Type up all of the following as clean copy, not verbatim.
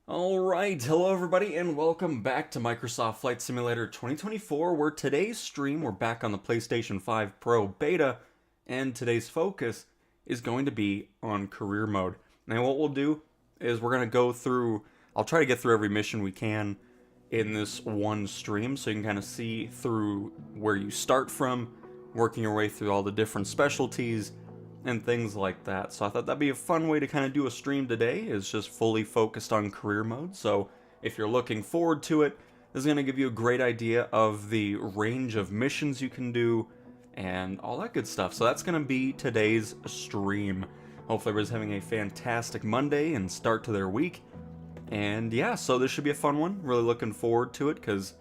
Alright, hello everybody and welcome back to Microsoft Flight Simulator 2024, where today's stream, we're back on the PlayStation 5 Pro Beta, and today's focus is going to be on career mode. Now what we'll do is we're going to go through, I'll try to get through every mission we can in this one stream, so you can kind of see through where you start from, working your way through all the different specialties, and things like that. So I thought that'd be a fun way to kind of do a stream today, is just fully focused on career mode. So if you're looking forward to it, this is going to give you a great idea of the range of missions you can do and all that good stuff. So that's going to be today's stream. Hopefully everybody's having a fantastic Monday and start to their week. And yeah, so this should be a fun one. Really looking forward to it, because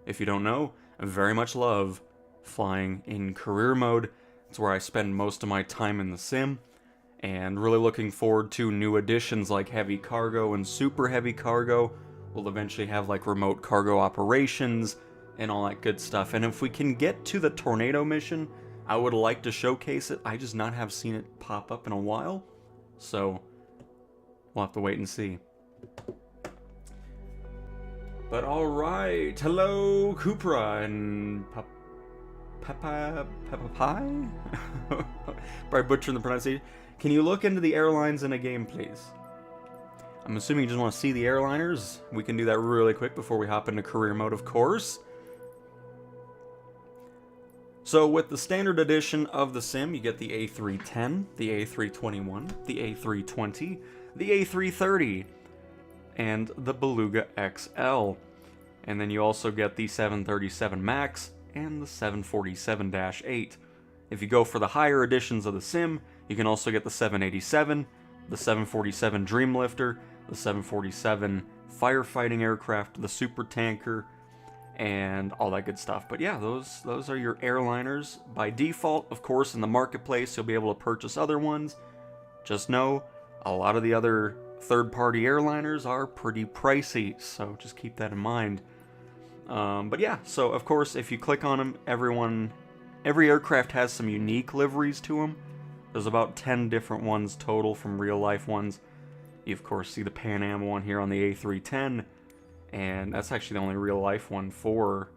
if you don't know, I very much love flying in career mode. It's where I spend most of my time in the sim, and really looking forward to new additions like heavy cargo and super heavy cargo. We'll eventually have like remote cargo operations and all that good stuff. And if we can get to the tornado mission, I would like to showcase it. I just not have seen it pop up in a while, so we'll have to wait and see. But alright, hello Cupra and Peppa Pie? Probably butchering the pronunciation. Can you look into the airlines in a game, please? I'm assuming you just want to see the airliners. We can do that really quick before we hop into career mode, of course. So with the standard edition of the sim, you get the A310, the A321, the A320, the A330, and the Beluga XL. And then you also get the 737 MAX and the 747-8. If you go for the higher editions of the sim, you can also get the 787, the 747 Dreamlifter, the 747 firefighting aircraft, the super tanker, and all that good stuff. But yeah, those are your airliners. By default, of course, in the marketplace, you'll be able to purchase other ones. Just know, a lot of the other third-party airliners are pretty pricey, so just keep that in mind. But yeah, so of course, if you click on them, every aircraft has some unique liveries to them. There's about 10 different ones total from real-life ones. You of course see the Pan Am one here on the A310, and that's actually the only real-life one for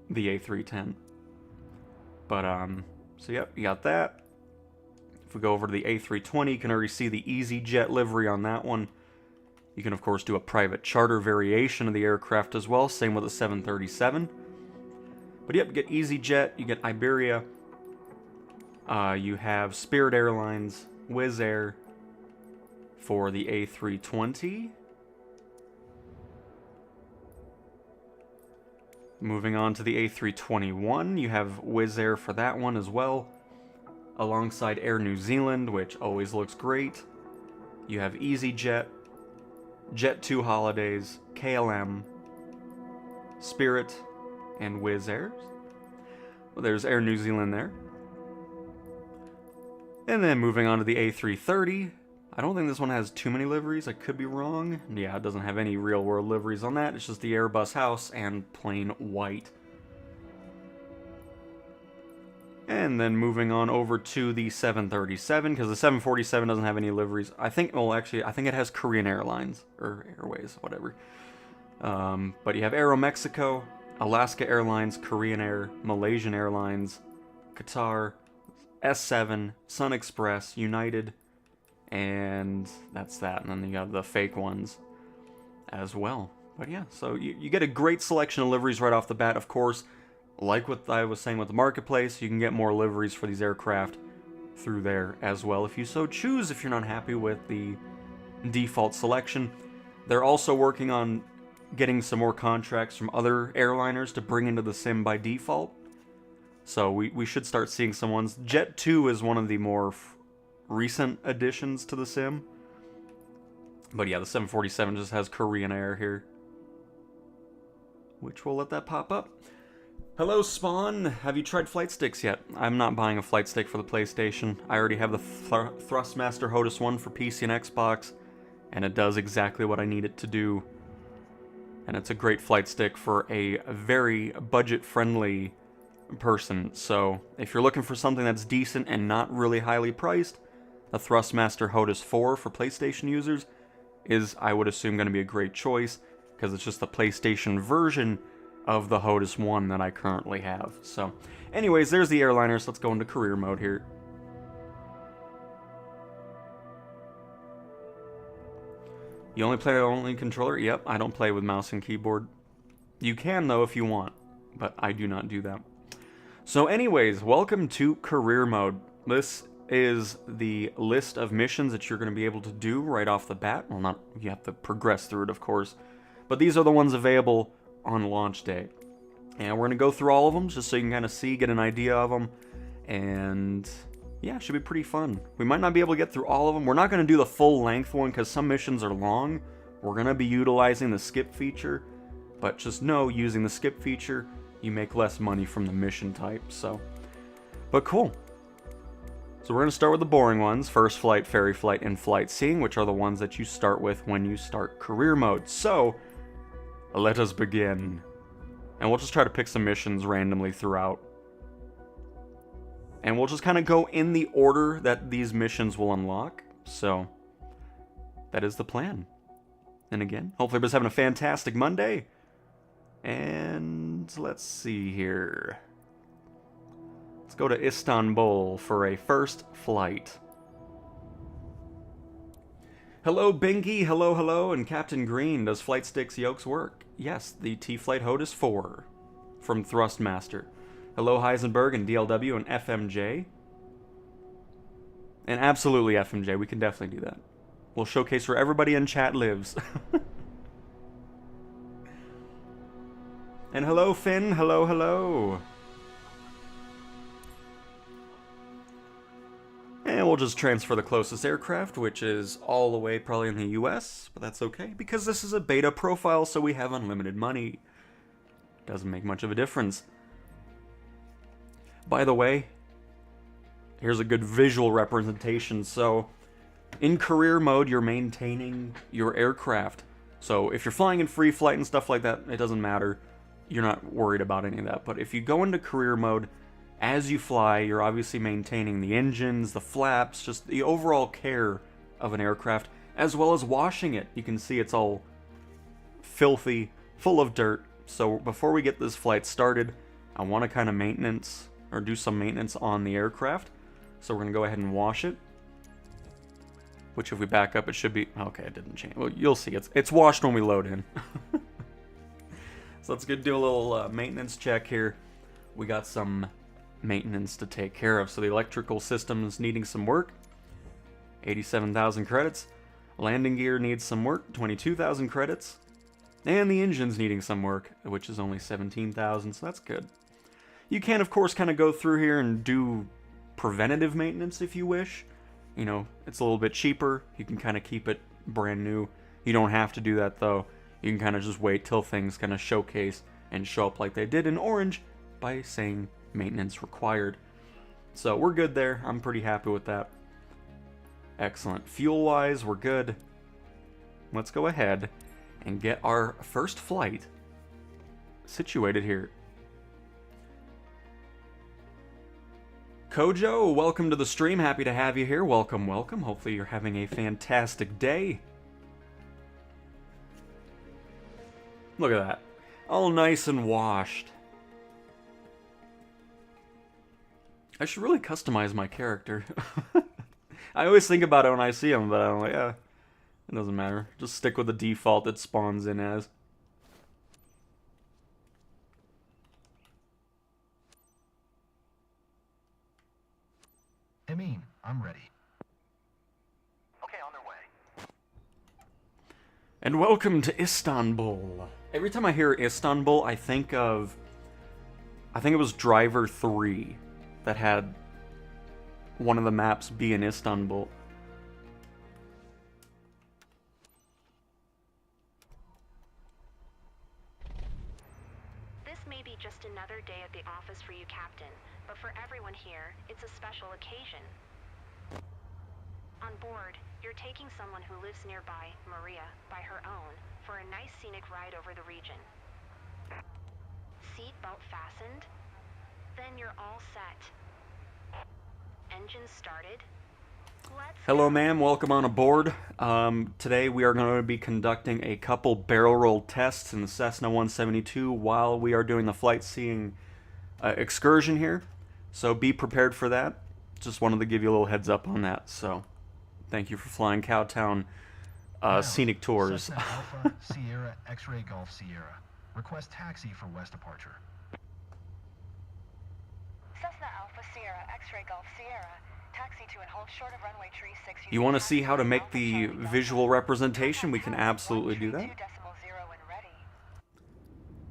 the A310. But so yep, you got that. If we go over to the A320, you can already see the EasyJet livery on that one. You can, of course, do a private charter variation of the aircraft as well, same with the 737. But yep, you get EasyJet, you get Iberia, you have Spirit Airlines, Wizz Air for the A320. Moving on to the A321, you have Wizz Air for that one as well, alongside Air New Zealand, which always looks great. You have EasyJet, Jet2 Holidays, KLM, Spirit, and Wizz Air. Well, there's Air New Zealand there. And then moving on to the A330. I don't think this one has too many liveries, I could be wrong. Yeah, it doesn't have any real-world liveries on that, it's just the Airbus house and plain white. And then moving on over to the 737, because the 747 doesn't have any liveries. I think it has Korean Airlines, or Airways, whatever. But you have Aeromexico, Alaska Airlines, Korean Air, Malaysian Airlines, Qatar, S7, Sun Express, United, and that's that. And then you have the fake ones as well. But yeah, so you get a great selection of liveries right off the bat, of course. Like what I was saying with the marketplace, you can get more liveries for these aircraft through there as well if you so choose, if you're not happy with the default selection. They're also working on getting some more contracts from other airliners to bring into the sim by default. So we should start seeing some ones. Jet2 is one of the more recent additions to the sim. But yeah, the 747 just has Korean Air here, which we'll let that pop up. Hello Spawn, have you tried flight sticks yet? I'm not buying a flight stick for the PlayStation. I already have the Thrustmaster HOTAS 1 for PC and Xbox, and it does exactly what I need it to do. And it's a great flight stick for a very budget-friendly person. So if you're looking for something that's decent and not really highly priced, the Thrustmaster HOTAS 4 for PlayStation users is, I would assume, going to be a great choice, because it's just the PlayStation version of the HOTUS 1 that I currently have. So, anyways, there's the Airliner, so let's go into career mode here. You only play only controller? Yep, I don't play with mouse and keyboard. You can, though, if you want, but I do not do that. So anyways, welcome to career mode. This is the list of missions that you're going to be able to do right off the bat. Well, not, you have to progress through it, of course. But these are the ones available on launch day. And we're going to go through all of them, just so you can kind of see, get an idea of them. And yeah, it should be pretty fun. We might not be able to get through all of them. We're not going to do the full length one, because some missions are long. We're going to be utilizing the skip feature. But just know, using the skip feature, you make less money from the mission type, so. But cool. So we're going to start with the boring ones. First flight, ferry flight, and flight seeing, which are the ones that you start with when you start career mode. So, let us begin. And we'll just try to pick some missions randomly throughout. And we'll just kind of go in the order that these missions will unlock. So, that is the plan. And again, hopefully everybody's having a fantastic Monday. And let's see here. Let's go to Istanbul for a first flight. Hello, Binky. Hello, hello. And Captain Green, does Flight Stick's yokes work? Yes, the T-Flight HOTUS 4 from Thrustmaster. Hello, Heisenberg and DLW and FMJ. And absolutely FMJ, we can definitely do that. We'll showcase where everybody in chat lives. And hello, Finn. Hello, hello. And we'll just transfer the closest aircraft, which is all the way probably in the US, but that's okay, because this is a beta profile, so we have unlimited money. Doesn't make much of a difference. By the way, here's a good visual representation. So, in career mode, you're maintaining your aircraft. So, if you're flying in free flight and stuff like that, it doesn't matter. You're not worried about any of that. But if you go into career mode, as you fly, you're obviously maintaining the engines, the flaps, just the overall care of an aircraft, as well as washing it. You can see it's all filthy, full of dirt. So before we get this flight started, I want to kind of maintenance, or do some maintenance on the aircraft. So we're going to go ahead and wash it. Which if we back up, it should be... Okay, it didn't change. Well, you'll see. It's washed when we load in. So let's go do a little maintenance check here. We got some maintenance to take care of. So the electrical system is needing some work. 87,000 credits. Landing gear needs some work. 22,000 credits. And the engine's needing some work, which is only 17,000, so that's good. You can, of course, kind of go through here and do preventative maintenance if you wish. You know, it's a little bit cheaper. You can kind of keep it brand new. You don't have to do that, though. You can kind of just wait till things kind of showcase and show up like they did in Orange by saying maintenance required. So we're good there. I'm pretty happy with that. Excellent. Fuel-wise, we're good. Let's go ahead and get our first flight situated here. Kojo, welcome to the stream. Happy to have you here. Welcome, welcome. Hopefully you're having a fantastic day. Look at that. All nice and washed. I should really customize my character. I always think about it when I see him, but I'm like, yeah, it doesn't matter. Just stick with the default that spawns in as. Amin, I'm ready. Okay, on their way. And welcome to Istanbul. Every time I hear Istanbul, I think it was Driver 3 that had one of the maps be in Istanbul. This may be just another day at the office for you, Captain, but for everyone here, it's a special occasion. On board, you're taking someone who lives nearby, Maria, by her own, for a nice scenic ride over the region. Seat belt fastened? Then you're all set. Engines started? Hello, ma'am. Welcome on aboard. Today we are going to be conducting a couple barrel roll tests in the Cessna 172 while we are doing the flight seeing excursion here. So be prepared for that. Just wanted to give you a little heads up on that. So thank you for flying Cowtown scenic tours. Cessna Alpha Sierra X-Ray Golf Sierra. Request taxi for west departure. Cessna Alpha Sierra X-Ray Golf Sierra. Taxi to and hold short of runway tree 6. You want to see how to make the visual representation? We can absolutely do that.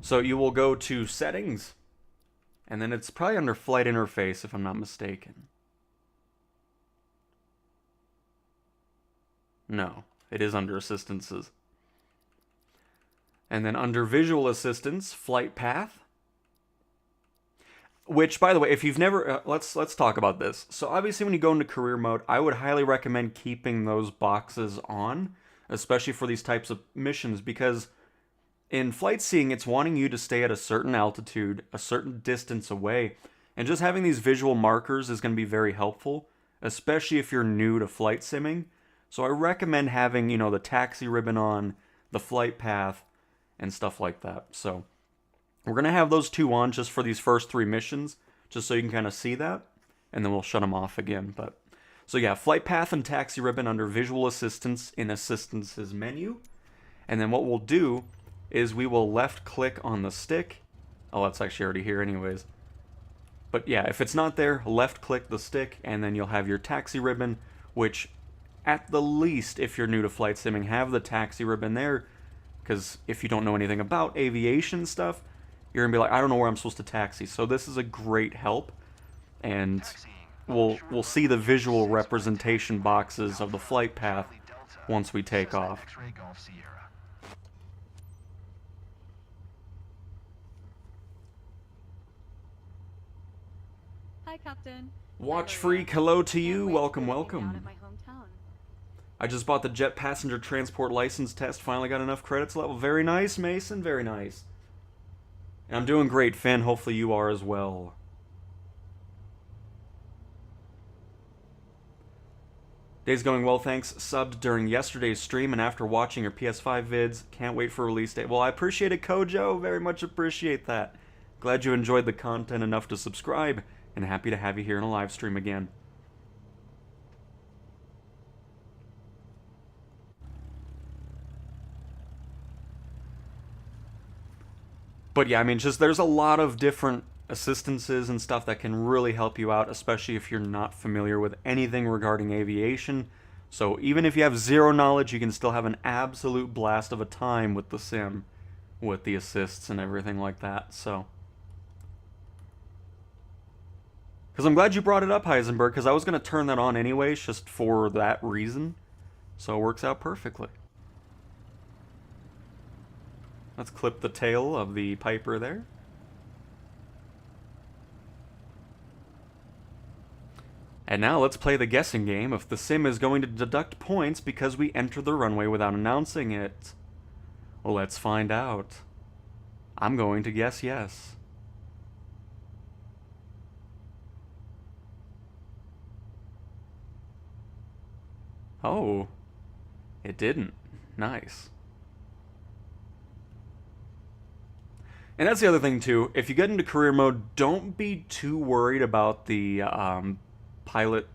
So you will go to settings, and then it's probably under flight interface if I'm not mistaken. No, it is under assistances. And then under visual assistance, flight path. Which, by the way, if you've never... let's talk about this. So obviously when you go into career mode, I would highly recommend keeping those boxes on, especially for these types of missions, because in flight seeing, it's wanting you to stay at a certain altitude, a certain distance away, and just having these visual markers is going to be very helpful, especially if you're new to flight simming. So I recommend having, the taxi ribbon on, the flight path, and stuff like that. So we're going to have those two on just for these first 3 missions, just so you can kind of see that, and then we'll shut them off again. But so yeah, flight path and taxi ribbon under visual assistance in assistances menu. And then what we'll do is we will left click on the stick. Oh, that's actually already here anyways. But yeah, if it's not there, left click the stick, and then you'll have your taxi ribbon, which at the least, if you're new to flight simming, have the taxi ribbon there, because if you don't know anything about aviation stuff, you're going to be like, I don't know where I'm supposed to taxi. So this is a great help, and we'll see the visual representation boxes of the flight path once we take off. Hi, Captain. Watch Freak, hello to you. Welcome, welcome. I just bought the jet passenger transport license test. Finally got enough credits level. Very nice, Mason. Very nice. And I'm doing great, Finn. Hopefully you are as well. Day's going well, thanks. Subbed during yesterday's stream and after watching your PS5 vids. Can't wait for release date. Well, I appreciate it, Kojo. Very much appreciate that. Glad you enjoyed the content enough to subscribe, and happy to have you here in a live stream again. But yeah, I mean, just there's a lot of different assistances and stuff that can really help you out, especially if you're not familiar with anything regarding aviation. So even if you have zero knowledge, you can still have an absolute blast of a time with the sim, with the assists and everything like that. So, because I'm glad you brought it up, Heisenberg, because I was going to turn that on anyways, just for that reason. So it works out perfectly. Let's clip the tail of the Piper there. And now let's play the guessing game if the sim is going to deduct points because we enter the runway without announcing it. Well, let's find out. I'm going to guess yes. Oh, it didn't. Nice. And that's the other thing, too. If you get into career mode, don't be too worried about the pilot...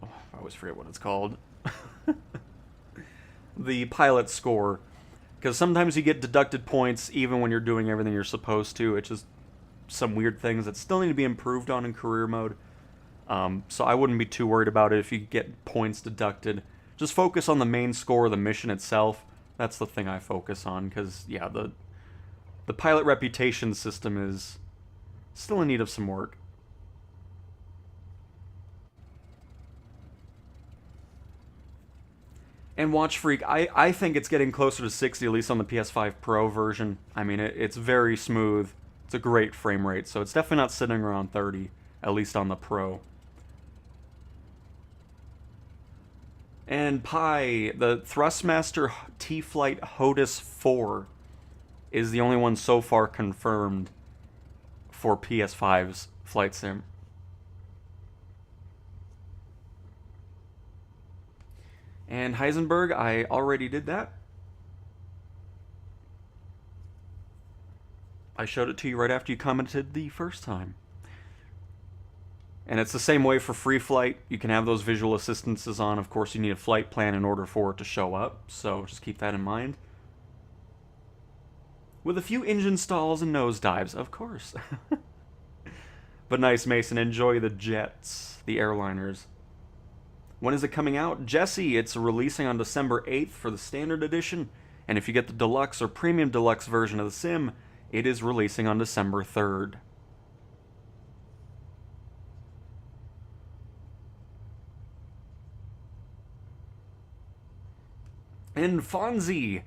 Oh, I always forget what it's called. The pilot score. Because sometimes you get deducted points even when you're doing everything you're supposed to. It's just some weird things that still need to be improved on in career mode. So I wouldn't be too worried about it if you get points deducted. Just focus on the main score of the mission itself. That's the thing I focus on. Because, yeah, the pilot reputation system is still in need of some work. And Watch Freak, I think it's getting closer to 60, at least on the PS5 Pro version. I mean, it's very smooth. It's a great frame rate, so it's definitely not sitting around 30, at least on the Pro. And Pi, the Thrustmaster T-Flight HOTUS 4 is the only one so far confirmed for PS5's flight sim. And Heisenberg, I already did that. I showed it to you right after you commented the first time. And it's the same way for free flight. You can have those visual assistances on. Of course, you need a flight plan in order for it to show up, so just keep that in mind. With a few engine stalls and nosedives, of course. But nice, Mason. Enjoy the jets, the airliners. When is it coming out? Jesse, it's releasing on December 8th for the standard edition. And if you get the deluxe or premium deluxe version of the sim, it is releasing on December 3rd. And Fonzie,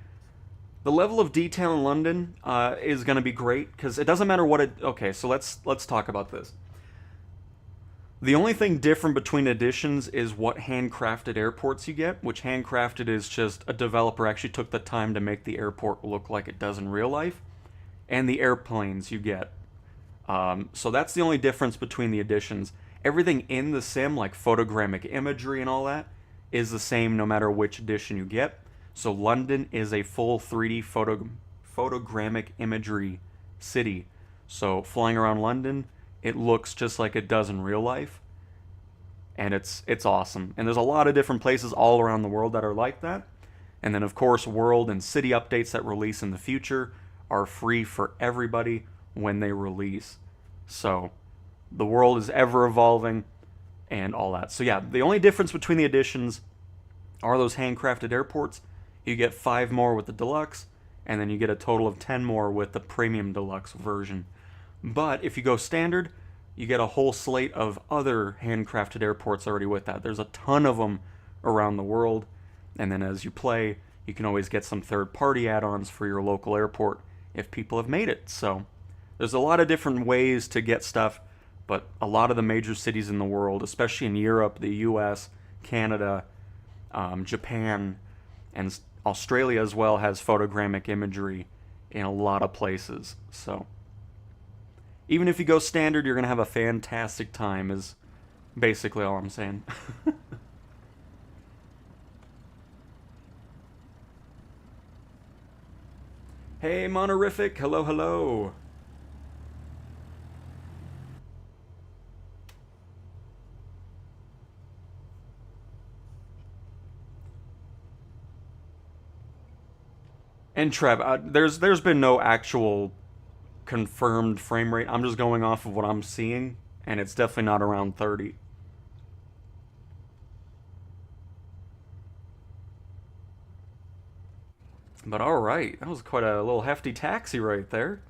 the level of detail in London is going to be great because it doesn't matter what it. Okay, so let's talk about this. The only thing different between editions is what handcrafted airports you get, which handcrafted is just a developer actually took the time to make the airport look like it does in real life, and the airplanes you get. So that's the only difference between the editions. Everything in the sim, like photogrammic imagery and all that, is the same no matter which edition you get. So London is a full 3D photogrammic imagery city. So flying around London, it looks just like it does in real life. And it's awesome. And there's a lot of different places all around the world that are like that. And then of course world and city updates that release in the future are free for everybody when they release. So the world is ever evolving and all that. So yeah, the only difference between the editions are those handcrafted airports. You get 5 more with the deluxe, and then you get a total of 10 more with the premium deluxe version. But if you go standard, you get a whole slate of other handcrafted airports already with that. There's a ton of them around the world, and then as you play, you can always get some third-party add-ons for your local airport if people have made it. So there's a lot of different ways to get stuff, but a lot of the major cities in the world, especially in Europe, the US, Canada, Japan, and Australia as well, has photogrammic imagery in a lot of places. So even if you go standard, you're going to have a fantastic time, is basically all I'm saying. Hey, Monorific. Hello, hello. And Trev, there's been no actual confirmed frame rate. I'm just going off of what I'm seeing, and it's definitely not around 30. But alright, that was quite a little hefty taxi right there.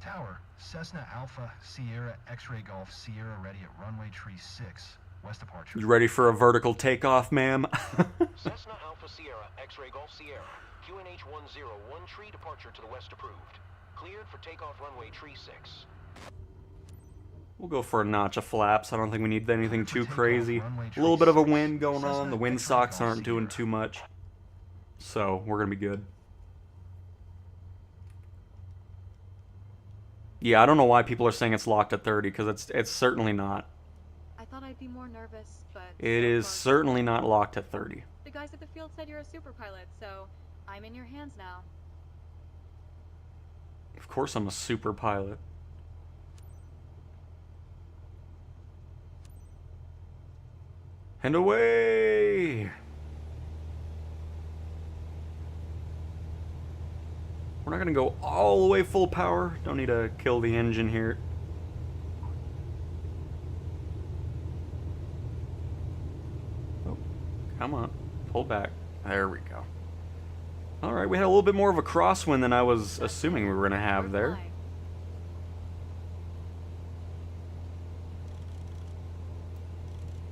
Tower, Cessna Alpha Sierra X-Ray Golf Sierra ready at runway tree 6, west departure. You ready for a vertical takeoff, ma'am? Cessna Alpha Sierra X-Ray Golf Sierra, QNH 101 tree departure to the west approved. Cleared for takeoff runway tree 6. We'll go for a notch of flaps. I don't think we need anything too crazy. A little bit of a wind going on. The wind socks aren't doing too much. So, we're going to be good. Yeah, I don't know why people are saying it's locked at 30, because it's certainly not. I thought I'd be more nervous, but... It is certainly not locked at 30. The guys at the field said you're a super pilot, so I'm in your hands now. Of course I'm a super pilot. And away! We're not gonna go all the way full power. Don't need to kill the engine here. Oh, come on. Pull back. There we go. Alright, we had a little bit more of a crosswind than I was assuming we were gonna have there.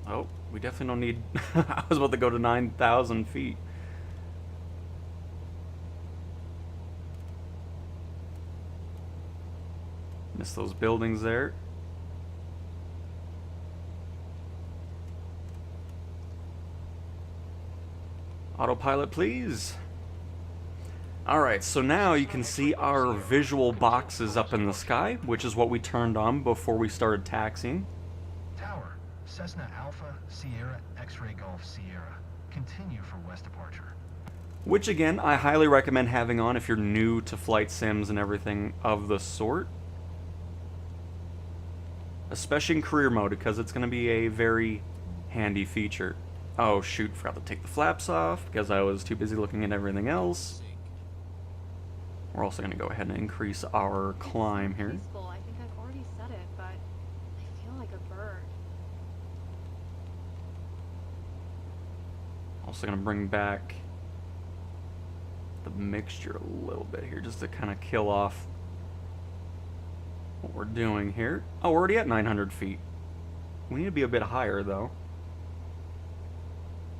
Oh, we definitely don't need... I was about to go to 9,000 feet. Missed those buildings there. Autopilot, please. Alright, so now you can see our visual boxes up in the sky, which is what we turned on before we started taxiing. Tower, Cessna Alpha, Sierra, X-Ray Golf, Sierra. Continue for west departure. Which again, I highly recommend having on if you're new to flight sims and everything of the sort. Especially in career mode, because it's going to be a very handy feature. Oh shoot, forgot to take the flaps off because I was too busy looking at everything else. We're also going to go ahead and increase our climb here. Peaceful. I think I've already said it, but I feel like a bird. Also going to bring back the mixture a little bit here just to kind of kill off what we're doing here. Oh, we're already at 900 feet. We need to be a bit higher though.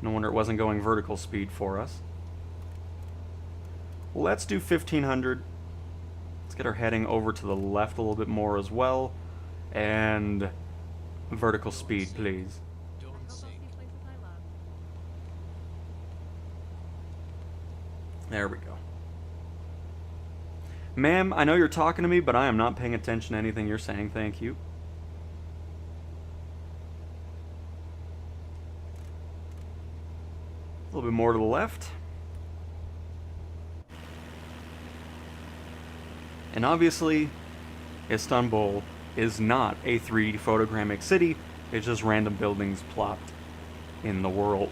No wonder it wasn't going vertical speed for us. Let's do 1500. Let's get our heading over to the left a little bit more as well. And vertical speed, please. I hope I'll see places I love. There we go. Ma'am, I know you're talking to me, but I am not paying attention to anything you're saying. Thank you. A little bit more to the left. And obviously, Istanbul is not a 3D photogrammic city. It's just random buildings plopped in the world.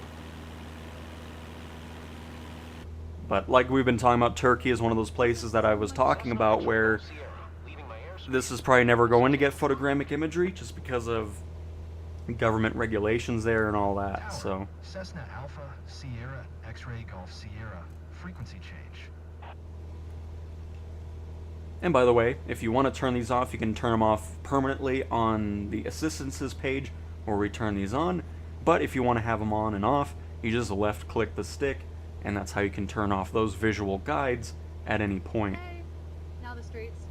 But like we've been talking about, Turkey is one of those places that I was talking about where this is probably never going to get photogrammic imagery just because of government regulations there and all that. So Cessna Alpha, Sierra, X-Ray Golf, Sierra. Frequency change. And by the way, if you want to turn these off, you can turn them off permanently on the assistances page where we turn these on. But if you want to have them on and off, you just left click the stick, and that's how you can turn off those visual guides at any point. Hey, now the streets.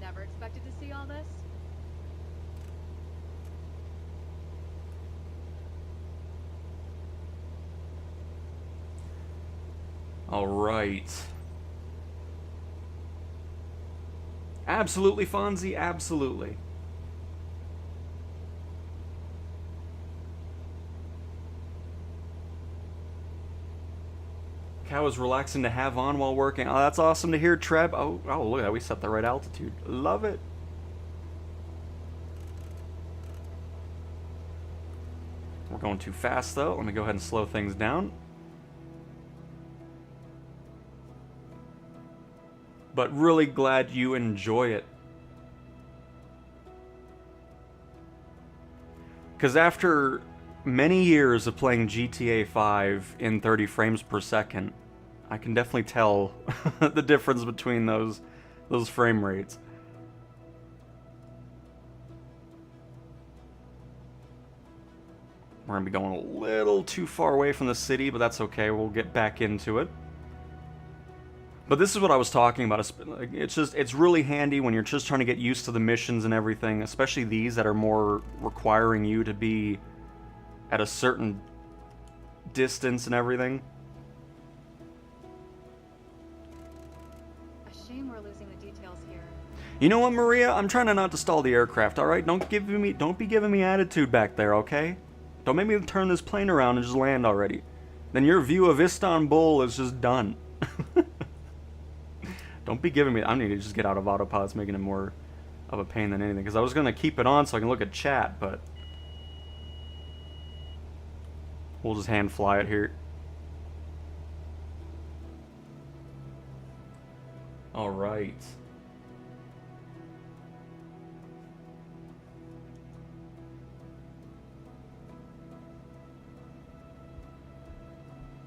Never expected to see all this. Alright. Absolutely, Fonzie, absolutely. Cow is relaxing to have on while working. Oh, that's awesome to hear, Treb. Oh, look at that. We set the right altitude. Love it. We're going too fast, though. Let me go ahead and slow things down. But really glad you enjoy it. Because after many years of playing GTA 5 in 30 frames per second, I can definitely tell the difference between those frame rates. We're going to be going a little too far away from the city, but that's okay. We'll get back into it. But this is what I was talking about. It's really handy when you're just trying to get used to the missions and everything, especially these that are more requiring you to be at a certain distance and everything. A shame we're losing the details here. You know what, Maria? I'm trying to not to stall the aircraft, alright? Don't be giving me attitude back there, okay? Don't make me turn this plane around and just land already. Then your view of Istanbul is just done. Don't be giving me... I need to just get out of autopilot. It's making it more of a pain than anything. Because I was going to keep it on so I can look at chat, but... we'll just hand fly it here. Alright.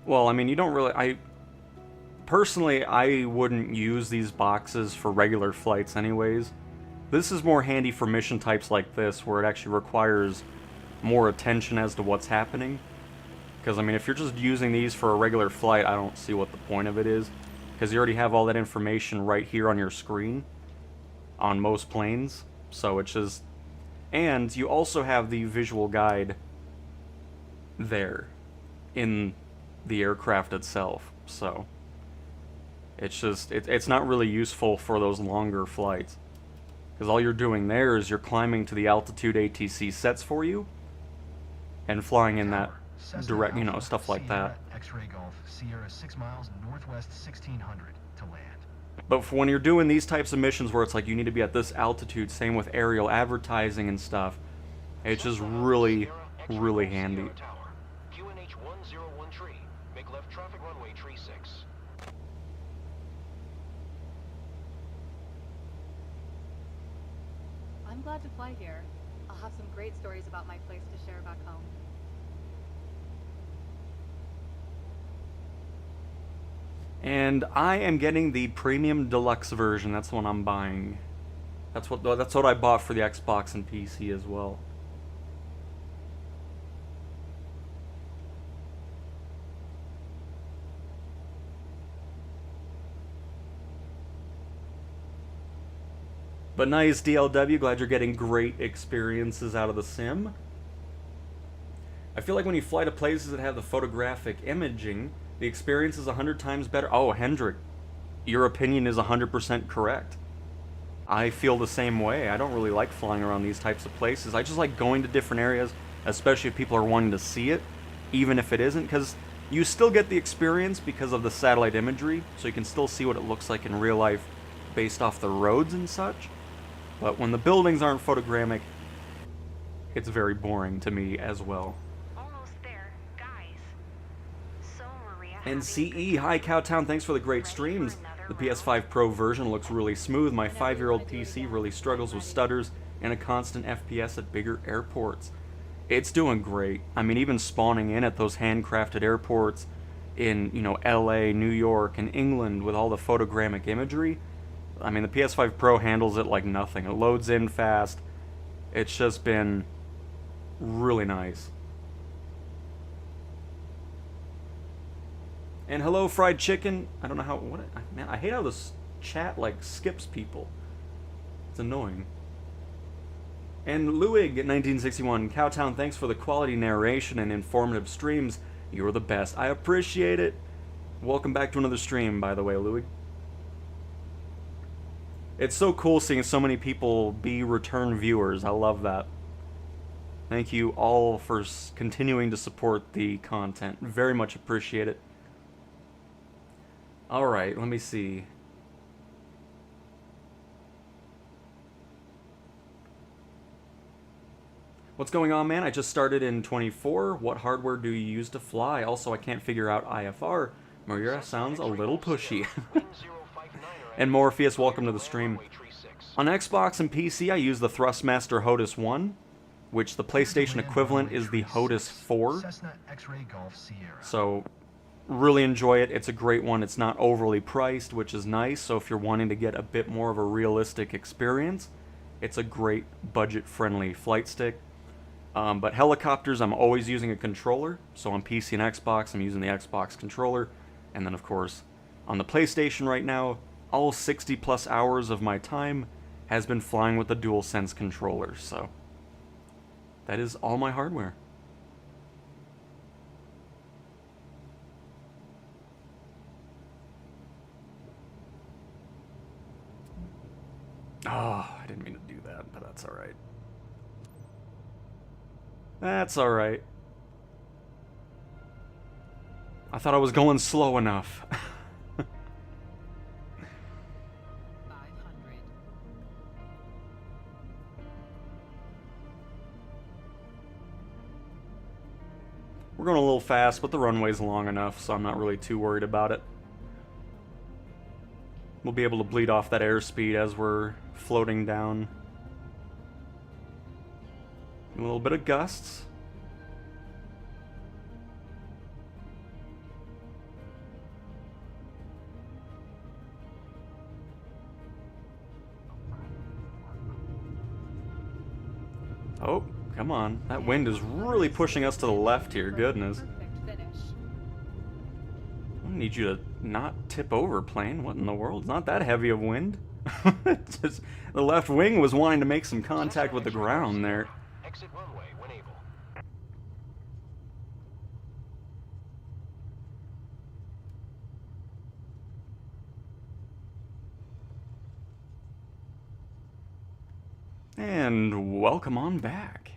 Well, I mean, you don't really... Personally, I wouldn't use these boxes for regular flights anyways. This is more handy for mission types like this, where it actually requires more attention as to what's happening. Because, I mean, if you're just using these for a regular flight, I don't see what the point of it is. Because you already have all that information right here on your screen on most planes. So it's just... And you also have the visual guide there in the aircraft itself. So... It's just, it's not really useful for those longer flights. Because all you're doing there is you're climbing to the altitude ATC sets for you, and flying in that direct, you know, stuff like that. X-ray Golf, Sierra 6 miles northwest 1600 to land. But for when you're doing these types of missions where it's like you need to be at this altitude, same with aerial advertising and stuff, it's just really, really handy. QNH 101 tree. Make left traffic runway tree 6. I'm glad to fly here. I'll have some great stories about my place to share back home. And I am getting the premium deluxe version. That's the one I'm buying. That's what I bought for the Xbox and PC as well. But nice, DLW. Glad you're getting great experiences out of the sim. I feel like when you fly to places that have the photographic imaging, the experience is 100 times better. Oh, Hendrik, your opinion is 100% correct. I feel the same way. I don't really like flying around these types of places. I just like going to different areas, especially if people are wanting to see it, even if it isn't, because you still get the experience because of the satellite imagery, so you can still see what it looks like in real life based off the roads and such. But when the buildings aren't photogrammic, it's very boring to me as well. Almost there, guys. So, Maria. And CE, hi Cowtown, thanks for the great streams. The PS5 Pro version looks really smooth. My 5-year-old PC really struggles with stutters and a constant FPS at bigger airports. It's doing great. I mean, even spawning in at those handcrafted airports in, you know, LA, New York, and England with all the photogrammic imagery. I mean, the PS5 Pro handles it like nothing. It loads in fast. It's just been really nice. And hello, fried chicken. I don't know how. Man, I hate how this chat like skips people. It's annoying. And Luig at 1961, Cowtown, thanks for the quality narration and informative streams. You're the best. I appreciate it. Welcome back to another stream, by the way, Luig. It's so cool seeing so many people be return viewers. I love that. Thank you all for continuing to support the content. Very much appreciate it. Alright, let me see. What's going on, man? I just started in 24. What hardware do you use to fly? Also, I can't figure out IFR. Maria sounds a little pushy. And Morpheus, welcome to the stream. On Xbox and PC, I use the Thrustmaster HOTAS 1, which the PlayStation equivalent is the HOTAS 4. So, really enjoy it. It's a great one. It's not overly priced, which is nice. So if you're wanting to get a bit more of a realistic experience, it's a great budget-friendly flight stick. But helicopters, I'm always using a controller. So on PC and Xbox, I'm using the Xbox controller. And then, of course, on the PlayStation right now, all 60 plus hours of my time has been flying with the DualSense controller, so that is all my hardware. Oh, I didn't mean to do that, but that's alright. That's alright. I thought I was going slow enough. We're going a little fast, but the runway's long enough, so I'm not really too worried about it. We'll be able to bleed off that airspeed as we're floating down. A little bit of gusts. Oh, come on. That wind is really pushing us to the left here. Goodness. I need you to not tip over, plane. What in the world? It's not that heavy of wind. Just, the left wing was wanting to make some contact with the ground there. Exit runway when able. And welcome on back.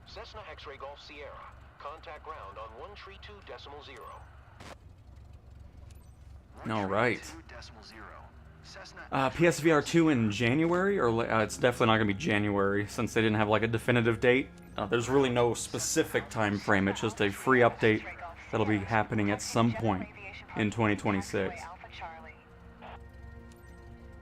Cessna X-Ray Golf Sierra. Contact ground on 132.0. All right. 132.0. Cessna PSVR 2 in January, or it's definitely not going to be January since they didn't have like a definitive date. There's really no specific time frame. It's just a free update that'll be happening at some point in 2026.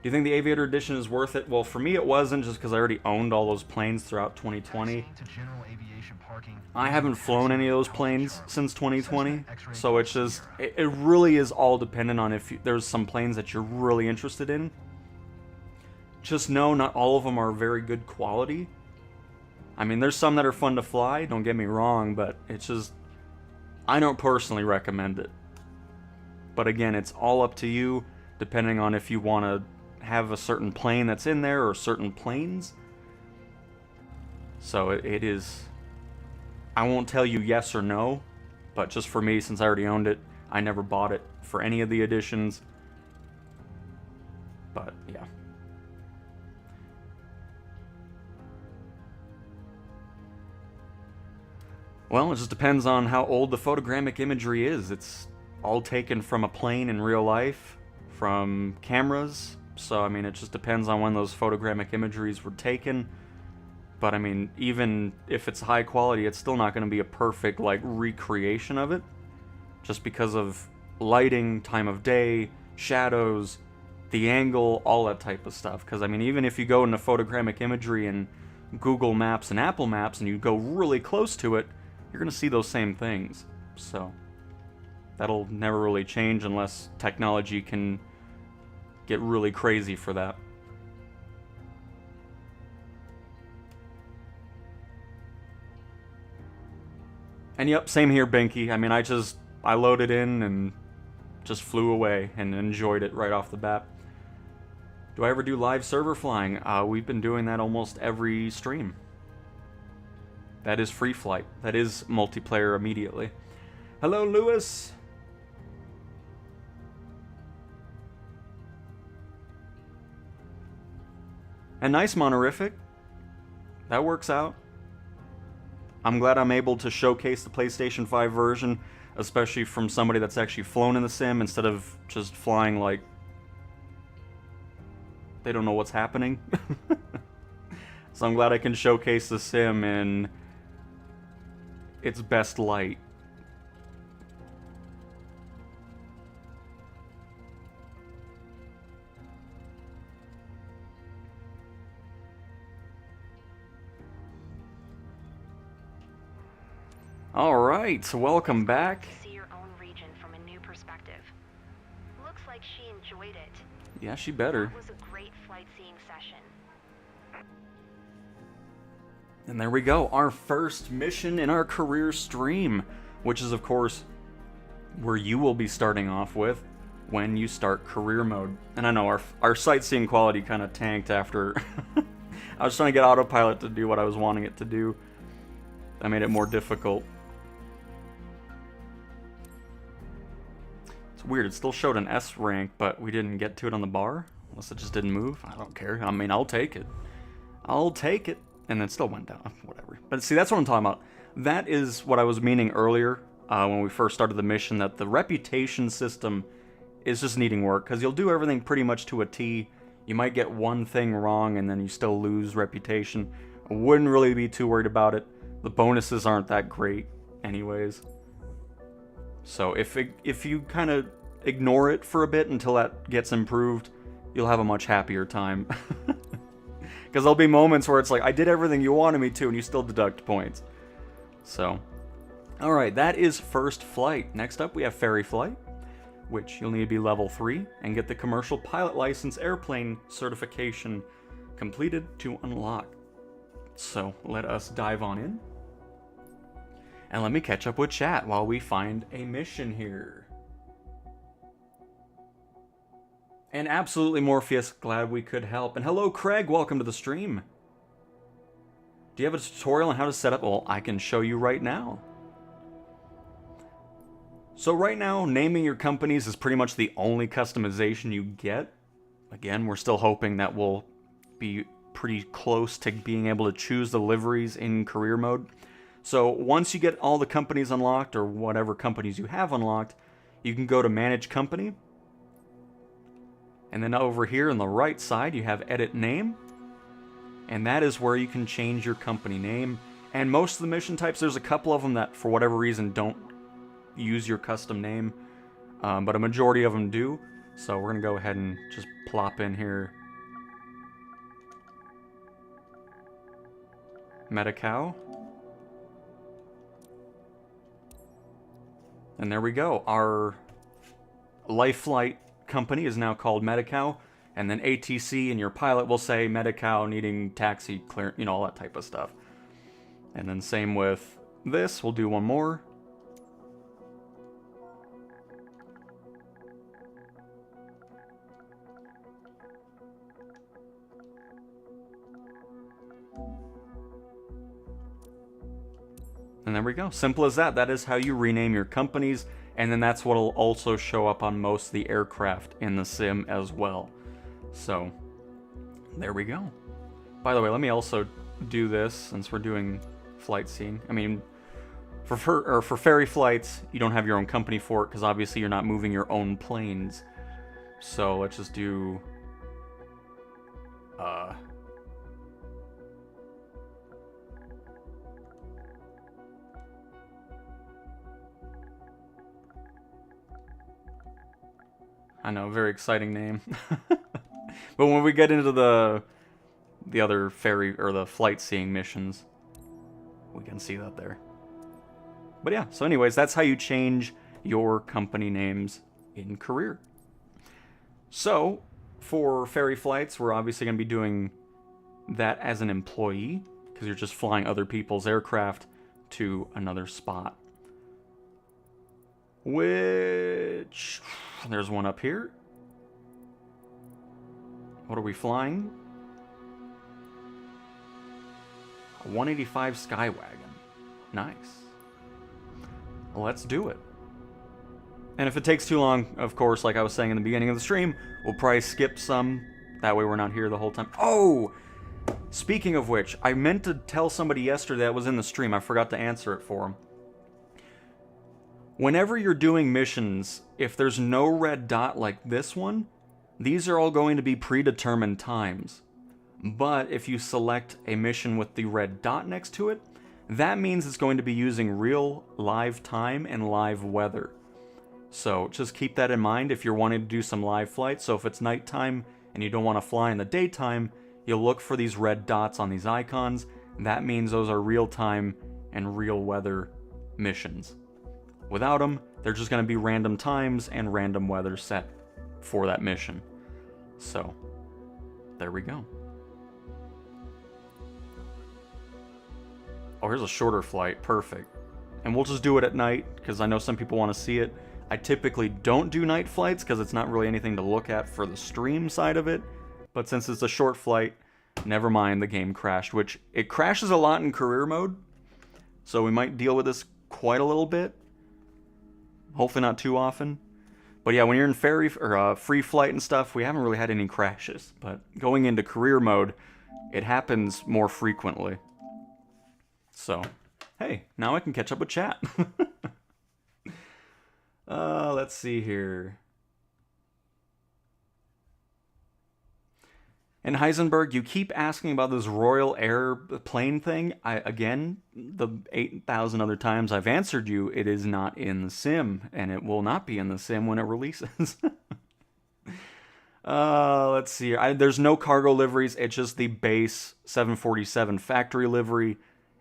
Do you think the Aviator Edition is worth it? Well, for me it wasn't, just because I already owned all those planes throughout 2020. to general aviation parking. I haven't flown any of those planes since 2020, so it's just, it really is all dependent on if there's some planes that you're really interested in. Just know not all of them are very good quality. I mean, there's some that are fun to fly, don't get me wrong, but it's just, I don't personally recommend it. But again, it's all up to you, depending on if you want to have a certain plane that's in there or certain planes. So it is, I won't tell you yes or no, but just for me, since I already owned it, I never bought it for any of the editions. But yeah. Well, it just depends on how old the photogrammic imagery is. It's all taken from a plane in real life, from cameras. So, I mean, it just depends on when those photogrammic imageries were taken. But, I mean, even if it's high quality, it's still not going to be a perfect, like, recreation of it. Just because of lighting, time of day, shadows, the angle, all that type of stuff. Because, I mean, even if you go into photogrammic imagery in Google Maps and Apple Maps and you go really close to it, you're going to see those same things. So, that'll never really change unless technology can get really crazy for that. And yep, same here, Binky. I mean, I loaded in and just flew away and enjoyed it right off the bat. Do I ever do live server flying? We've been doing that almost every stream. That is free flight. That is multiplayer immediately. Hello, Lewis. And nice, Monorific. That works out. I'm glad I'm able to showcase the PlayStation 5 version, especially from somebody that's actually flown in the sim instead of just flying like they don't know what's happening. So I'm glad I can showcase the sim in its best light. Alright, so welcome back. See your own region from a new perspective. Looks like she enjoyed it. Yeah, she better. That was a great flight seeing session. And there we go, our first mission in our career stream, which is, of course, where you will be starting off with when you start career mode. And I know our sightseeing quality kind of tanked after I was trying to get autopilot to do what I was wanting it to do. That made it more difficult. It's weird, it still showed an S rank, but we didn't get to it on the bar. Unless it just didn't move. I don't care. I mean, I'll take it. I'll take it. And then still went down. Whatever. But see, that's what I'm talking about. That is what I was meaning earlier when we first started the mission, that the reputation system is just needing work. Because you'll do everything pretty much to a T. You might get one thing wrong and then you still lose reputation. I wouldn't really be too worried about it. The bonuses aren't that great anyways. So if you kind of ignore it for a bit until that gets improved, you'll have a much happier time. Because there'll be moments where it's like, I did everything you wanted me to, and you still deduct points. So, alright, that is first flight. Next up, we have ferry flight, which you'll need to be level 3, and get the commercial pilot license airplane certification completed to unlock. So, let us dive on in. And let me catch up with chat while we find a mission here. And absolutely, Morpheus, glad we could help. And hello, Craig, welcome to the stream. Do you have a tutorial on how to set up? Well, I can show you right now. So right now, naming your companies is pretty much the only customization you get. Again, we're still hoping that we'll be pretty close to being able to choose the liveries in career mode. So once you get all the companies unlocked, or whatever companies you have unlocked, you can go to Manage Company. And then over here on the right side, you have Edit Name. And that is where you can change your company name. And most of the mission types, there's a couple of them that for whatever reason don't use your custom name, but a majority of them do. So we're gonna go ahead and just plop in here Metacow. And there we go. Our life flight company is now called Metacow, and then ATC and your pilot will say Metacow needing taxi clear, you know, all that type of stuff. And then same with this, we'll do one more. And there we go. Simple as that. That is how you rename your companies. And then that's what will also show up on most of the aircraft in the sim as well. So, there we go. By the way, let me also do this since we're doing flight scene. I mean, for ferry flights, you don't have your own company for it because obviously you're not moving your own planes. So let's just do... I know, very exciting name. But when we get into the other ferry or the flight seeing missions, we can see that there. But yeah, so anyways, that's how you change your company names in career. So for ferry flights, we're obviously going to be doing that as an employee because you're just flying other people's aircraft to another spot. Which, there's one up here. What are we flying? A 185 Skywagon. Nice. Let's do it. And if it takes too long, of course, like I was saying in the beginning of the stream, we'll probably skip some. That way we're not here the whole time. Oh! Speaking of which, I meant to tell somebody yesterday that was in the stream. I forgot to answer it for him. Whenever you're doing missions, if there's no red dot like this one, these are all going to be predetermined times. But if you select a mission with the red dot next to it, that means it's going to be using real live time and live weather. So just keep that in mind if you're wanting to do some live flights. So if it's nighttime and you don't want to fly in the daytime, you'll look for these red dots on these icons. That means those are real time and real weather missions. Without them, they're just going to be random times and random weather set for that mission. So, there we go. Oh, here's a shorter flight. Perfect. And we'll just do it at night, because I know some people want to see it. I typically don't do night flights, because it's not really anything to look at for the stream side of it. But since it's a short flight, never mind, the game crashed, which it crashes a lot in career mode. So we might deal with this quite a little bit. Hopefully not too often. But yeah, when you're in ferry or free flight and stuff, we haven't really had any crashes. But going into career mode, it happens more frequently. So, hey, now I can catch up with chat. Let's see here. And Heisenberg, you keep asking about this Royal Air plane thing. Again, the 8,000 other times I've answered you, it is not in the sim, and it will not be in the sim when it releases. Let's see. There's no cargo liveries. It's just the base 747 factory livery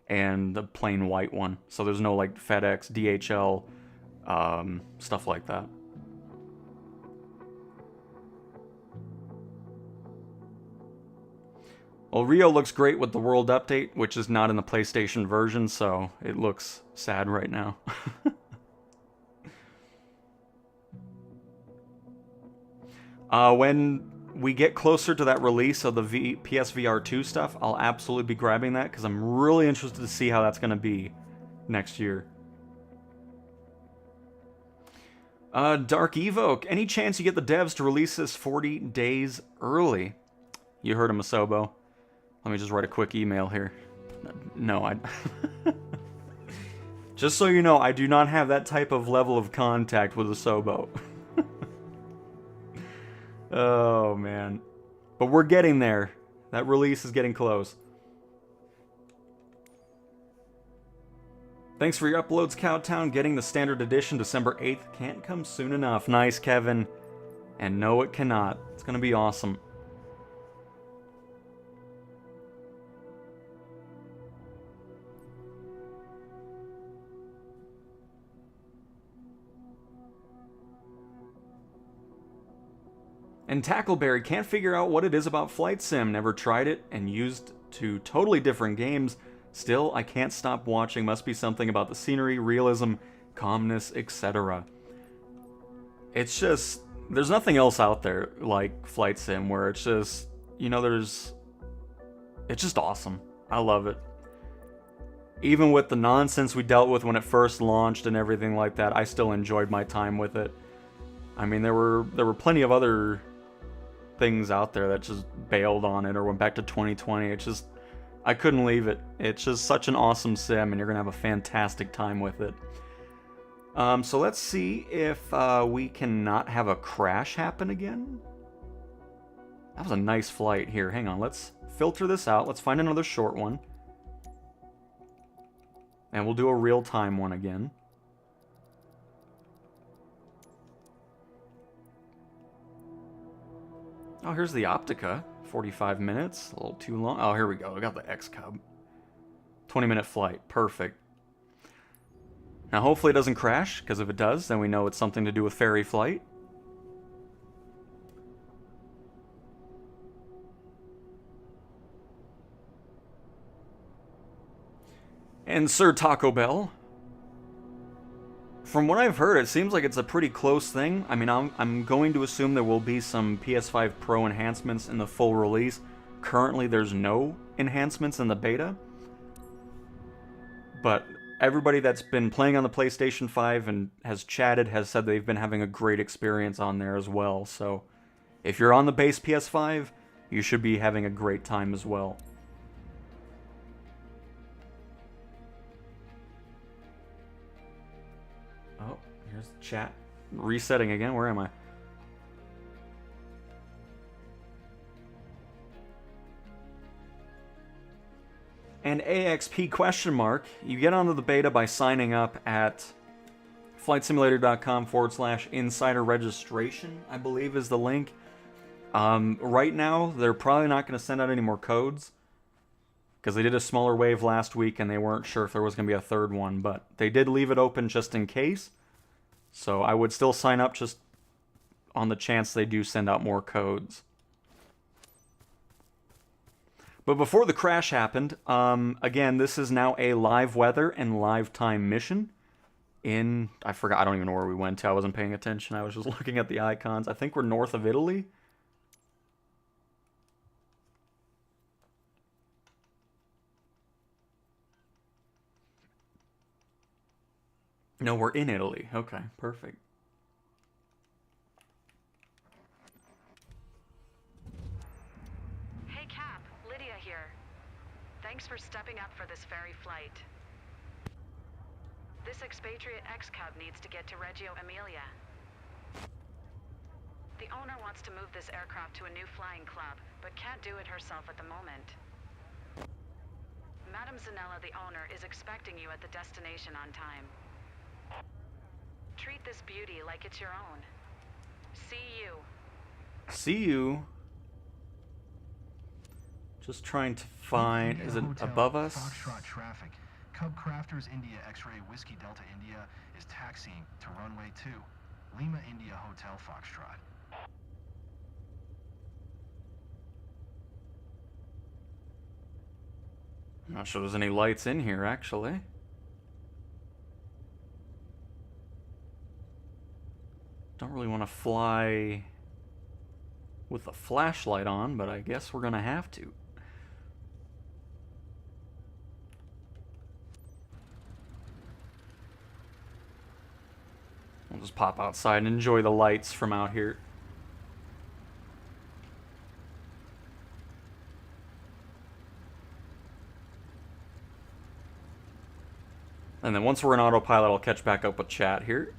and the plain white one. So there's no like FedEx, DHL, stuff like that. Well, Rio looks great with the world update, which is not in the PlayStation version, so it looks sad right now. When we get closer to that release of the PSVR 2 stuff, I'll absolutely be grabbing that, because I'm really interested to see how that's going to be next year. Dark Evoke. Any chance you get the devs to release this 40 days early? You heard him, Asobo. Let me just write a quick email here. No, I... Just so you know, I do not have that type of level of contact with Asobo. Oh, man. But we're getting there. That release is getting close. Thanks for your uploads, Cowtown. Getting the standard edition December 8th can't come soon enough. Nice, Kevin. And no, it cannot. It's going to be awesome. And Tackleberry can't figure out what it is about Flight Sim. Never tried it and used to totally different games. Still, I can't stop watching. Must be something about the scenery, realism, calmness, etc. It's just... There's nothing else out there like Flight Sim where it's just... You know, there's... It's just awesome. I love it. Even with the nonsense we dealt with when it first launched and everything like that, I still enjoyed my time with it. I mean, there were plenty of other things out there that just bailed on it or went back to 2020. It's just, I couldn't leave it. It's just such an awesome sim, and you're gonna have a fantastic time with it. So let's see if we can not have a crash happen again. That was a nice flight. Here, hang on. Let's filter this out. Let's find another short one. And we'll do a real-time one again. Oh, here's the Optica. 45 minutes. A little too long. Oh, here we go. I got the X-Cub. 20-minute flight. Perfect. Now, hopefully it doesn't crash, because if it does, then we know it's something to do with Ferry flight. And Sir Taco Bell. From what I've heard, it seems like it's a pretty close thing. I mean, I'm going to assume there will be some PS5 Pro enhancements in the full release. Currently, there's no enhancements in the beta. But everybody that's been playing on the PlayStation 5 and has chatted has said they've been having a great experience on there as well. So, if you're on the base PS5, you should be having a great time as well. Oh, here's the chat. Resetting again. Where am I? And AXP question mark. You get onto the beta by signing up at flightsimulator.com/insider registration, I believe is the link. Right now, they're probably not going to send out any more codes, because they did a smaller wave last week and they weren't sure if there was going to be a third one, but they did leave it open just in case. So I would still sign up just on the chance they do send out more codes. But before the crash happened, again, this is now a live weather and live time mission in, I forgot, I don't even know where we went to. I wasn't paying attention. I was just looking at the icons. I think we're north of Italy. No, we're in Italy. Okay, perfect. Hey Cap, Lydia here. Thanks for stepping up for this ferry flight. This expatriate X-Cub needs to get to Reggio Emilia. The owner wants to move this aircraft to a new flying club, but can't do it herself at the moment. Madame Zanella, the owner, is expecting you at the destination on time. Treat this beauty like it's your own. See you. See you. Just trying to find... Is it above us? Foxtrot traffic. Cub Crafters India X-Ray Whiskey Delta India is taxiing to runway 2. Lima India Hotel Foxtrot. I'm not sure there's any lights in here, actually. Don't really want to fly with a flashlight on, but I guess we're gonna have to. I'll just pop outside and enjoy the lights from out here. And then once we're in autopilot, I'll catch back up with chat here.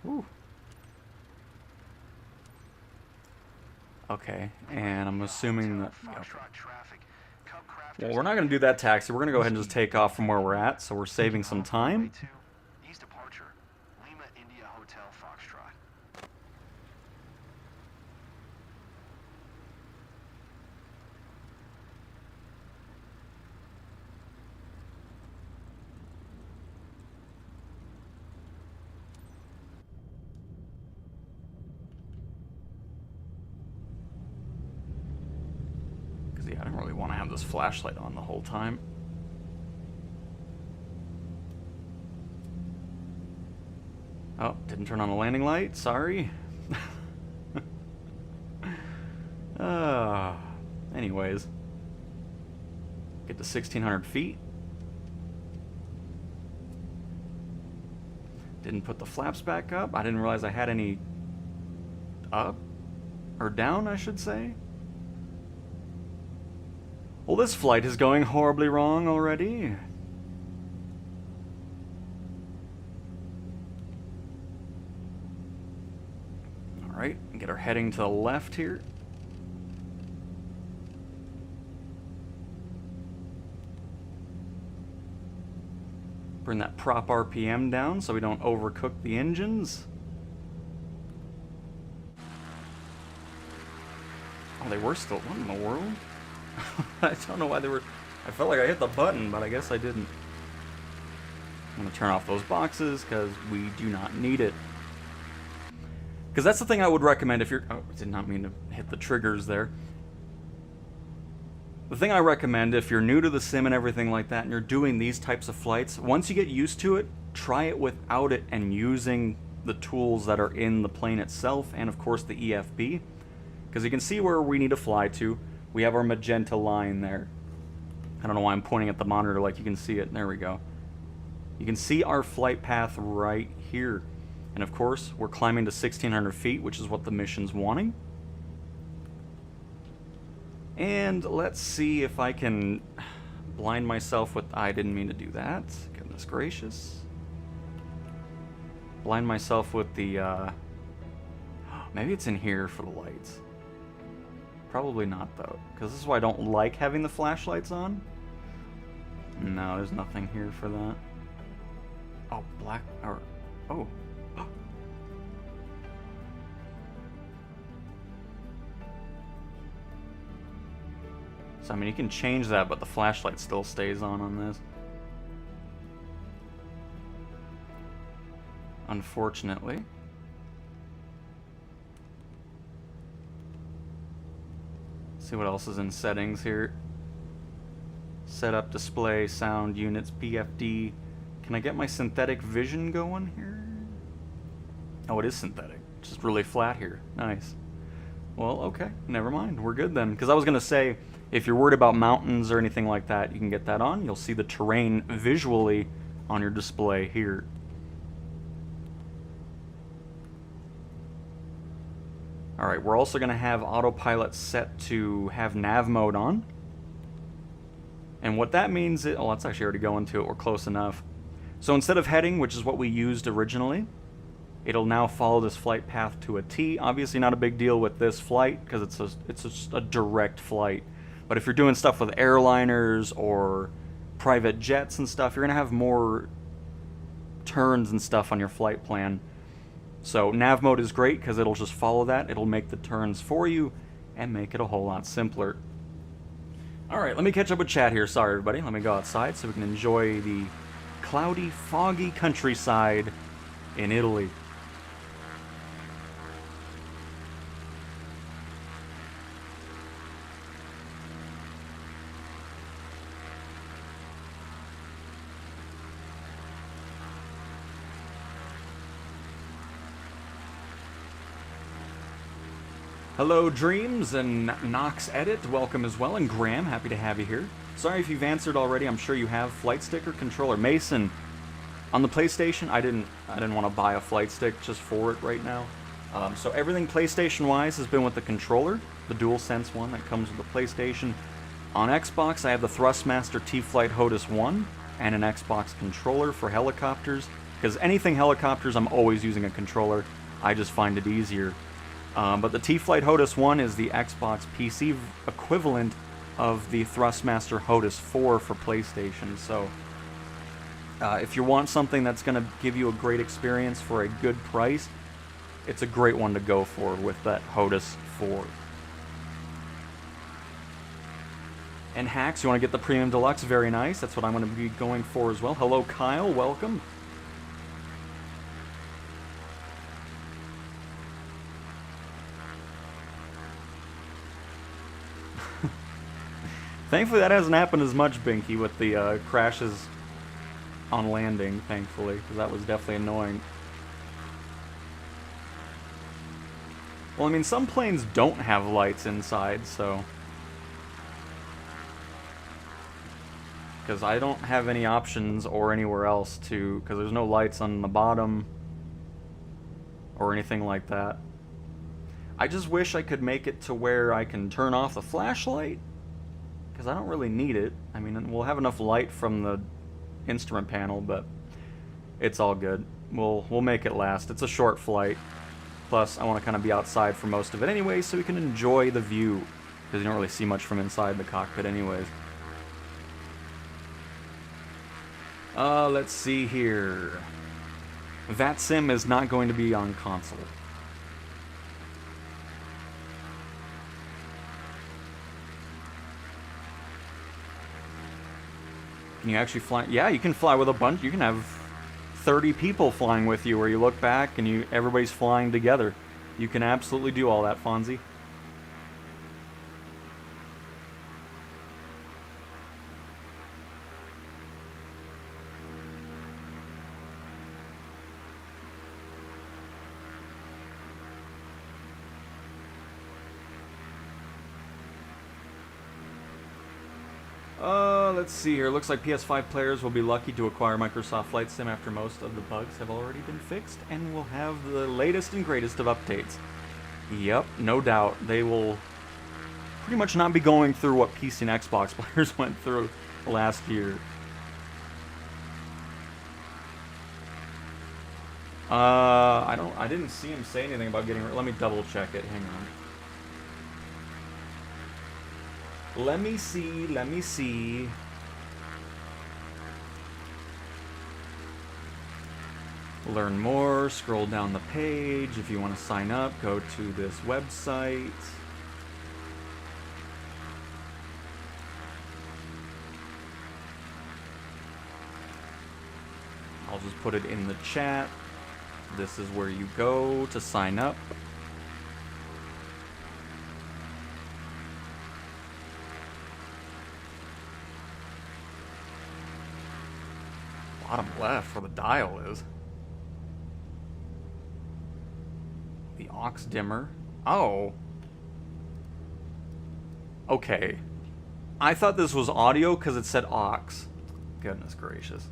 Ooh. Okay, and I'm assuming that... Well, we're not going to do that taxi. We're going to go ahead and just take off from where we're at, so we're saving some time. East departure, Lima India Hotel Foxtrot. Because, yeah, I don't really want to have this flashlight on the whole time. Oh, didn't turn on the landing light. Sorry. Anyways. Get to 1,600 feet. Didn't put the flaps back up. I didn't realize I had any up. Or down, I should say. Well, this flight is going horribly wrong already. Alright, get our heading to the left here. Bring that prop RPM down so we don't overcook the engines. Oh, they were still... What in the world? I don't know why they were... I felt like I hit the button, but I guess I didn't. I'm going to turn off those boxes because we do not need it. Because that's the thing I would recommend if you're... Oh, I did not mean to hit the triggers there. The thing I recommend if you're new to the sim and everything like that and you're doing these types of flights, once you get used to it, try it without it and using the tools that are in the plane itself and of course the EFB. Because you can see where we need to fly to. We have our magenta line there. I don't know why I'm pointing at the monitor like you can see it. There we go. You can see our flight path right here. And of course, we're climbing to 1,600 feet, which is what the mission's wanting. And let's see if I can blind myself with... I didn't mean to do that. Goodness gracious. Blind myself with the... Maybe it's in here for the lights. Probably not, though. Because this is why I don't like having the flashlights on. No, there's nothing here for that. Oh, black... or... Oh. So, I mean, you can change that, but the flashlight still stays on this. Unfortunately. See what else is in settings here. Setup, display, sound, units, PFD. Can I get my synthetic vision going here? Oh, it is synthetic. Just really flat here. Nice. Well, okay. Never mind. We're good then. Because I was going to say... If you're worried about mountains or anything like that, you can get that on. You'll see the terrain visually on your display here. Alright, we're also going to have autopilot set to have nav mode on. And what that means is... Oh, that's actually already going to it. We're close enough. So instead of heading, which is what we used originally, it'll now follow this flight path to a T. Obviously not a big deal with this flight because it's just a direct flight. But if you're doing stuff with airliners or private jets and stuff, you're going to have more turns and stuff on your flight plan. So nav mode is great because it'll just follow that. It'll make the turns for you and make it a whole lot simpler. Alright, let me catch up with chat here. Sorry, everybody. Let me go outside so we can enjoy the cloudy, foggy countryside in Italy. Hello, Dreams, and Nox Edit, welcome as well, and Graham, happy to have you here. Sorry if you've answered already, I'm sure you have. Flight stick or controller? Mason, on the PlayStation, I didn't want to buy a flight stick just for it right now. So everything PlayStation-wise has been with the controller, the DualSense one that comes with the PlayStation. On Xbox, I have the Thrustmaster T-Flight HOTAS 1 and an Xbox controller for helicopters, because anything helicopters, I'm always using a controller. I just find it easier. But the T-Flight HOTAS 1 is the Xbox PC equivalent of the Thrustmaster HOTAS 4 for PlayStation. So if you want something that's going to give you a great experience for a good price, it's a great one to go for with that HOTAS 4. And Hacks, you want to get the Premium Deluxe? Very nice. That's what I'm going to be going for as well. Hello, Kyle. Welcome. Thankfully, that hasn't happened as much, Binky, with the crashes on landing, thankfully, because that was definitely annoying. Well, I mean, some planes don't have lights inside, so... Because I don't have any options or anywhere else to... Because there's no lights on the bottom or anything like that. I just wish I could make it to where I can turn off the flashlight, because I don't really need it. I mean, we'll have enough light from the instrument panel, but it's all good. We'll make it last. It's a short flight. Plus, I want to kind of be outside for most of it anyway, so we can enjoy the view, because you don't really see much from inside the cockpit anyways. Let's see here. VATSIM is not going to be on console. Can you actually fly? Yeah, you can fly with a bunch. You can have 30 people flying with you, where you look back and everybody's flying together. You can absolutely do all that, Fonzie. Let's see here. Looks like PS5 players will be lucky to acquire Microsoft Flight Sim after most of the bugs have already been fixed, and will have the latest and greatest of updates. Yep, no doubt. They will pretty much not be going through what PC and Xbox players went through last year. I didn't see him say anything about getting... Let me double check it. Hang on. Let me see. Learn more, scroll down the page. If you want to sign up, go to this website. I'll just put it in the chat. This is where you go to sign up. Bottom left where the dial is. The aux dimmer. Oh. Okay. I thought this was audio because it said aux. Goodness gracious.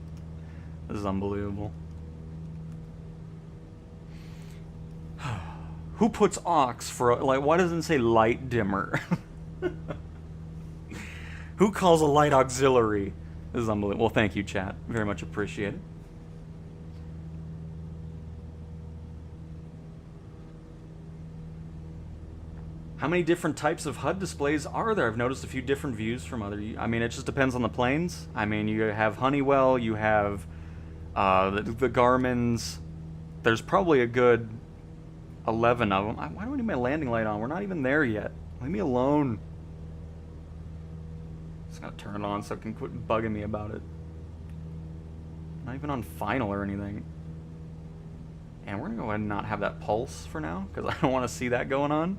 This is unbelievable. Who puts aux for, like, why doesn't it say light dimmer? Who calls a light auxiliary? This is unbelievable. Well, thank you, chat. Very much appreciated. How many different types of HUD displays are there? I've noticed a few different views from other... I mean, it just depends on the planes. I mean, you have Honeywell, you have the Garmin's. There's probably a good 11 of them. Why do I need my landing light on? We're not even there yet. Leave me alone. Just gotta turn it on so it can quit bugging me about it. Not even on final or anything. And we're gonna go ahead and not have that pulse for now, because I don't want to see that going on.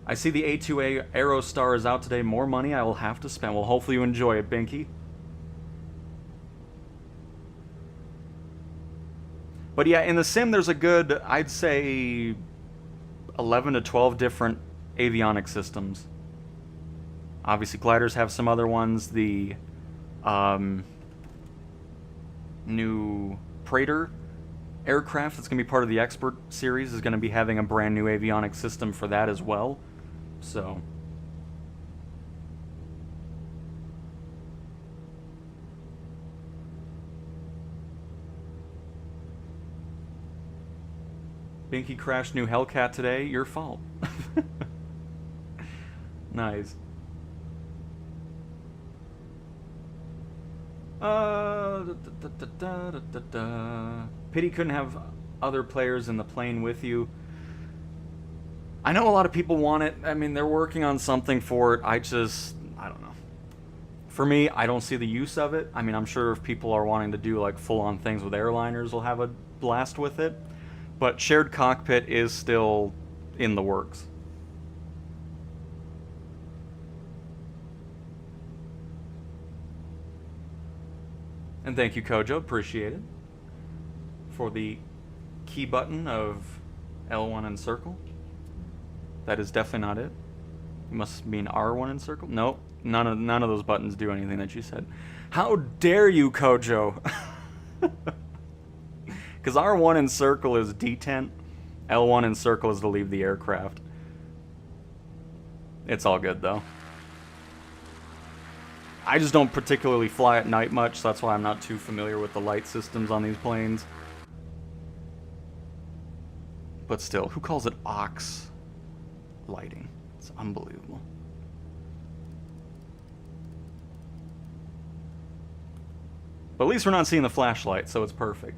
I see the A2A Aerostar is out today. More money I will have to spend. Well, hopefully you enjoy it, Binky. But yeah, in the sim, there's a good, I'd say, 11 to 12 different avionic systems. Obviously, gliders have some other ones. The new Praetor aircraft that's going to be part of the Expert series is going to be having a brand new avionic system for that as well. So... Binky crashed new Hellcat today. Your fault. Nice. Pity couldn't have other players in the plane with you. I know a lot of people want it. I mean, they're working on something for it. I don't know. For me, I don't see the use of it. I mean, I'm sure if people are wanting to do like full-on things with airliners, will have a blast with it. But shared cockpit is still in the works. And thank you, Kojo. Appreciate it. For the key button of L1 and circle. That is definitely not it. It must mean R1 and circle. Nope. None of those buttons do anything that you said. How dare you, Kojo? Because R1 in circle is detent, L1 in circle is to leave the aircraft. It's all good, though. I just don't particularly fly at night much, so that's why I'm not too familiar with the light systems on these planes. But still, who calls it ox lighting? It's unbelievable. But at least we're not seeing the flashlight, so it's perfect.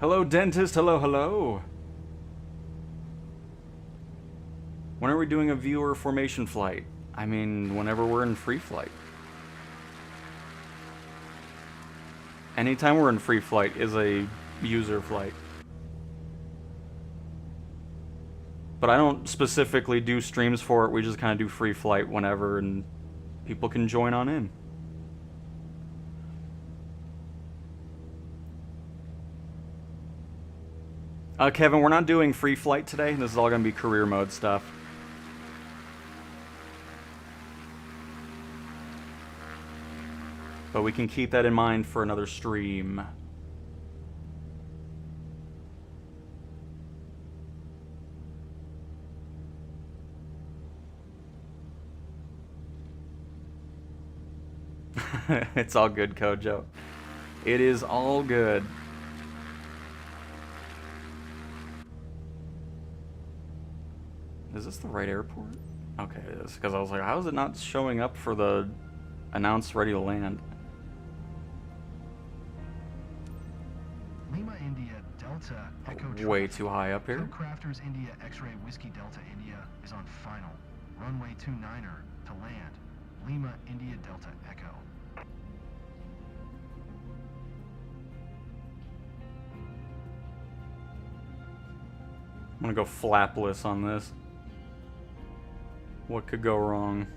Hello, dentist. Hello, hello. When are we doing a viewer formation flight? I mean, whenever we're in free flight. Anytime we're in free flight is a user flight. But I don't specifically do streams for it. We just kind of do free flight whenever, and people can join on in. Kevin, we're not doing free flight today. This is all going to be career mode stuff. But we can keep that in mind for another stream. It's all good, Kojo. It is all good. Is this the right airport? Okay, it is. Because I was like, how is it not showing up for the announce ready to land? Lima India Delta Echo Way too high up here. Crafters India X-Ray Whiskey Delta India is on final. Runway 29er to land. Lima India Delta Echo. I'm gonna go flapless on this. What could go wrong?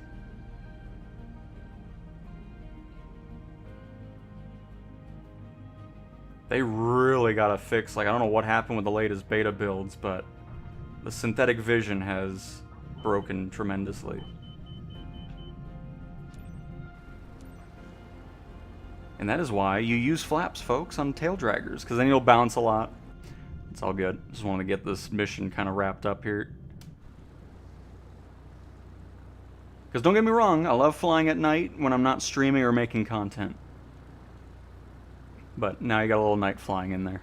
They really gotta fix, like, I don't know what happened with the latest beta builds, but the synthetic vision has broken tremendously. And that is why you use flaps, folks, on tail draggers, because then you'll bounce a lot. It's all good. Just wanted to get this mission kind of wrapped up here. Because don't get me wrong, I love flying at night when I'm not streaming or making content. But now you got a little night flying in there.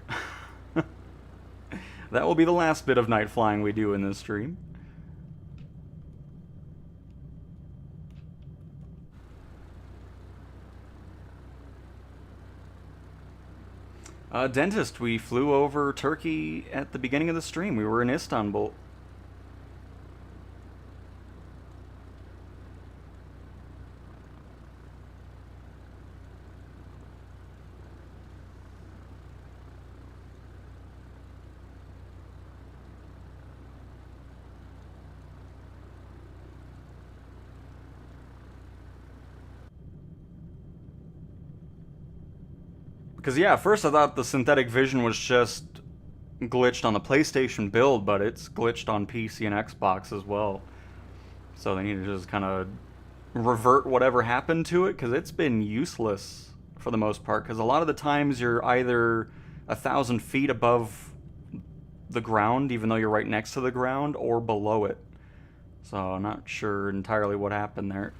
That will be the last bit of night flying we do in this stream. Dentist, we flew over Turkey at the beginning of the stream. We were in Istanbul. Because, yeah, at first I thought the synthetic vision was just glitched on the PlayStation build, but it's glitched on PC and Xbox as well. So they need to just kind of revert whatever happened to it, because it's been useless for the most part. Because a lot of the times you're either 1,000 feet above the ground, even though you're right next to the ground, or below it. So I'm not sure entirely what happened there.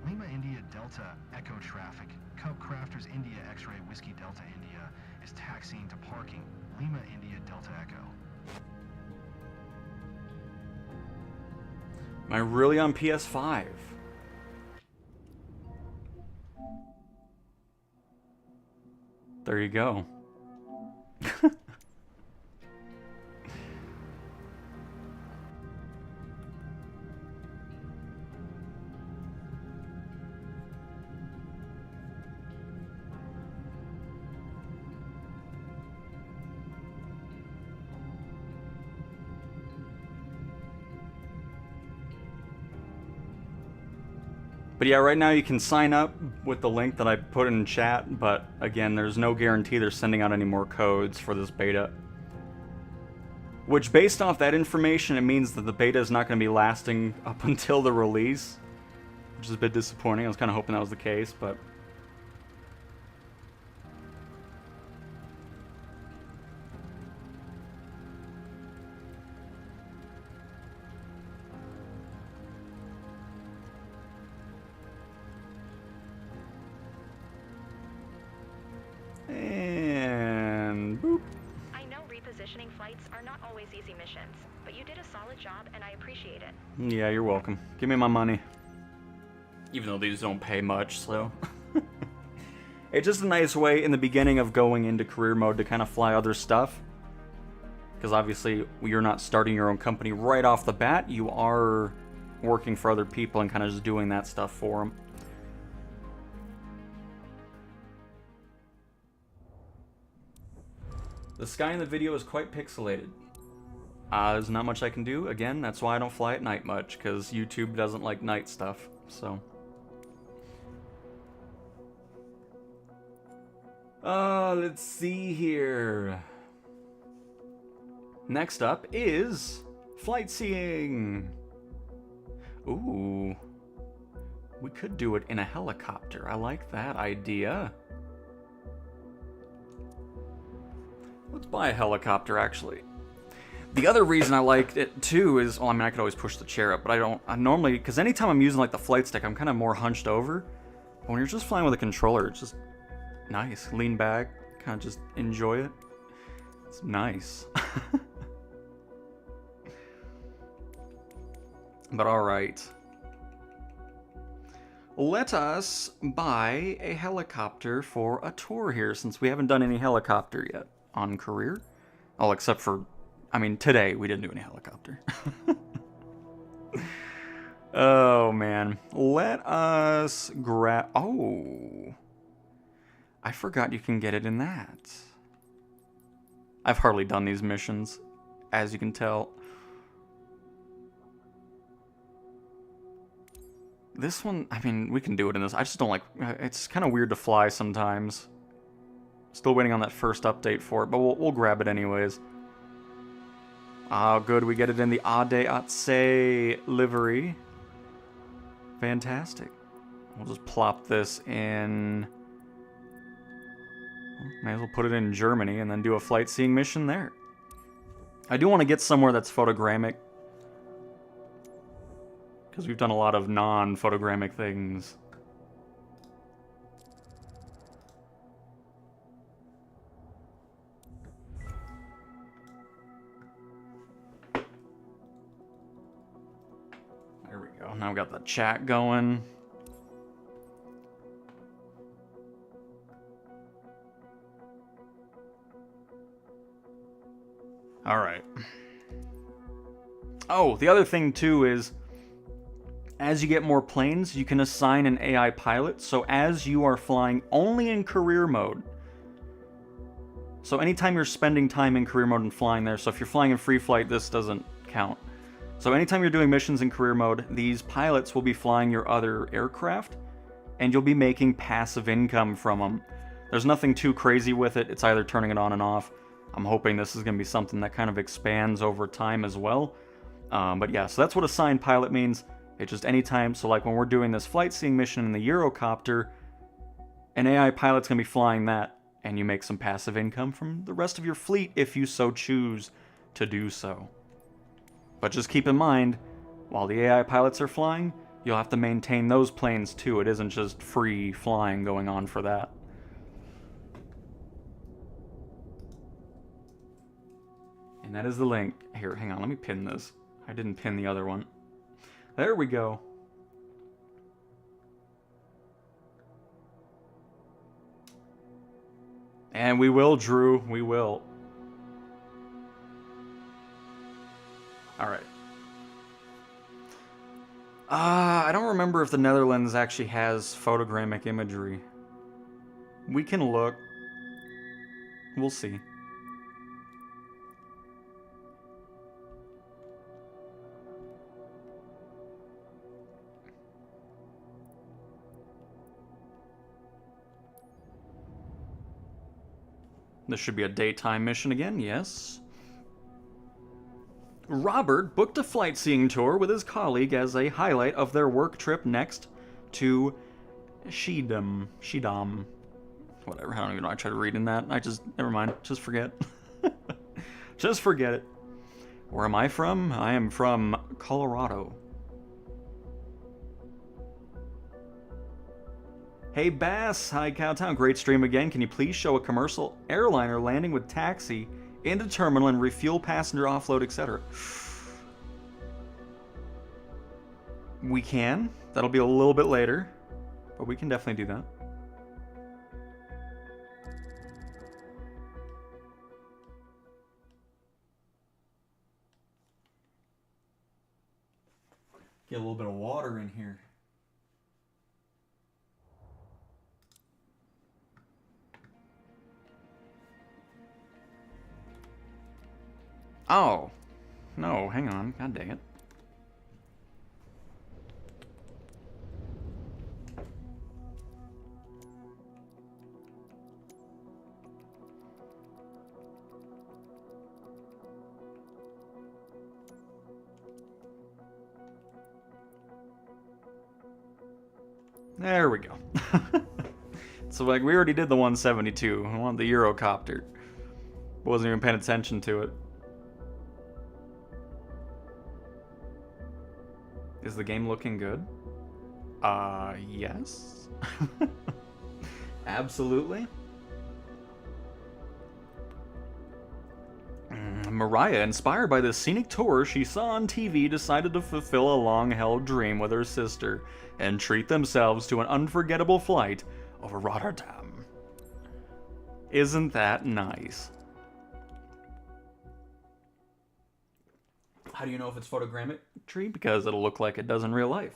Lima India Delta Echo traffic. Cub Crafters India X-ray Whiskey Delta India is taxiing to parking. Lima India Delta Echo. Am I really on PS5? There you go. But yeah, right now you can sign up with the link that I put in chat, but again, there's no guarantee they're sending out any more codes for this beta. Which, based off that information, it means that the beta is not going to be lasting up until the release, which is a bit disappointing. I was kind of hoping that was the case, but... And boop. I know repositioning flights are not always easy missions, but you did a solid job and I appreciate it. Yeah, you're welcome. Give me my money. Even though these don't pay much, so... It's just a nice way in the beginning of going into career mode to kind of fly other stuff. Because obviously, you're not starting your own company right off the bat. You are working for other people and kind of just doing that stuff for them. The sky in the video is quite pixelated. There's not much I can do. Again, that's why I don't fly at night much, because YouTube doesn't like night stuff, so... let's see here. Next up is flight seeing. Ooh. We could do it in a helicopter. I like that idea. Let's buy a helicopter, actually. The other reason I liked it, too, is... Well, I mean, I could always push the chair up, but I don't... I normally... Because anytime I'm using, like, the flight stick, I'm kind of more hunched over. But when you're just flying with a controller, it's just nice. Lean back, kind of just enjoy it. It's nice. But alright. Let us buy a helicopter for a tour here, since we haven't done any helicopter yet on career. Oh, except for, I mean, today we didn't do any helicopter. Oh, man. Let us grab... Oh. I forgot you can get it in that. I've hardly done these missions, as you can tell. This one, I mean, we can do it in this. I just don't like... It's kind of weird to fly sometimes. Still waiting on that first update for it, but we'll grab it anyways. Oh, good. We get it in the Ade Atse livery. Fantastic. We'll just plop this in... May as well put it in Germany and then do a flight seeing mission there. I do want to get somewhere that's photogrammic, because we've done a lot of non-photogrammic things. There we go. Now we've got the chat going. All right. Oh, the other thing too is, as you get more planes, you can assign an AI pilot. So as you are flying only in career mode, So anytime you're spending time in career mode and flying there, so if you're flying in free flight, this doesn't count. So anytime you're doing missions in career mode, these pilots will be flying your other aircraft, and you'll be making passive income from them. There's nothing too crazy with it. It's either turning it on and off. I'm hoping this is going to be something that kind of expands over time as well. But yeah, so that's what assigned pilot means. It's just anytime, so like when we're doing this flight seeing mission in the Eurocopter, an AI pilot's going to be flying that, and you make some passive income from the rest of your fleet if you so choose to do so. But just keep in mind, while the AI pilots are flying, you'll have to maintain those planes too. It isn't just free flying going on for that. And that is the link. Here, hang on, let me pin this. I didn't pin the other one. There we go. And we will, Drew. We will. Alright. I don't remember if the Netherlands actually has photogrammic imagery. We can look. We'll see. This should be a daytime mission again, yes. Robert booked a flight seeing tour with his colleague as a highlight of their work trip next to Schiedam. Whatever, I don't even know. I tried reading that. Never mind. Just forget. Just forget it. Where am I from? I am from Colorado. Hey Bass, hi Cowtown, great stream again. Can you please show a commercial airliner landing with taxi into terminal and refuel passenger offload, etc.? We can. That'll be a little bit later, but we can definitely do that. Get a little bit of water in here. Oh. No, hang on. God dang it. There we go. So like we already did the 172. I want the Eurocopter. Wasn't even paying attention to it. Is the game looking good? Yes. Absolutely. Mariah, inspired by the scenic tour she saw on TV, decided to fulfill a long-held dream with her sister and treat themselves to an unforgettable flight over Rotterdam. Isn't that nice? How do you know if it's photogrammetry? Because it'll look like it does in real life.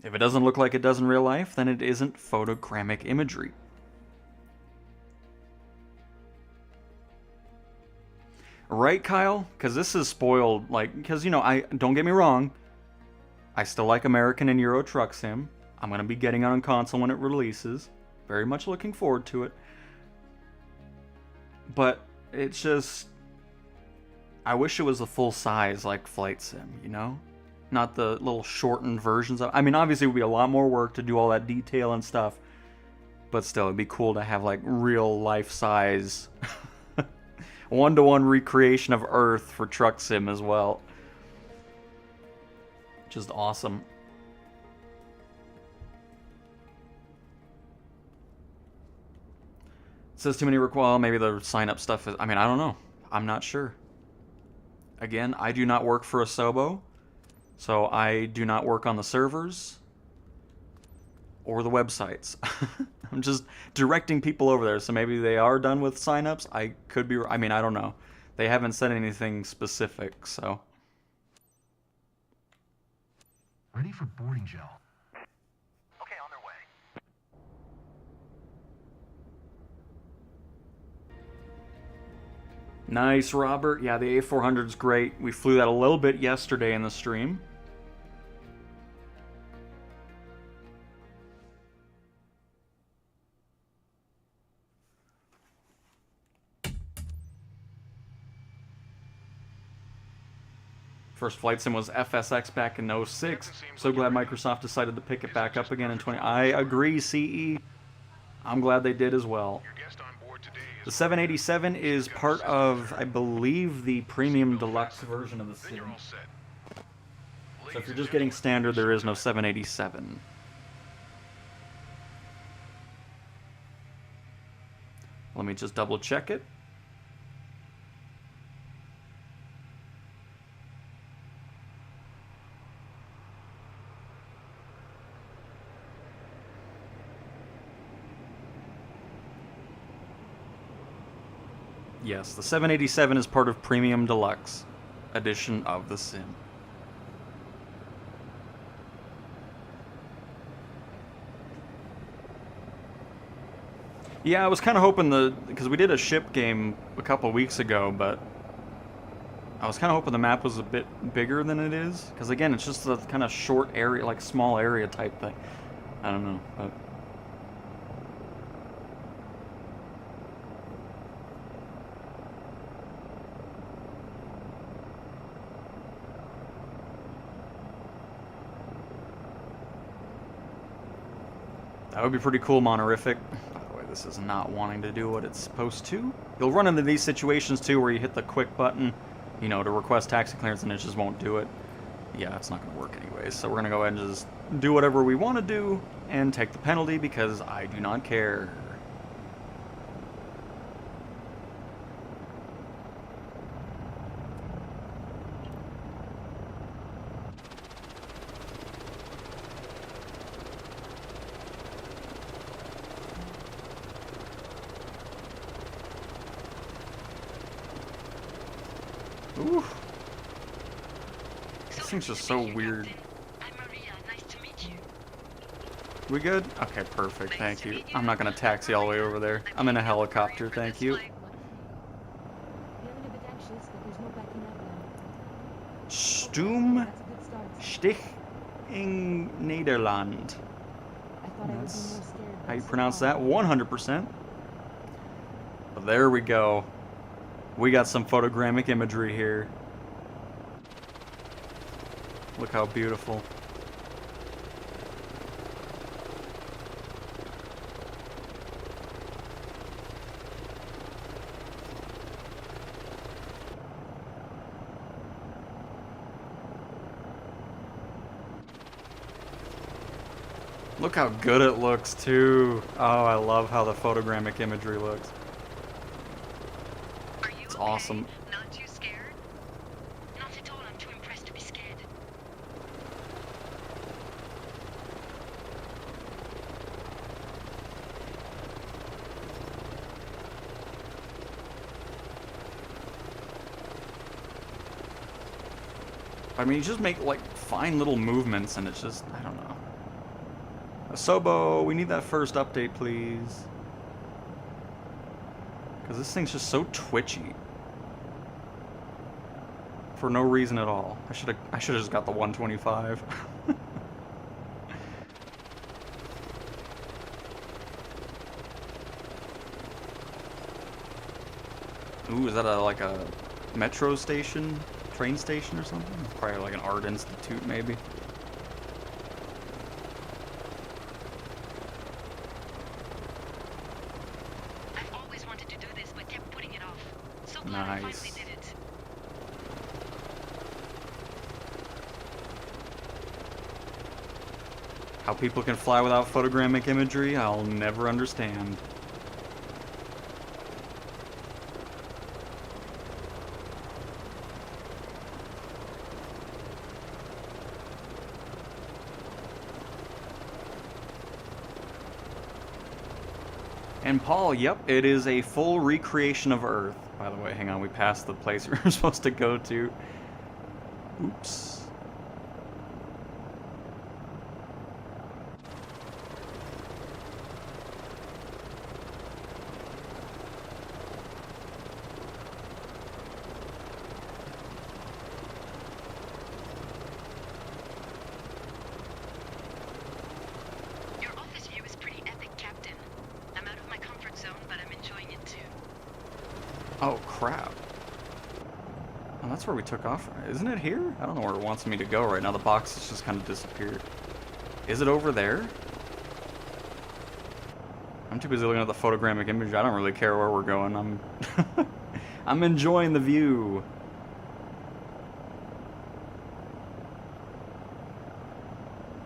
If it doesn't look like it does in real life, then it isn't photogrammic imagery. Right, Kyle? Because this is spoiled, like, because, you know, don't get me wrong, I still like American and Euro Truck Sim. I'm going to be getting it on console when it releases. Very much looking forward to it. But it's just, I wish it was a full size, like, flight sim, you know? Not the little shortened versions of, I mean, obviously it would be a lot more work to do all that detail and stuff, but still, it'd be cool to have, like, real life-size one-to-one recreation of Earth for Truck Sim as well. Just awesome. It says too many well, maybe the sign-up stuff is, I mean, I don't know. I'm not sure. Again, I do not work for Asobo, so I do not work on the servers or the websites. I'm just directing people over there, so maybe they are done with signups. I could be, I mean, I don't know. They haven't said anything specific, so. Ready for boarding gel. Okay, on their way. Nice, Robert. Yeah, the A400 is great. We flew that a little bit yesterday in the stream. First flight sim was FSX back in 06. So glad Microsoft decided to pick it back up again in 20. I agree, CE. I'm glad they did as well. The 787 is part of, I believe, the premium deluxe version of the sim. So if you're just getting standard, there is no 787. Let me just double check it. Yes, the 787 is part of Premium Deluxe edition of the sim. Yeah, I was kind of hoping because we did a ship game a couple weeks ago, but I was kind of hoping the map was a bit bigger than it is. Because again, it's just a kind of short area, like small area type thing. I don't know, but... That would be pretty cool, Monorific. By the way, this is not wanting to do what it's supposed to. You'll run into these situations too where you hit the quick button, you know, to request taxi clearance and it just won't do it. Yeah, it's not going to work anyways. So we're going to go ahead and just do whatever we want to do and take the penalty because I do not care. Ooh. This thing's just so weird. I'm Maria. Nice to meet you. We good? Okay, perfect. Thank you. I'm not gonna taxi all the way over there. I'm in a helicopter. Thank you. Stum Stichting Nederland. That's how you pronounce that. 100%. But there we go. We got some photogrammic imagery here. Look how beautiful. Look how good it looks too. Oh, I love how the photogrammic imagery looks. It's awesome. Not too scared? Not at all. I'm too impressed to be scared. I mean, you just make like fine little movements and it's just, I don't know. Asobo, we need that first update, please. Because this thing's just so twitchy. For no reason at all. I should have just got the 125. Ooh, is that like a metro station? Train station or something? It's probably like an art institute, maybe. I've always wanted to do this, but kept putting it off. So glad I finally Nice. did it. How people can fly without photogrammic imagery, I'll never understand. And Paul, yep, it is a full recreation of Earth. By the way, hang on, we passed the place we were supposed to go to. Oops. crap. Oh, that's where we took off. Isn't it here? I don't know where it wants me to go right now. The box has just kind of disappeared. Is it over there? I'm too busy looking at the photogrammic image. I don't really care where we're going. I'm enjoying the view.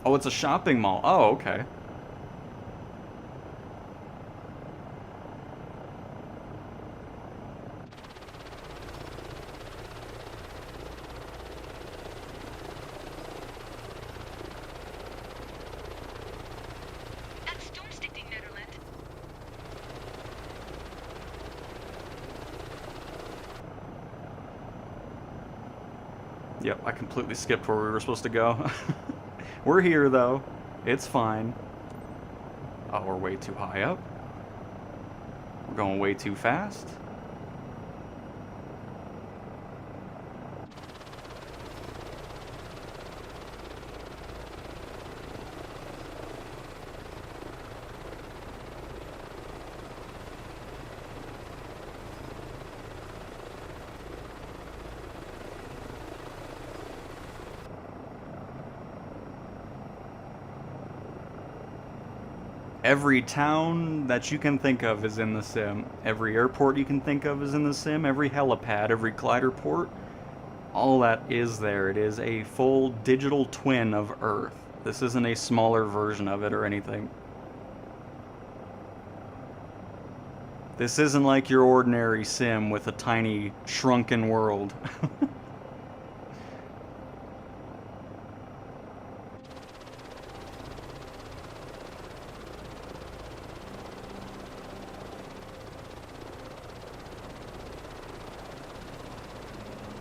Oh, it's a shopping mall. Oh, okay. Yep, I completely skipped where we were supposed to go. We're here, though. It's fine. Oh, we're way too high up. We're going way too fast. Every town that you can think of is in the sim. Every airport you can think of is in the sim. Every helipad, every glider port, all that is there. It is a full digital twin of Earth. This isn't a smaller version of it or anything. This isn't like your ordinary sim with a tiny, shrunken world.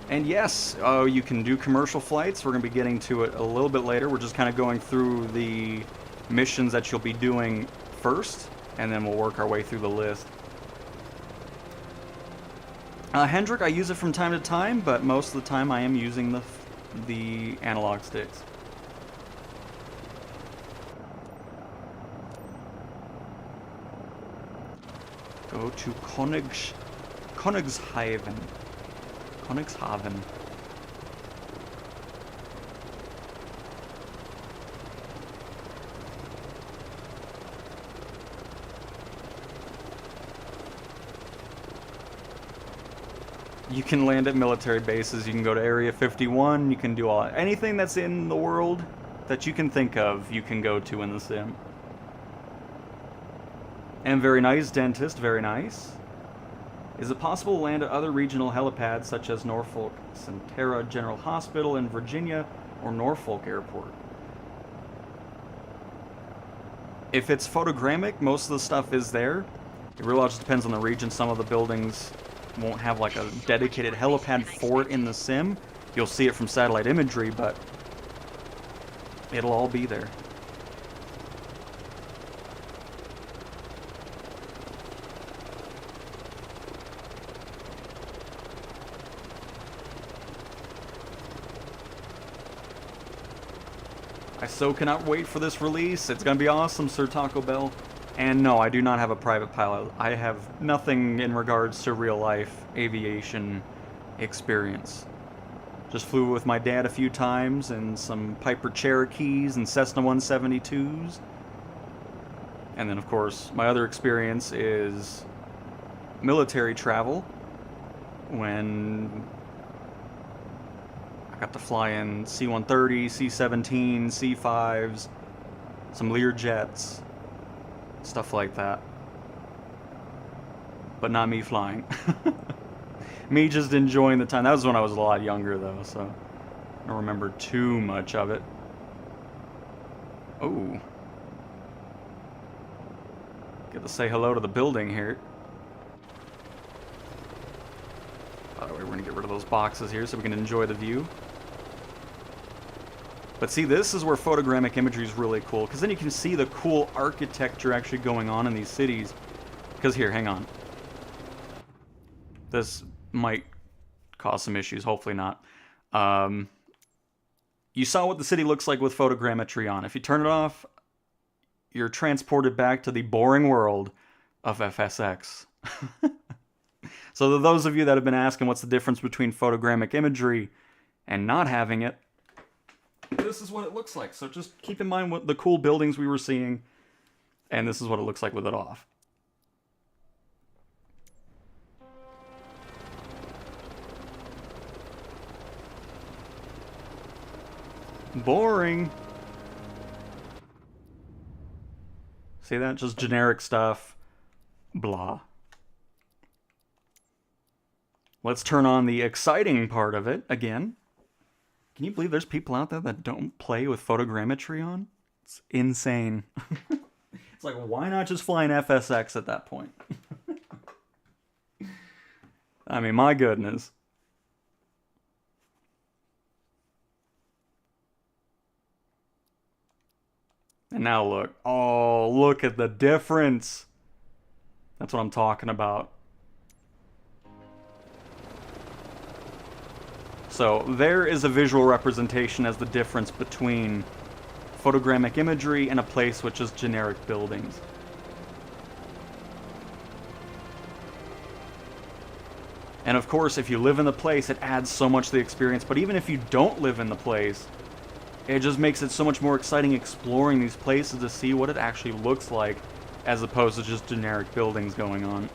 And yes, you can do commercial flights. We're going to be getting to it a little bit later. We're just kind of going through the missions that you'll be doing first, and then we'll work our way through the list. Hendrik, I use it from time to time, but most of the time I am using the analog sticks. Go to Königshaven. Königshaven. You can land at military bases, you can go to Area 51, you can do anything that's in the world that you can think of, you can go to in the sim. And very nice, dentist, very nice. Is it possible to land at other regional helipads such as Norfolk Centera General Hospital in Virginia or Norfolk Airport? If it's photogrammic, most of the stuff is there. It really all just depends on the region. Some of the buildings won't have like a dedicated helipad for it in the sim. You'll see it from satellite imagery, but it'll all be there. I so cannot wait for this release. It's gonna be awesome, Sir Taco Bell. And no, I do not have a private pilot. I have nothing in regards to real life aviation experience. Just flew with my dad a few times in some Piper Cherokees and Cessna 172s. And then of course, my other experience is military travel. When I got to fly in C-130, C-17, C-5s, some Learjets, stuff like that. But not me flying. Me just enjoying the time. That was when I was a lot younger though, so I don't remember too much of it. Oh. Get to say hello to the building here. By the way, we're gonna get rid of those boxes here so we can enjoy the view. But see, this is where photogrammic imagery is really cool, because then you can see the cool architecture actually going on in these cities. Because here, hang on. This might cause some issues, hopefully not. You saw what the city looks like with photogrammetry on. If you turn it off, you're transported back to the boring world of FSX. So those of you that have been asking what's the difference between photogrammic imagery and not having it, this is what it looks like. So just keep in mind what the cool buildings we were seeing, and this is what it looks like with it off. Boring. See that? Just generic stuff. Blah. Let's turn on the exciting part of it again. Can you believe there's people out there that don't play with photogrammetry on? It's insane. It's like, why not just fly an FSX at that point? I mean, my goodness. And now look. Oh, look at the difference. That's what I'm talking about. So there is a visual representation as the difference between photogrammic imagery and a place with just generic buildings. And of course, if you live in the place, it adds so much to the experience. But even if you don't live in the place, it just makes it so much more exciting exploring these places to see what it actually looks like, as opposed to just generic buildings going on.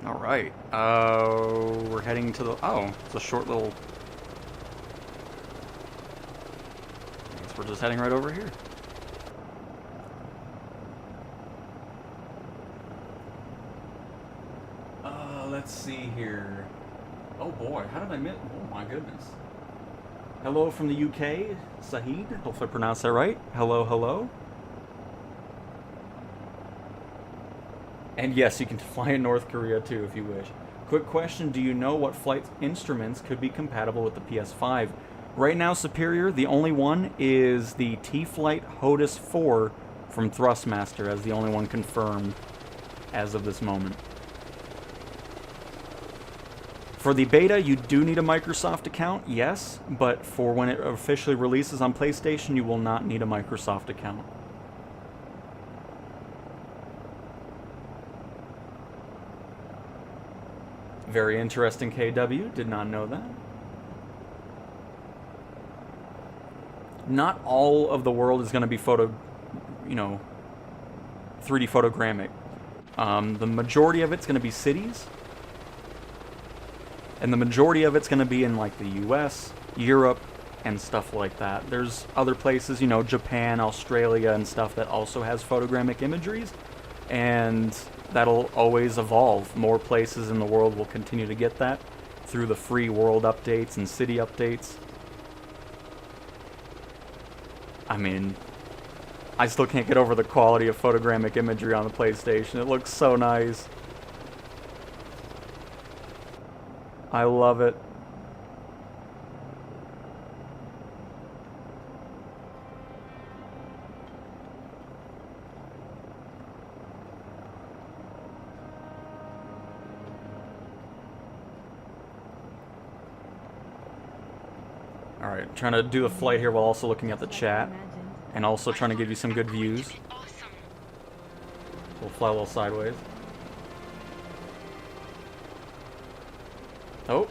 Alright, we're heading to the... Oh, it's a short little... I guess we're just heading right over here. Let's see here. Oh boy, how did I miss... Oh my goodness. Hello from the UK, Sahid. Hopefully I pronounced that right. Hello, hello. And yes, you can fly in North Korea too if you wish. Quick question, do you know what flight instruments could be compatible with the PS5? Right now, Superior, the only one is the T-Flight HOTUS 4 from Thrustmaster as the only one confirmed as of this moment. For the beta, you do need a Microsoft account, yes, but for when it officially releases on PlayStation, you will not need a Microsoft account. Very interesting, KW. Did not know that. Not all of the world is going to be 3D photogrammic. The majority of it's going to be cities. And the majority of it's going to be in like the US, Europe, and stuff like that. There's other places, you know, Japan, Australia, and stuff that also has photogrammic imageries. And that'll always evolve. More places in the world will continue to get that through the free world updates and city updates. I mean, I still can't get over the quality of photogrammic imagery on the PlayStation. It looks so nice. I love it. Alright, trying to do a flight here while also looking at the chat. And also trying to give you some good views. We'll fly a little sideways. Oh.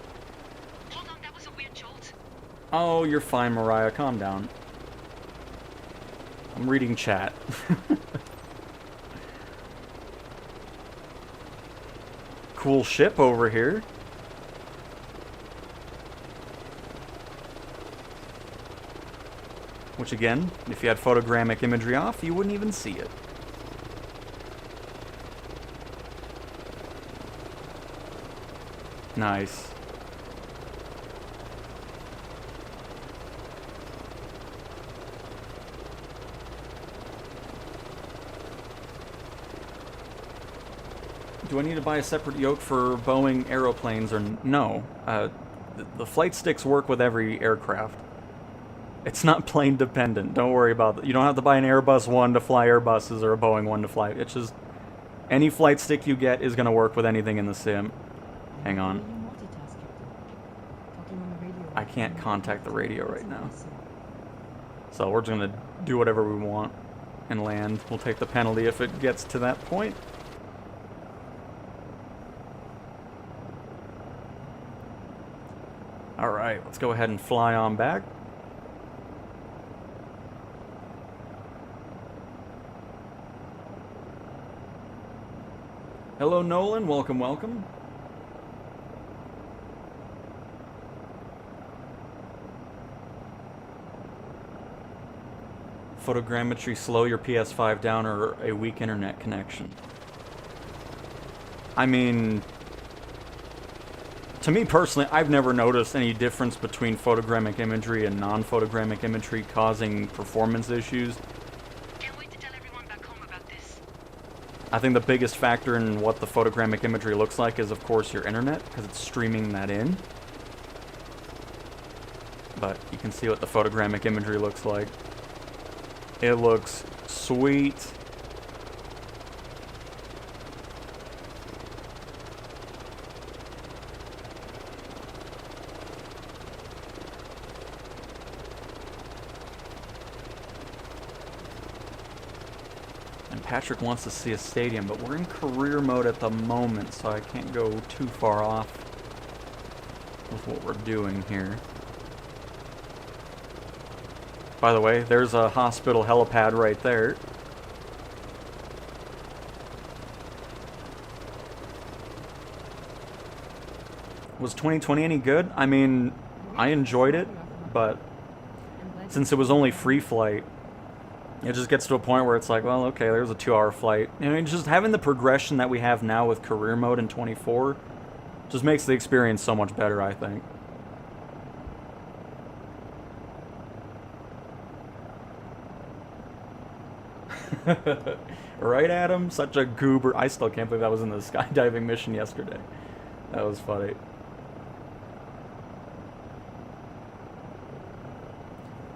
Hold on, that was a weird jolt. Oh, you're fine, Mariah. Calm down. I'm reading chat. Cool ship over here. Which again, if you had photogrammic imagery off, you wouldn't even see it. Nice. Do I need to buy a separate yoke for Boeing aeroplanes or no? The flight sticks work with every aircraft. It's not plane dependent. Don't worry about that. You don't have to buy an Airbus 1 to fly Airbuses or a Boeing 1 to fly. It's just any flight stick you get is going to work with anything in the sim. Hang on. I can't contact the radio right now. So we're just gonna do whatever we want and land. We'll take the penalty if it gets to that point. Alright, let's go ahead and fly on back. Hello Nolan, welcome, welcome. Photogrammetry slow your PS5 down or a weak internet connection. I mean, to me personally, I've never noticed any difference between photogrammic imagery and non-photogrammic imagery causing performance issues. Can't wait to tell everyone back home about this. I think the biggest factor in what the photogrammic imagery looks like is, of course, your internet, because it's streaming that in. But you can see what the photogrammic imagery looks like. It looks sweet. And Patrick wants to see a stadium, but we're in career mode at the moment, so I can't go too far off with what we're doing here. By the way, there's a hospital helipad right there. Was 2020 any good? I mean, I enjoyed it, but since it was only free flight, it just gets to a point where it's like, well, okay, there's a 2-hour flight. I mean, just having the progression that we have now with career mode in 24 just makes the experience so much better, I think. Right, Adam? Such a goober. I still can't believe that was in the skydiving mission yesterday. That was funny.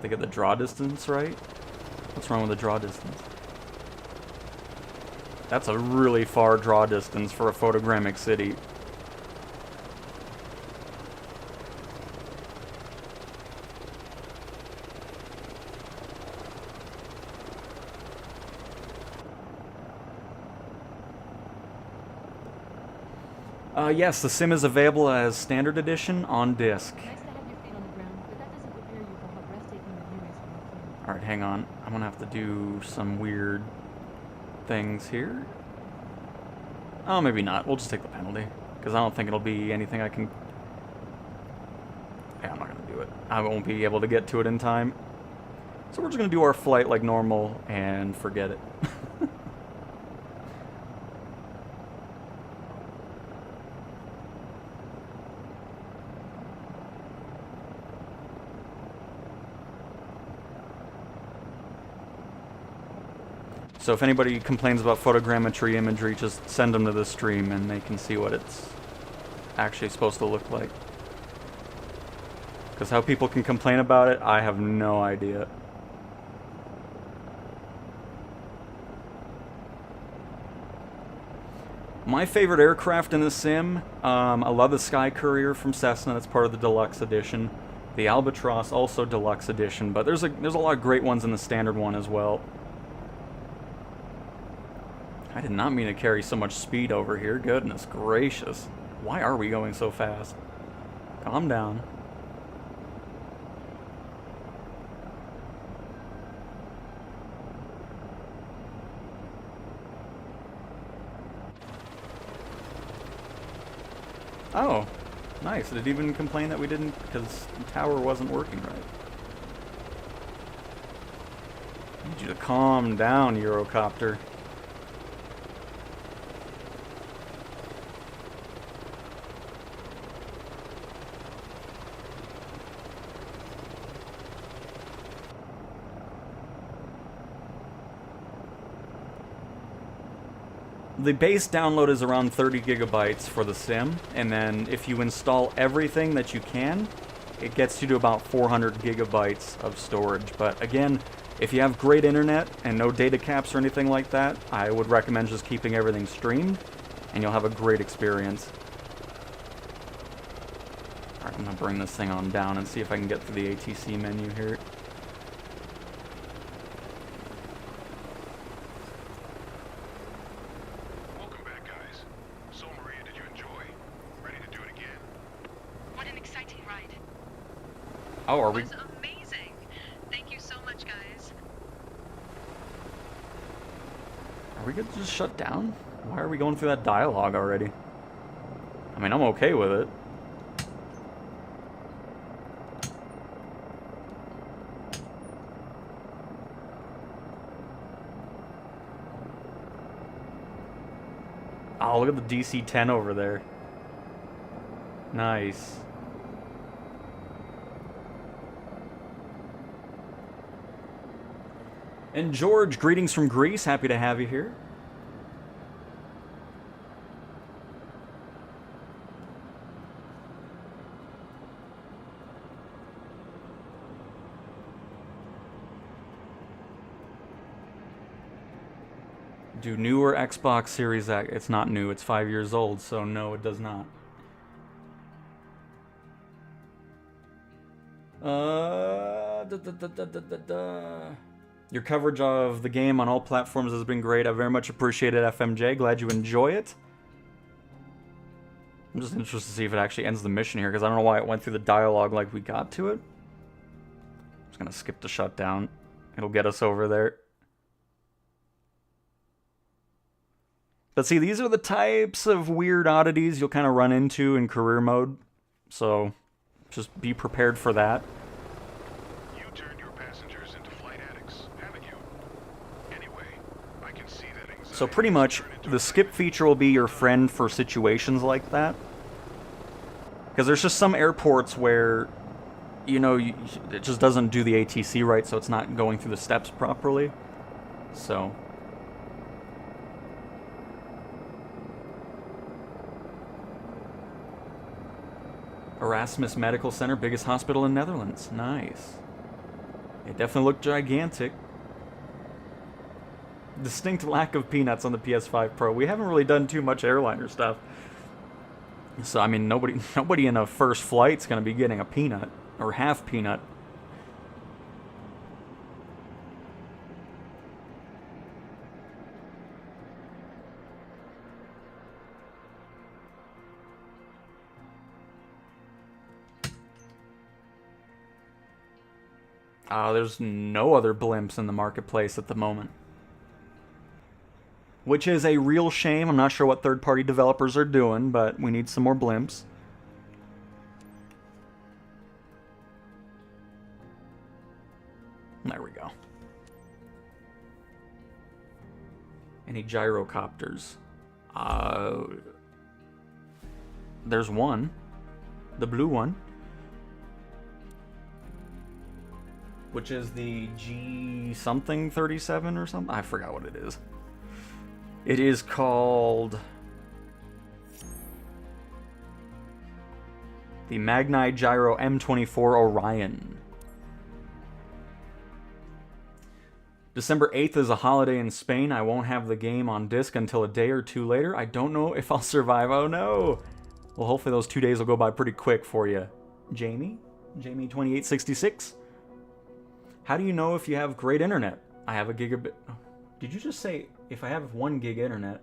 They get the draw distance right? What's wrong with the draw distance? That's a really far draw distance for a photogrammic city. Yes, the sim is available as standard edition on disc. Nice to have your feet on the ground, but that doesn't prepare you for how breathtaking the view is from up here. Alright, hang on. I'm gonna have to do some weird things here. Oh, maybe not. We'll just take the penalty. Because I don't think it'll be anything I can... Yeah, I'm not gonna do it. I won't be able to get to it in time. So we're just gonna do our flight like normal and forget it. So if anybody complains about photogrammetry imagery, just send them to the stream and they can see what it's actually supposed to look like. Because how people can complain about it, I have no idea. My favorite aircraft in the sim, I love the Sky Courier from Cessna, that's part of the Deluxe Edition. The Albatross, also Deluxe Edition, but there's a lot of great ones in the standard one as well. I did not mean to carry so much speed over here. Goodness gracious. Why are we going so fast? Calm down. Oh, nice. Did it even complain that we didn't, because the tower wasn't working right. I need you to calm down, Eurocopter. The base download is around 30 gigabytes for the sim, and then if you install everything that you can, it gets you to about 400 gigabytes of storage. But again, if you have great internet and no data caps or anything like that, I would recommend just keeping everything streamed, and you'll have a great experience. Alright, I'm gonna bring this thing on down and see if I can get through the ATC menu here. Welcome back, guys. So, Maria, did you enjoy? Ready to do it again? What an exciting ride. Oh, are It we? was amazing. Thank you so much, guys. Are we good to just shut down? Why are we going through that dialogue already? I mean, I'm okay with it. Oh, look at the DC-10 over there. Nice. And George, greetings from Greece. Happy to have you here. Do newer Xbox Series X? It's not new. It's 5 years old, so no, it does not. Your coverage of the game on all platforms has been great. I very much appreciate it, FMJ. Glad you enjoy it. I'm just interested to see if it actually ends the mission here, because I don't know why it went through the dialogue like we got to it. I'm just going to skip the shutdown. It'll get us over there. But see, these are the types of weird oddities you'll kind of run into in career mode. So, just be prepared for that. You turned your passengers into flight addicts, haven't you? Anyway, I can see that anxiety. So pretty much, the skip feature will be your friend for situations like that. Because there's just some airports where, you know, it just doesn't do the ATC right, so it's not going through the steps properly. So... Erasmus Medical Center, biggest hospital in Netherlands. Nice. It definitely looked gigantic. Distinct lack of peanuts on the PS5 Pro. We haven't really done too much airliner stuff. So, I mean, nobody in a first flight's going to be getting a peanut. Or half peanut. There's no other blimps in the marketplace at the moment. Which is a real shame. I'm not sure what third-party developers are doing, but we need some more blimps. There we go. Any gyrocopters? There's one. The blue one. Which is the G something 37 or something? I forgot what it is. It is called the Magnite Gyro M24 Orion. December 8th is a holiday in Spain. I won't have the game on disc until a day or two later. I don't know if I'll survive. Oh no! Well, hopefully those 2 days will go by pretty quick for you. Jamie? Jamie2866? How do you know if you have great internet? I have a gigabit. Did you just say if I have 1 gig internet?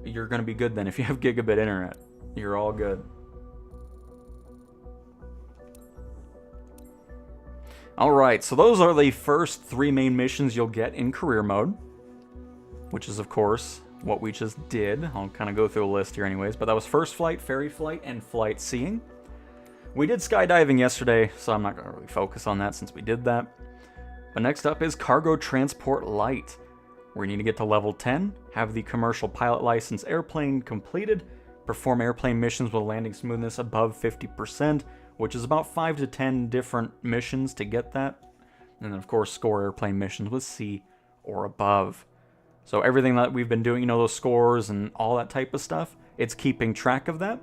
You're going to be good then. If you have gigabit internet, you're all good. Alright, so those are the first 3 main missions you'll get in career mode. Which is, of course, what we just did. I'll kind of go through a list here anyways. But that was First Flight, Ferry Flight, and Flight Seeing. We did skydiving yesterday, so I'm not going to really focus on that since we did that. But next up is Cargo Transport Light, where you need to get to level 10, have the commercial pilot license airplane completed, perform airplane missions with landing smoothness above 50%, which is about 5 to 10 different missions to get that. And then, of course, score airplane missions with C or above. So everything that we've been doing, you know, those scores and all that type of stuff, it's keeping track of that.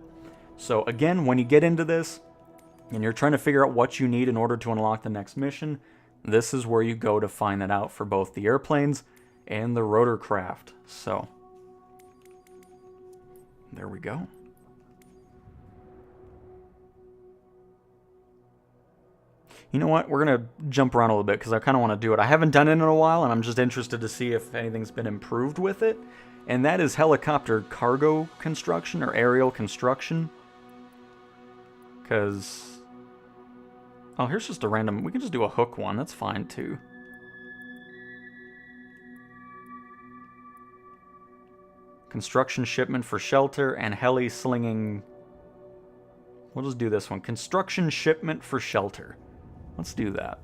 So again, when you get into this, and you're trying to figure out what you need in order to unlock the next mission, this is where you go to find that out for both the airplanes and the rotorcraft. So, there we go. You know what? We're going to jump around a little bit because I kind of want to do it. I haven't done it in a while, and I'm just interested to see if anything's been improved with it. And that is helicopter cargo construction or aerial construction. Because... oh, here's just a random... we can just do a hook one. That's fine, too. Construction shipment for shelter and heli slinging... we'll just do this one. Construction shipment for shelter. Let's do that.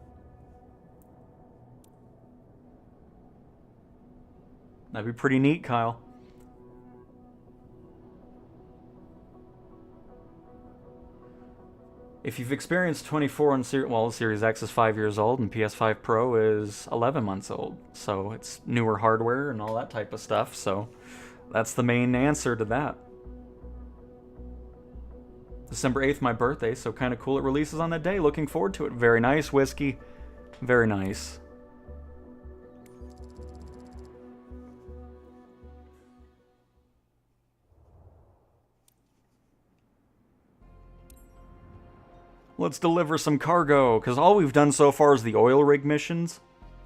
That'd be pretty neat, Kyle. If you've experienced 24 on the Series X is 5 years old and PS5 Pro is 11 months old. So it's newer hardware and all that type of stuff. So that's the main answer to that. December 8th, my birthday, so kind of cool it releases on that day. Looking forward to it. Very nice, Whiskey. Very nice. Let's deliver some cargo, because all we've done so far is the oil rig missions.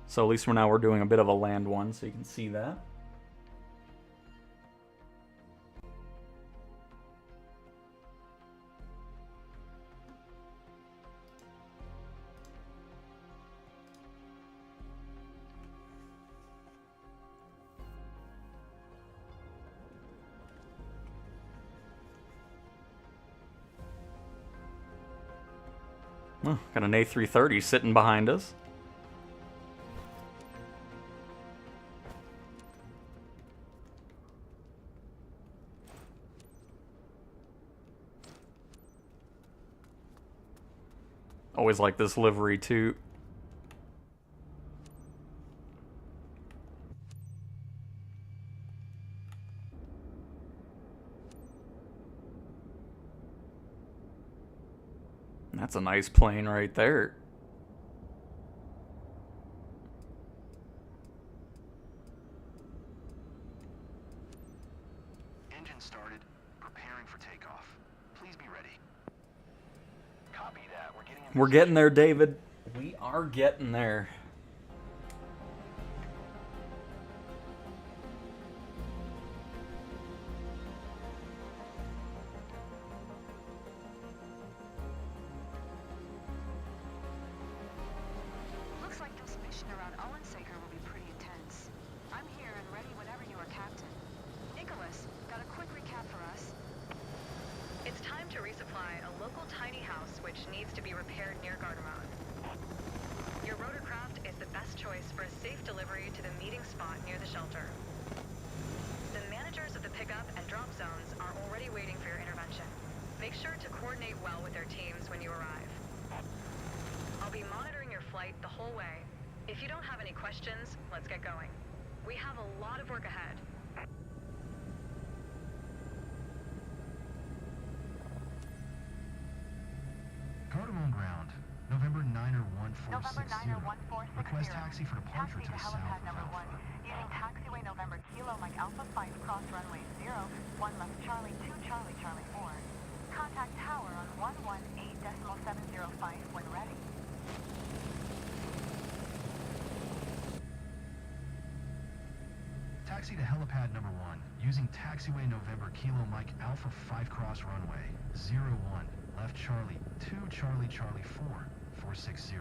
So at least we're doing a bit of a land one, so you can see that. Oh, got an A330 sitting behind us. Always like this livery too. That's a nice plane right there. Engine started. Preparing for takeoff. Please be ready. Copy that. We're getting there, David. We are getting there. Request taxi for departure to the south of Alpha. Using taxiway November Kilo Mike Alpha 5 cross runway 0, 1 left Charlie 2 Charlie Charlie 4. Contact tower on 118.705 when ready. Taxi to helipad number 1. Using taxiway November Kilo Mike Alpha 5 cross runway 01, left Charlie 2 Charlie Charlie 4, 460.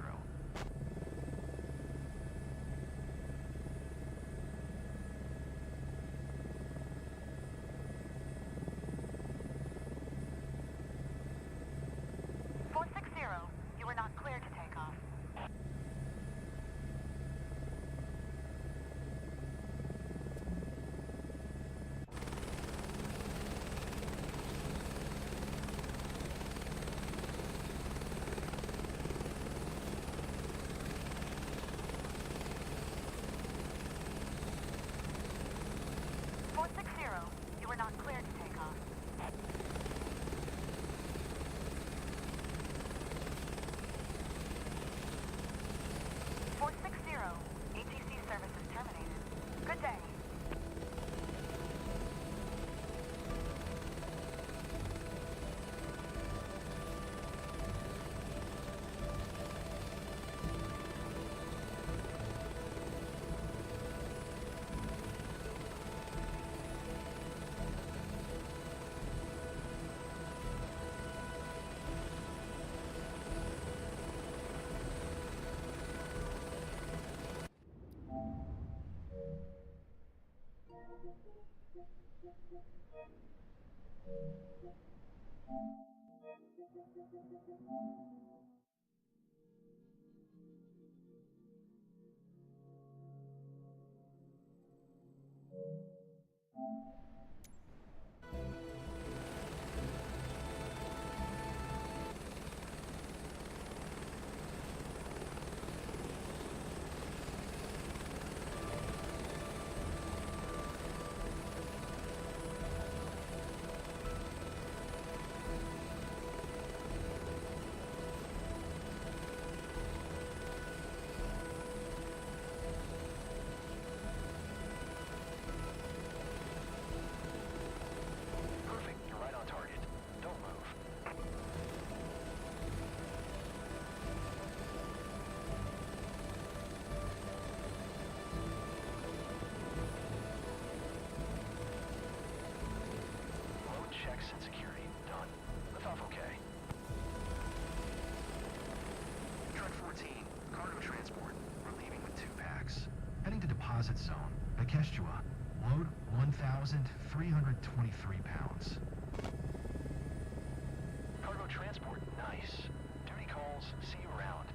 Perfect. You're right on target. Don't move. Load checks and security. Done. Lift off okay. Truck 14, cargo transport. We're leaving with 2 packs. Heading to deposit zone, Bekeshtua. Load 1,323 pounds. Cargo transport. Nice. Duty calls. See you around.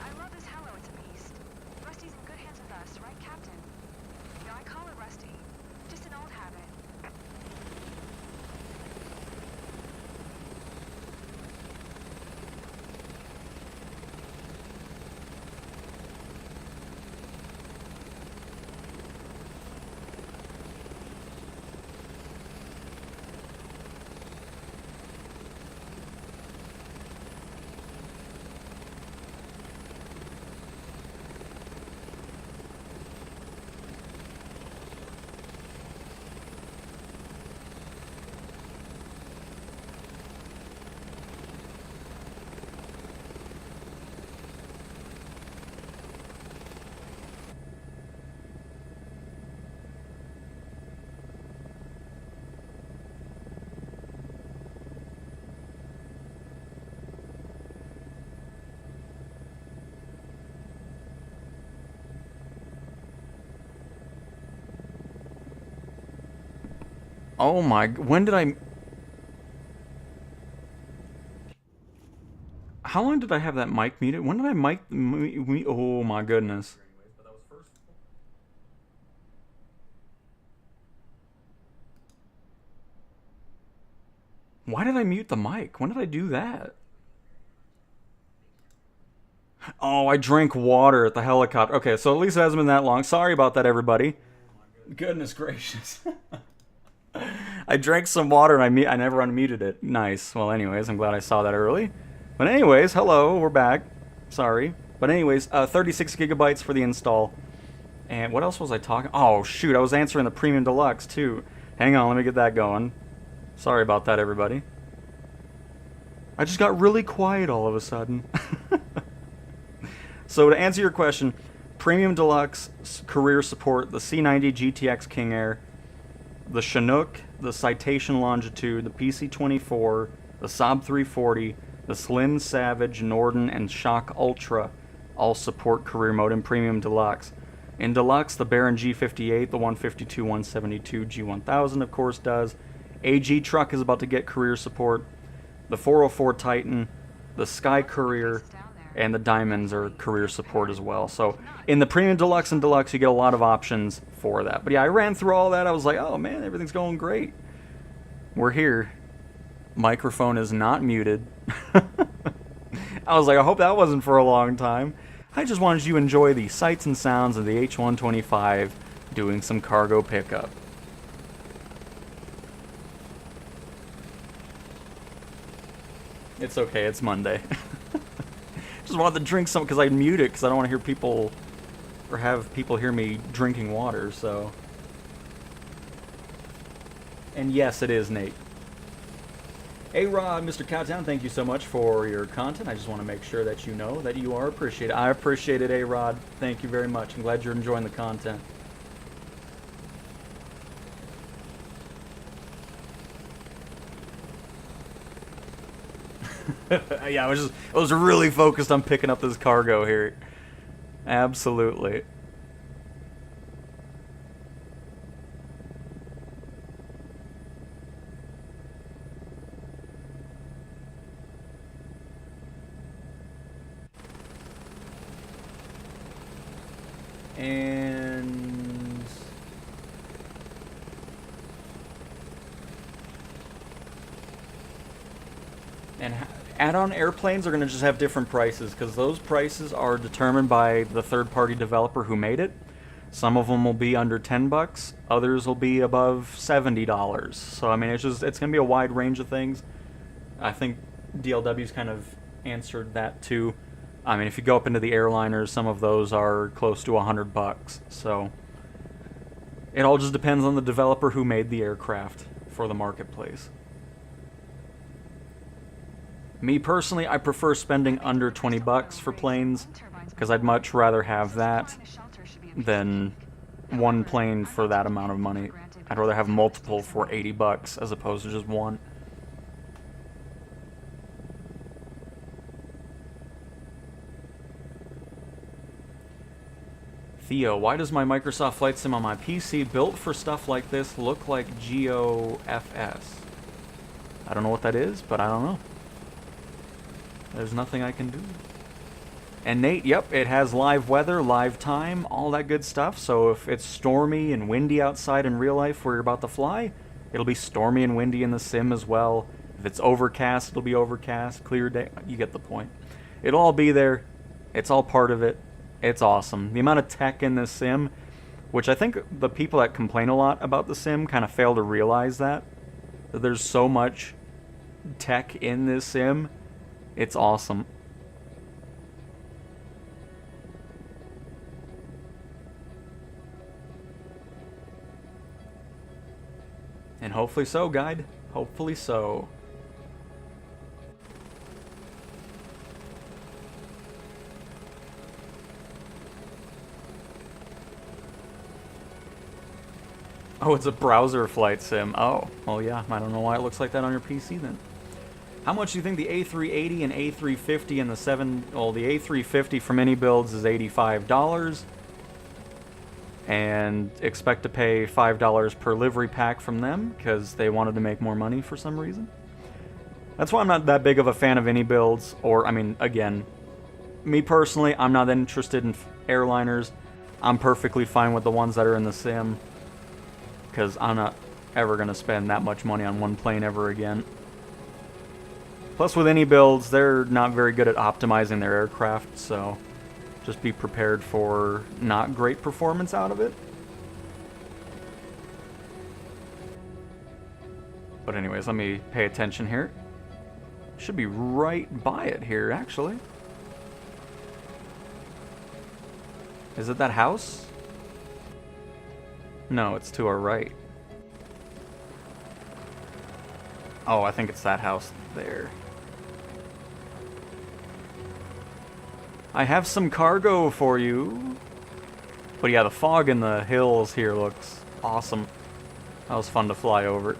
I love this Hello, it's a beast. Rusty's in good hands with us, right, Captain? You know, I call her Rusty. Just an old habit. Oh my, when did I... How long did I have that mic muted? When did I mic... Oh my goodness. Why did I mute the mic? When did I do that? Oh, I drank water at the helicopter. Okay, so at least it hasn't been that long. Sorry about that, everybody. Goodness gracious. I drank some water and I never unmuted it. Nice. Well, anyways, I'm glad I saw that early. But anyways, hello, we're back. Sorry. But anyways, 36 gigabytes for the install. And what else was I talking? Oh, shoot, I was answering the Premium Deluxe, too. Hang on, let me get that going. Sorry about that, everybody. I just got really quiet all of a sudden. So to answer your question, Premium Deluxe career support, the C90 GTX King Air, the Chinook, the Citation Longitude, the PC-24, the Saab 340, the Slim Savage, Norden, and Shock Ultra all support career mode in Premium Deluxe. In Deluxe, the Baron G58, the 152, 172, G1000 of course does. AG Truck is about to get career support. The 404 Titan, the Sky Courier, and the Diamonds are career support as well. So in the Premium Deluxe and Deluxe, you get a lot of options for that. But yeah, I ran through all that. I was like, oh man, everything's going great. We're here. Microphone is not muted. I was like, I hope that wasn't for a long time. I just wanted you to enjoy the sights and sounds of the H-125 doing some cargo pickup. It's okay, it's Monday. Just wanted to drink some because I mute it because I don't want to hear people or have people hear me drinking water, so. And yes, it is Nate. A-Rod, Mr. Cowtown, thank you so much for your content. I just want to make sure that you know that you are appreciated. I appreciate it, A-Rod. Thank you very much. I'm glad you're enjoying the content. Yeah, I was really focused on picking up this cargo here. Absolutely. And add-on airplanes are going to just have different prices because those prices are determined by the third-party developer who made it. Some of them will be under $10, others will be above $70. So I mean, it's going to be a wide range of things. I think DLW's kind of answered that too. I mean, if you go up into the airliners, some of those are close to $100. So it all just depends on the developer who made the aircraft for the marketplace. Me personally, I prefer spending under $20 for planes because I'd much rather have that than one plane for that amount of money. I'd rather have multiple for $80 as opposed to just one. Theo, why does my Microsoft Flight Sim on my PC built for stuff like this look like GOFS? I don't know what that is, but I don't know. There's nothing I can do. And Nate, yep, it has live weather, live time, all that good stuff. So if it's stormy and windy outside in real life where you're about to fly, it'll be stormy and windy in the sim as well. If it's overcast, it'll be overcast. Clear day, you get the point. It'll all be there. It's all part of it. It's awesome. The amount of tech in this sim, which I think the people that complain a lot about the sim kind of fail to realize that there's so much tech in this sim. It's awesome. And hopefully so, guide. Hopefully so. Oh, it's a browser flight sim. Oh, well, yeah. I don't know why it looks like that on your PC then. How much do you think the A380 and A350 and the the A350 from any builds is $85, and expect to pay $5 per livery pack from them because they wanted to make more money for some reason? That's why I'm not that big of a fan of any builds, or, I mean, again, me personally, I'm not interested in airliners. I'm perfectly fine with the ones that are in the sim because I'm not ever going to spend that much money on one plane ever again. Plus, with any builds, they're not very good at optimizing their aircraft, so just be prepared for not great performance out of it. But anyways, let me pay attention here. Should be right by it here, actually. Is it that house? No, it's to our right. Oh, I think it's that house there. I have some cargo for you. But yeah, the fog in the hills here looks awesome. That was fun to fly over.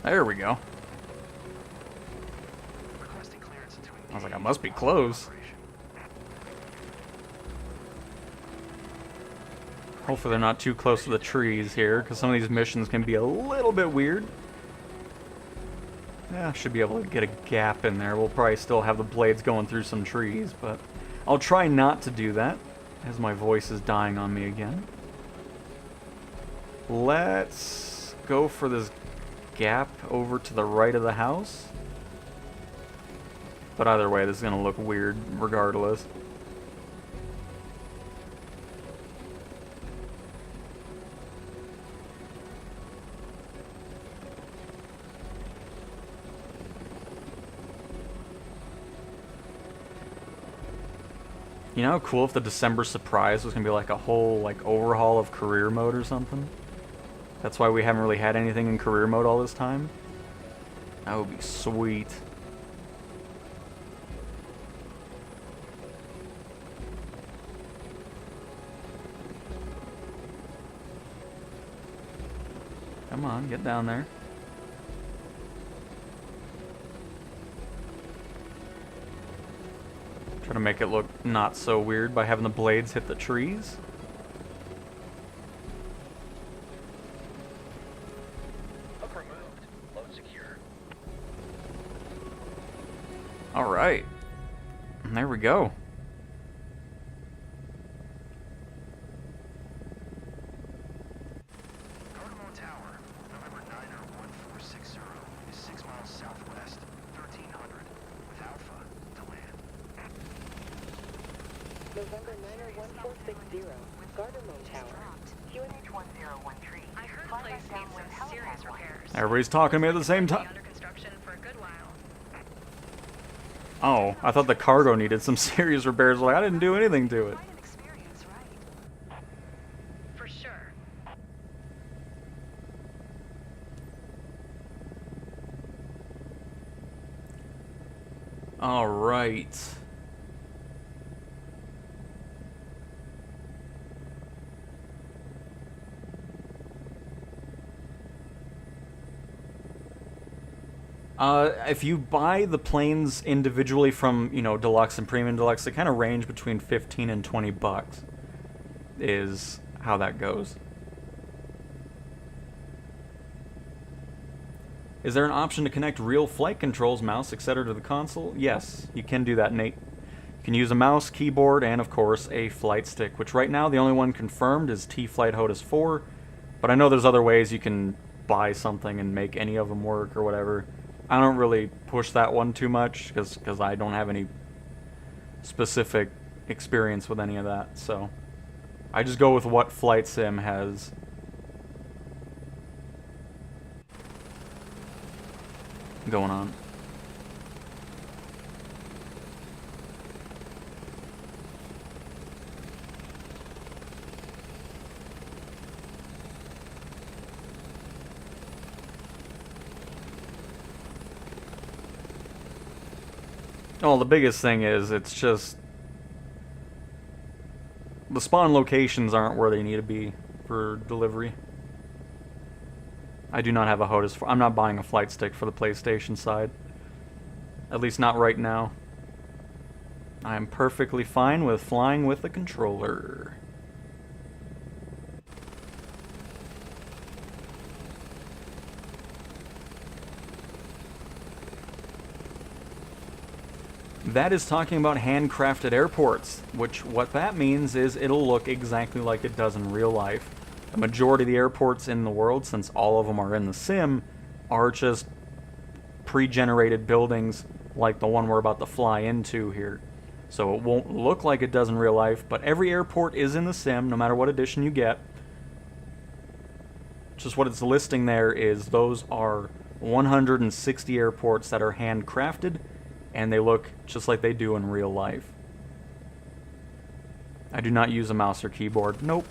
There we go. I was like, I must be close. Hopefully they're not too close to the trees here, because some of these missions can be a little bit weird. Yeah, should be able to get a gap in there. We'll probably still have the blades going through some trees, but I'll try not to do that, as my voice is dying on me again. Let's go for this gap over to the right of the house. But either way, this is going to look weird regardless. You know how cool if the December surprise was going to be like a whole like overhaul of career mode or something? That's why we haven't really had anything in career mode all this time. That would be sweet. Come on, get down there. Try to make it look not so weird by having the blades hit the trees. Hook removed. Load secure. Alright. And there we go. Cardamom Tower, November 9er 1460, is 6 miles southwest, 1300, with Alpha to land. November 9er 1460, Gardermoon Tower. QNH 101 tree. I heard the place needs some serious repairs. Everybody's talking to me at the same Be time. under construction for a good while. Oh, I thought the cargo needed some serious repairs. Like, I didn't do anything to it. Quite an experience, right? For sure. Alright. If you buy the planes individually from, you know, Deluxe and Premium Deluxe, they kind of range between 15 and 20 bucks is how that goes. Is there an option to connect real flight controls, mouse, etc. to the console? Yes, you can do that, Nate. You can use a mouse, keyboard, and of course a flight stick, which right now the only one confirmed is T-Flight HOTAS 4, but I know there's other ways you can buy something and make any of them work or whatever. I don't really push that one too much because I don't have any specific experience with any of that, so I just go with what Flight Sim has. Going on. Well, the biggest thing is it's just the spawn locations aren't where they need to be for delivery. I do not have a HOTAS. I'm not buying a flight stick for the PlayStation side. At least not right now. I am perfectly fine with flying with a controller. That is talking about handcrafted airports, which what that means is it'll look exactly like it does in real life. The majority of the airports in the world, since all of them are in the sim, are just pre-generated buildings like the one we're about to fly into here. So it won't look like it does in real life, but every airport is in the sim, no matter what edition you get. Just what it's listing there is those are 160 airports that are handcrafted, and they look just like they do in real life. I do not use a mouse or keyboard. Nope.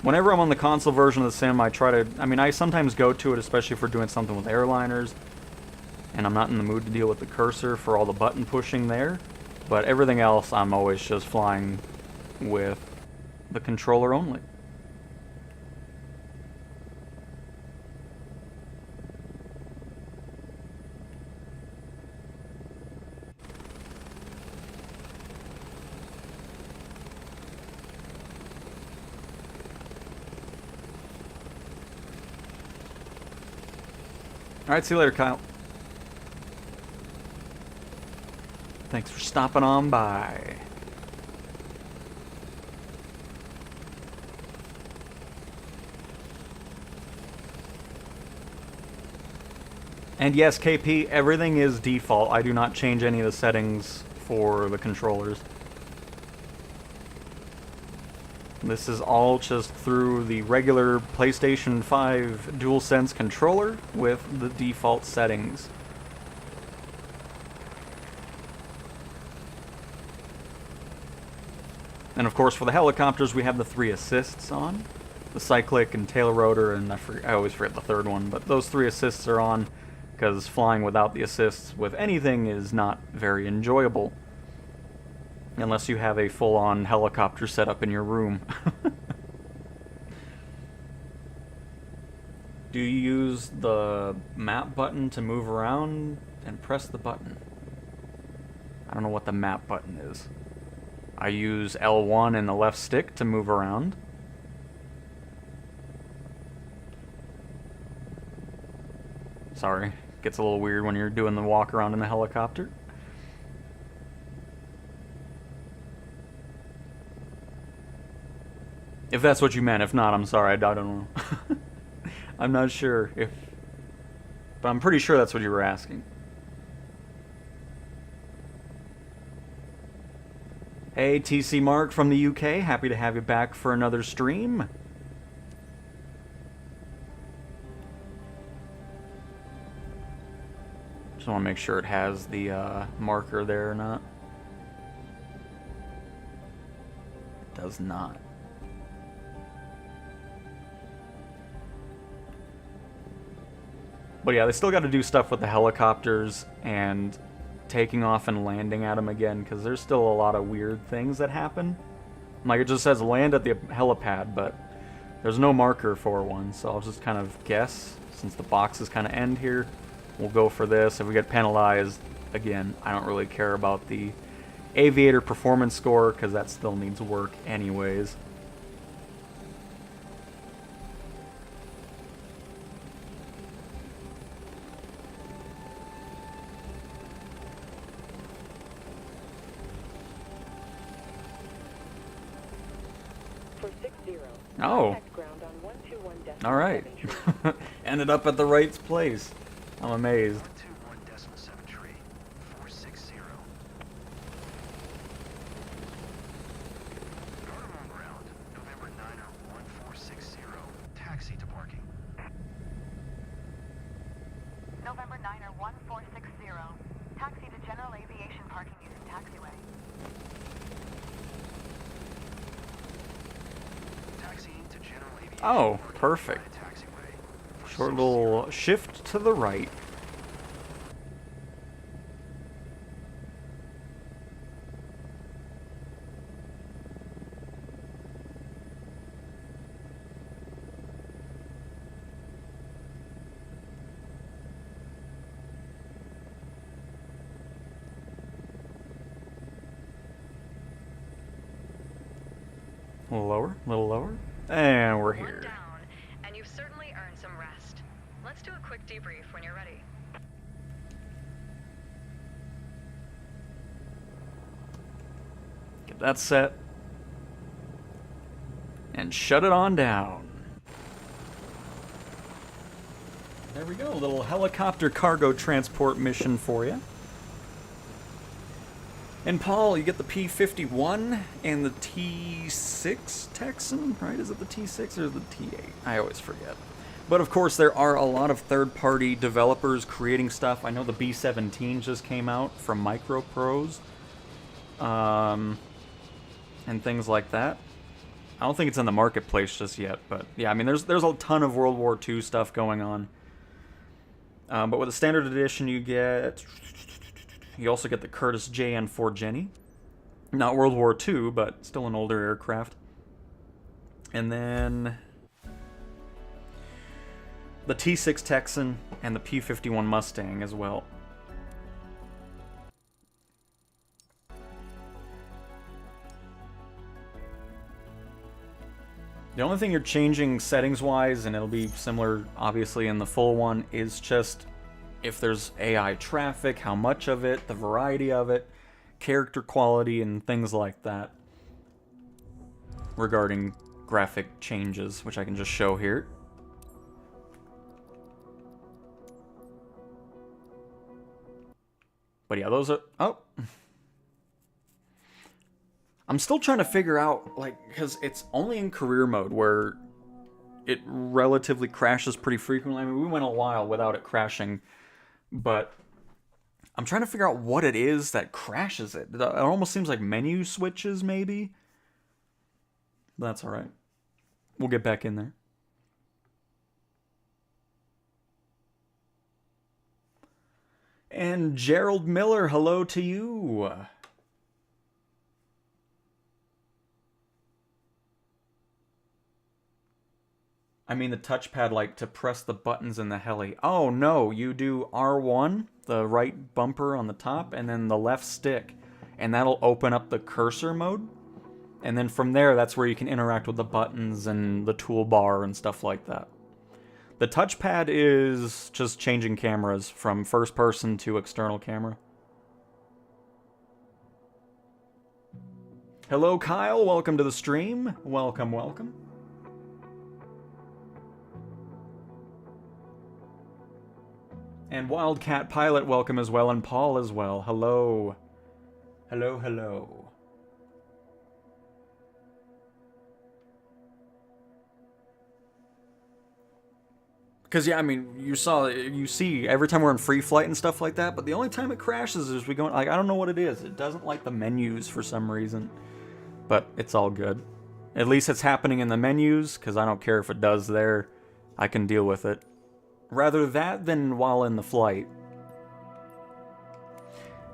Whenever I'm on the console version of the sim, I try to... I mean, I sometimes go to it, especially if we're doing something with airliners, and I'm not in the mood to deal with the cursor for all the button pushing there. But everything else, I'm always just flying with the controller only. Alright, see you later, Kyle. Thanks for stopping on by. And yes, KP, everything is default. I do not change any of the settings for the controllers. This is all just through the regular PlayStation 5 DualSense controller with the default settings. And of course, for the helicopters, we have the 3 assists on. The cyclic and tail rotor, and I always forget the third one, but those 3 assists are on because flying without the assists with anything is not very enjoyable. Unless you have a full-on helicopter set up in your room. Do you use the map button to move around and press the button? I don't know what the map button is. I use L1 and the left stick to move around. Sorry, gets a little weird when you're doing the walk around in the helicopter. If that's what you meant. If not, I'm sorry. I don't know. I'm not sure if... But I'm pretty sure that's what you were asking. Hey, TC Mark from the UK. Happy to have you back for another stream. Just want to make sure it has the marker there or not. It does not. But yeah, they still got to do stuff with the helicopters and taking off and landing at them again, because there's still a lot of weird things that happen. Like, it just says land at the helipad, but there's no marker for one, so I'll just kind of guess. Since the boxes kind of end here, we'll go for this. If we get penalized, again, I don't really care about the aviator performance score, because that still needs work anyways. Oh. Alright. Ended up at the right place. I'm amazed. 121.73, 460. Rotterdam ground, November 9er 1460. Taxi to parking. November 9er 1460. Taxi to general aviation parking using taxiway. Oh, perfect. Short little shift to the right. A little lower, a little lower. And we're here. One down, and you've certainly earned some rest. Let's do a quick debrief when you're ready. Get that set. And shut it on down. There we go, a little helicopter cargo transport mission for you. And Paul, you get the P-51 and the T6 Texan, right? Is it the T6 or the T8? I always forget. But of course, there are a lot of third-party developers creating stuff. I know the B-17 just came out from Microprose. And things like that. I don't think it's in the marketplace just yet, but yeah, I mean, there's a ton of World War II stuff going on. But with the standard edition, you also get the Curtiss JN-4 Jenny. Not World War II, but still an older aircraft. And then the T6 Texan and the P-51 Mustang as well. The only thing you're changing settings-wise, and it'll be similar, obviously, in the full one, is just if there's AI traffic, how much of it, the variety of it, character quality, and things like that regarding graphic changes, which I can just show here. But yeah, those are... Oh. I'm still trying to figure out, like, because it's only in career mode where it relatively crashes pretty frequently. I mean, we went a while without it crashing, but I'm trying to figure out what it is that crashes it. It almost seems like menu switches, maybe. That's alright. We'll get back in there. And Gerald Miller, hello to you. I mean the touchpad, like, to press the buttons in the heli. Oh, no, you do R1, the right bumper on the top, and then the left stick. And that'll open up the cursor mode. And then from there, that's where you can interact with the buttons and the toolbar and stuff like that. The touchpad is just changing cameras from first person to external camera. Hello, Kyle. Welcome to the stream. Welcome, welcome. And Wildcat Pilot, welcome as well, and Paul as well. Hello. Hello, hello. Because, yeah, I mean, you see every time we're in free flight and stuff like that, but the only time it crashes is we go, like, I don't know what it is. It doesn't like the menus for some reason, but it's all good. At least it's happening in the menus, because I don't care if it does there. I can deal with it. Rather that than while in the flight.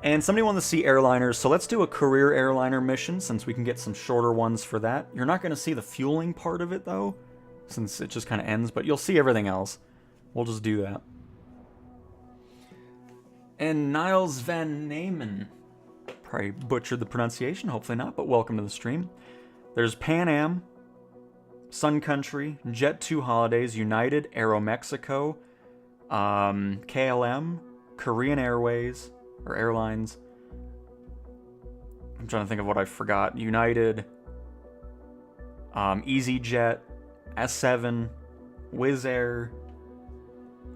And somebody wanted to see airliners, so let's do a career airliner mission, since we can get some shorter ones for that. You're not going to see the fueling part of it, though, since it just kind of ends, but you'll see everything else. We'll just do that. And Niles Van Namen. Probably butchered the pronunciation, hopefully not, but welcome to the stream. There's Pan Am, Sun Country, Jet2 Holidays, United, Aeromexico, KLM, Korean Airways, or Airlines. I'm trying to think of what I forgot. United, EasyJet, S7, Wizz Air.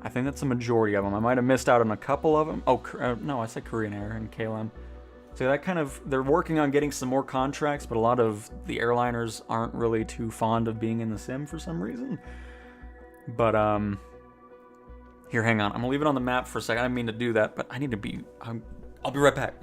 I think that's the majority of them. I might have missed out on a couple of them. Oh, no, I said Korean Air and KLM. So that kind of, they're working on getting some more contracts, but a lot of the airliners aren't really too fond of being in the sim for some reason. But, here, hang on. I'm gonna leave it on the map for a second. I didn't mean to do that, but I need to be, I'll be right back.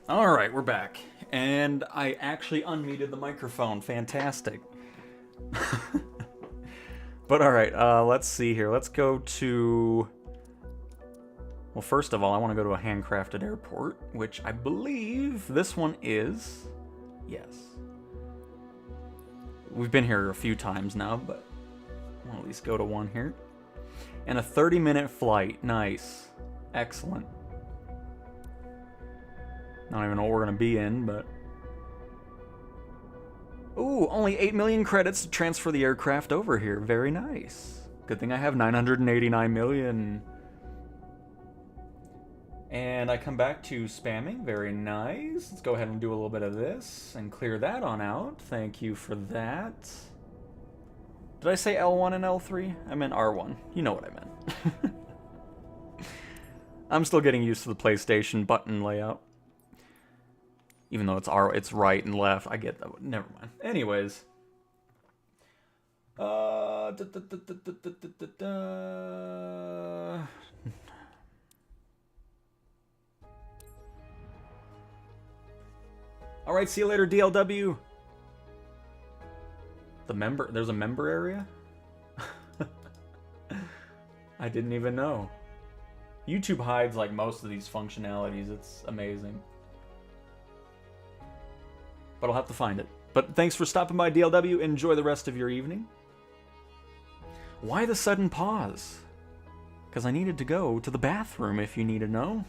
Alright, we're back. And I actually unmuted the microphone. Fantastic. But alright, let's see here. Let's go to... Well, first of all, I want to go to a handcrafted airport, which I believe this one is. Yes. We've been here a few times now, but I'll at least go to one here. And a 30-minute flight. Nice. Excellent. I don't even know what we're going to be in, but... Ooh, only 8 million credits to transfer the aircraft over here. Very nice. Good thing I have 989 million. And I come back to spamming. Very nice. Let's go ahead and do a little bit of this and clear that on out. Thank you for that. Did I say L1 and L3? I meant R1. You know what I meant. I'm still getting used to the PlayStation button layout. Even though it's right and left. I get that. Never mind. Anyways. Alright, see you later, DLW. There's a member area? I didn't even know. YouTube hides like most of these functionalities. It's amazing. But I'll have to find it. But thanks for stopping by, DLW. Enjoy the rest of your evening. Why the sudden pause? Because I needed to go to the bathroom, if you need to know.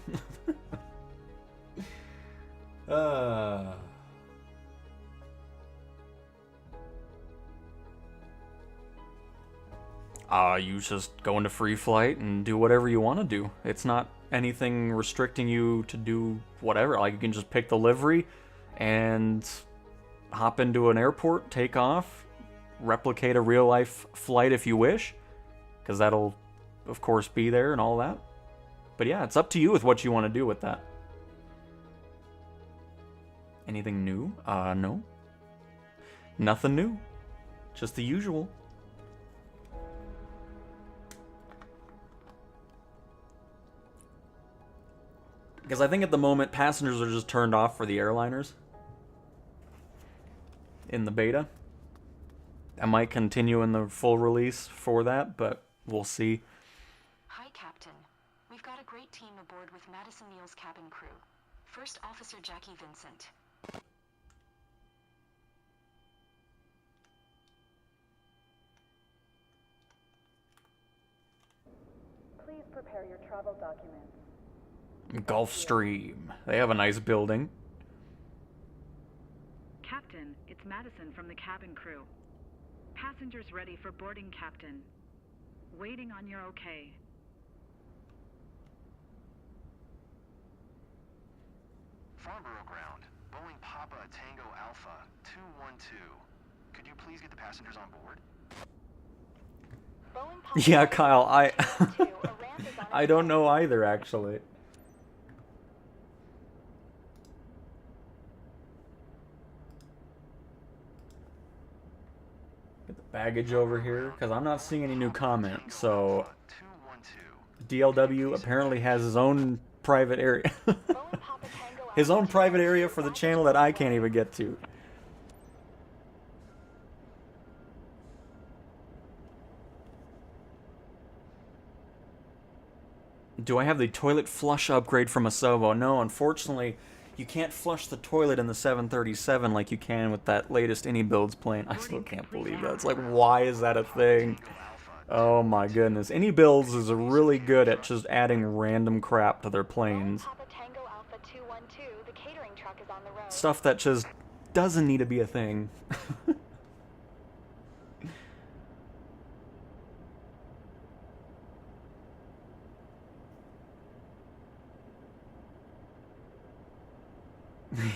You just go into free flight and do whatever you want to do. It's not anything restricting you to do whatever. Like, you can just pick the livery and hop into an airport, take off, replicate a real-life flight if you wish, because that'll, of course, be there and all that. But yeah, it's up to you with what you want to do with that. Anything new? No. Nothing new. Just the usual. Because I think at the moment, passengers are just turned off for the airliners. In the beta. I might continue in the full release for that, but we'll see. Hi, Captain. We've got a great team aboard with Madison Neal's cabin crew. First Officer Jackie Vincent. Please prepare your travel documents. Gulfstream. They have a nice building. Captain, it's Madison from the cabin crew. Passengers ready for boarding, Captain. Waiting on your okay. Farnborough ground. Boeing Papa Tango Alpha 212. Could you please get the passengers on board? Yeah, Kyle, I don't know either, actually. Get the baggage over here, because I'm not seeing any new comments, so DLW apparently has his own private area. His own private area for the channel that I can't even get to. Do I have the toilet flush upgrade from Asobo? No, unfortunately, you can't flush the toilet in the 737 like you can with that latest Any Builds plane. I still can't believe that. It's like, why is that a thing? Oh my goodness. Any Builds is really good at just adding random crap to their planes. Stuff that just doesn't need to be a thing.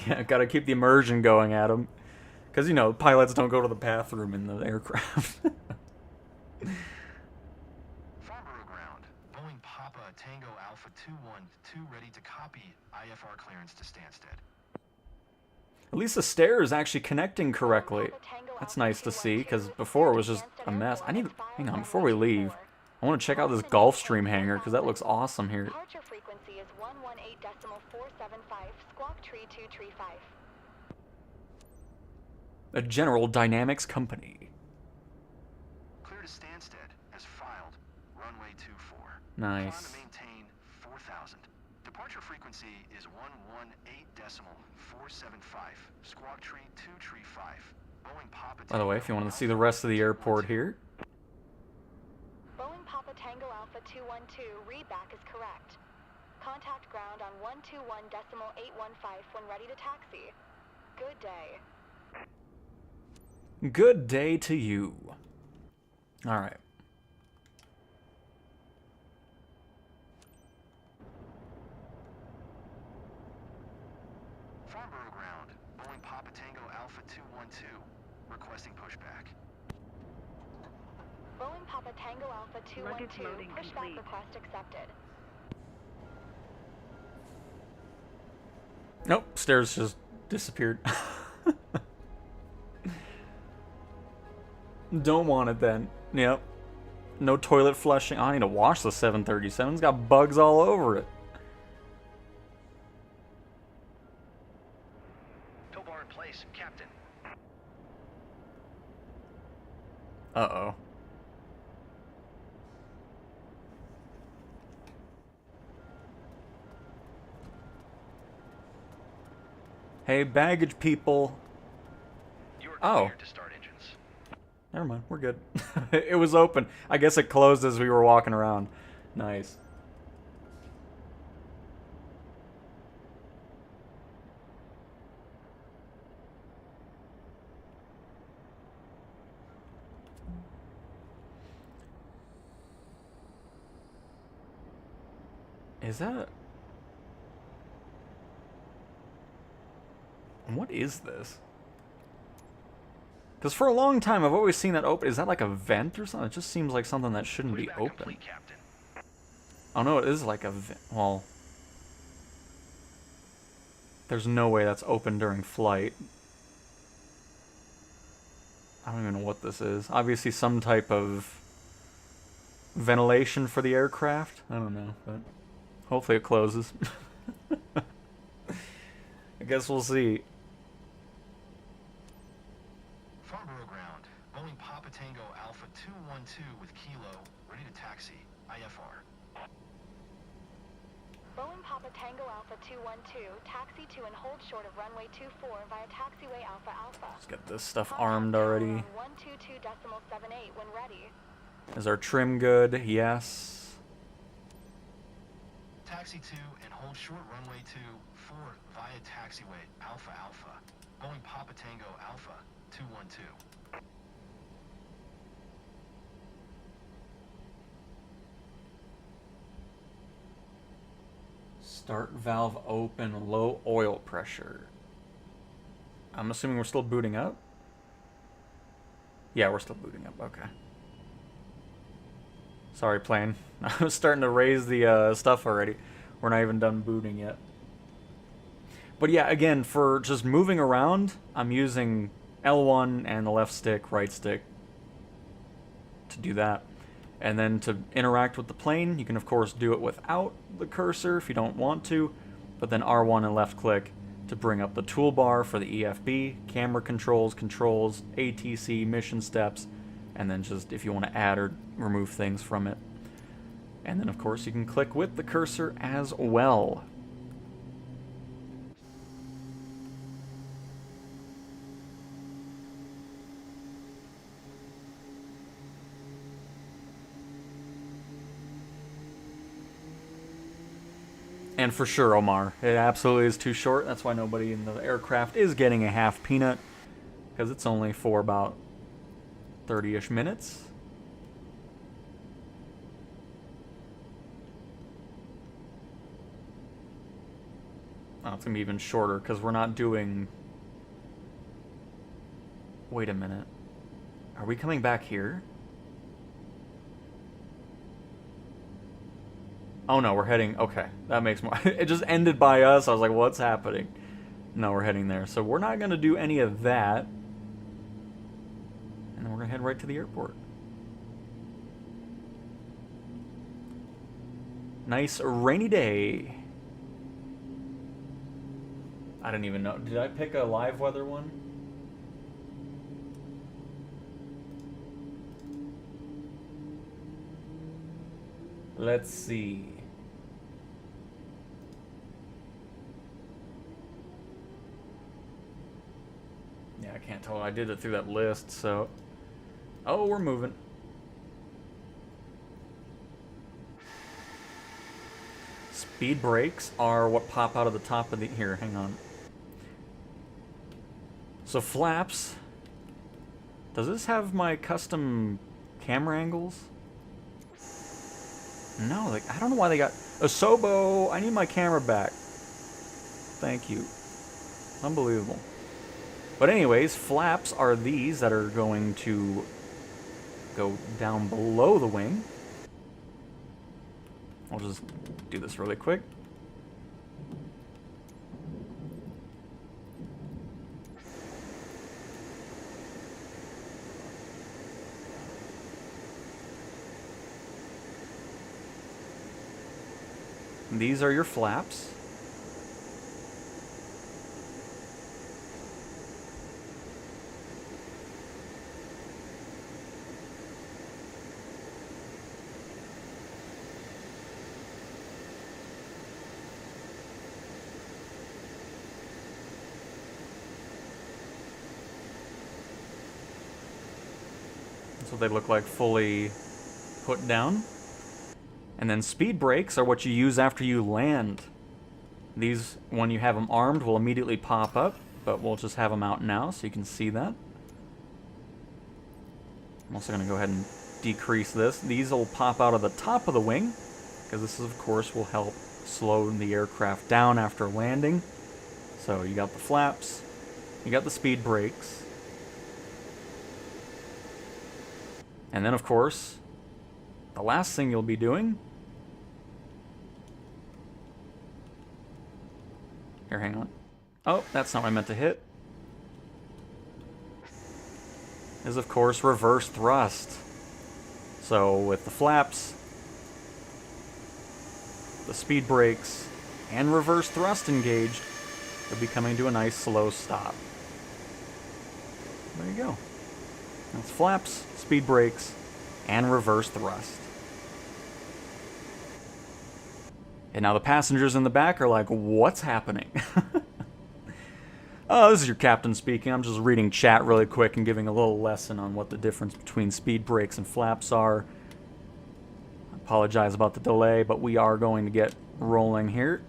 Yeah, gotta keep the immersion going, Adam. Because, you know, pilots don't go to the bathroom in the aircraft. Farnborough ground. Boeing Papa Tango Alpha 212 ready to copy IFR clearance to Stansted. At least the stair is actually connecting correctly. That's nice to see, because before it was just a mess. Hang on, before we leave, I want to check out this Gulfstream hangar, because that looks awesome here. Departure frequency is 118.475, squawk tree 235. A General Dynamics company. Clear to Stansted as filed. Runway 24. Nice. Climb to maintain 4,000. Departure frequency is 118.475. Squawk tree 235. Boeing Papa. By the way, if you want to see the rest of the airport here. Boeing Papa Tango Alpha 212, readback is correct. Contact ground on 121.815 when ready to taxi. Good day. Good day to you. Alright. Farnborough ground. Boeing Papa Tango Alpha 212. Requesting pushback. Boeing Papa Tango Alpha Luggage 212, loading pushback complete. request accepted. Nope, stairs just disappeared. Don't want it then. Yep. No toilet flushing. I need to wash the 737. It's got bugs all over it. Tow bar in place, Captain. Uh-oh. Hey, baggage people. You are Oh. cleared to start engines. Never mind, we're good. It was open. I guess it closed as we were walking around. Nice. Is that... What is this? Because for a long time, I've always seen that open. Is that like a vent or something? It just seems like something that shouldn't be Pushback open. complete, Captain. Oh no, it is like a vent. Well, there's no way that's open during flight. I don't even know what this is. Obviously some type of ventilation for the aircraft. I don't know, but hopefully it closes. I guess we'll see. Farnborough ground. Boeing Papa Tango Alpha 212 with Kilo, ready to taxi. IFR. Boeing Papa Tango Alpha 212, taxi to and hold short of runway 24 via taxiway Alpha Alpha. Let's get this stuff armed already. 122.78 when ready. Is our trim good? Yes. Taxi to and hold short runway 24 via taxiway Alpha Alpha. Boeing Papa Tango Alpha 212. Start valve open, low oil pressure. I'm assuming we're still booting up? Yeah, we're still booting up, okay. Sorry, plane. I was starting to raise the stuff already. We're not even done booting yet. But yeah, again, for just moving around, I'm using L1 and the left stick, right stick to do that. And then to interact with the plane, you can of course do it without the cursor if you don't want to, but then R1 and left click to bring up the toolbar for the EFB, camera controls, ATC, mission steps, and then just if you want to add or remove things from it. And then of course you can click with the cursor as well. And for sure, Omar, it absolutely is too short. That's why nobody in the aircraft is getting a half peanut, because it's only for about 30-ish minutes. Oh, it's going to be even shorter, because we're not doing... Wait a minute. Are we coming back here? Oh no, we're heading... Okay, that makes more... It just ended by us. I was like, what's happening? No, we're heading there. So we're not going to do any of that. And then we're going to head right to the airport. Nice rainy day. I didn't even know. Did I pick a live weather one? Let's see. Yeah, I can't tell. I did it through that list, so... Oh, we're moving. Speed brakes are what pop out of the top of the... Here, hang on. So flaps... Does this have my custom camera angles? No, like, I don't know why they got... Asobo, I need my camera back. Thank you. Unbelievable. But anyways, flaps are these that are going to go down below the wing. I'll just do this really quick. These are your flaps. That's what they look like fully put down. And then speed brakes are what you use after you land. These, when you have them armed, will immediately pop up, but we'll just have them out now so you can see that. I'm also going to go ahead and decrease this. These will pop out of the top of the wing, because this, of course, will help slow the aircraft down after landing. So you got the flaps, you got the speed brakes, and then, of course, the last thing you'll be doing... Here, hang on. Oh, that's not what I meant to hit. Is, of course, reverse thrust. So, with the flaps, the speed brakes, and reverse thrust engaged, you'll be coming to a nice slow stop. There you go. That's flaps, speed brakes, and reverse thrust. And now the passengers in the back are like, what's happening? Oh, this is your captain speaking. I'm just reading chat really quick and giving a little lesson on what the difference between speed brakes and flaps are. I apologize about the delay, but we are going to get rolling here.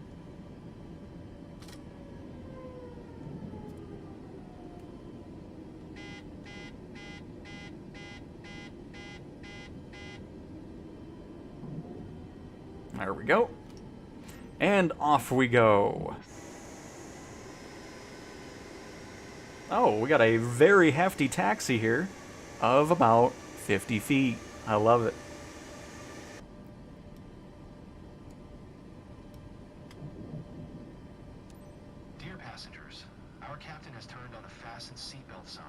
There we go. And off we go. Oh, we got a very hefty taxi here of about 50 feet. I love it. Dear passengers, our captain has turned on the fasten seatbelt sign.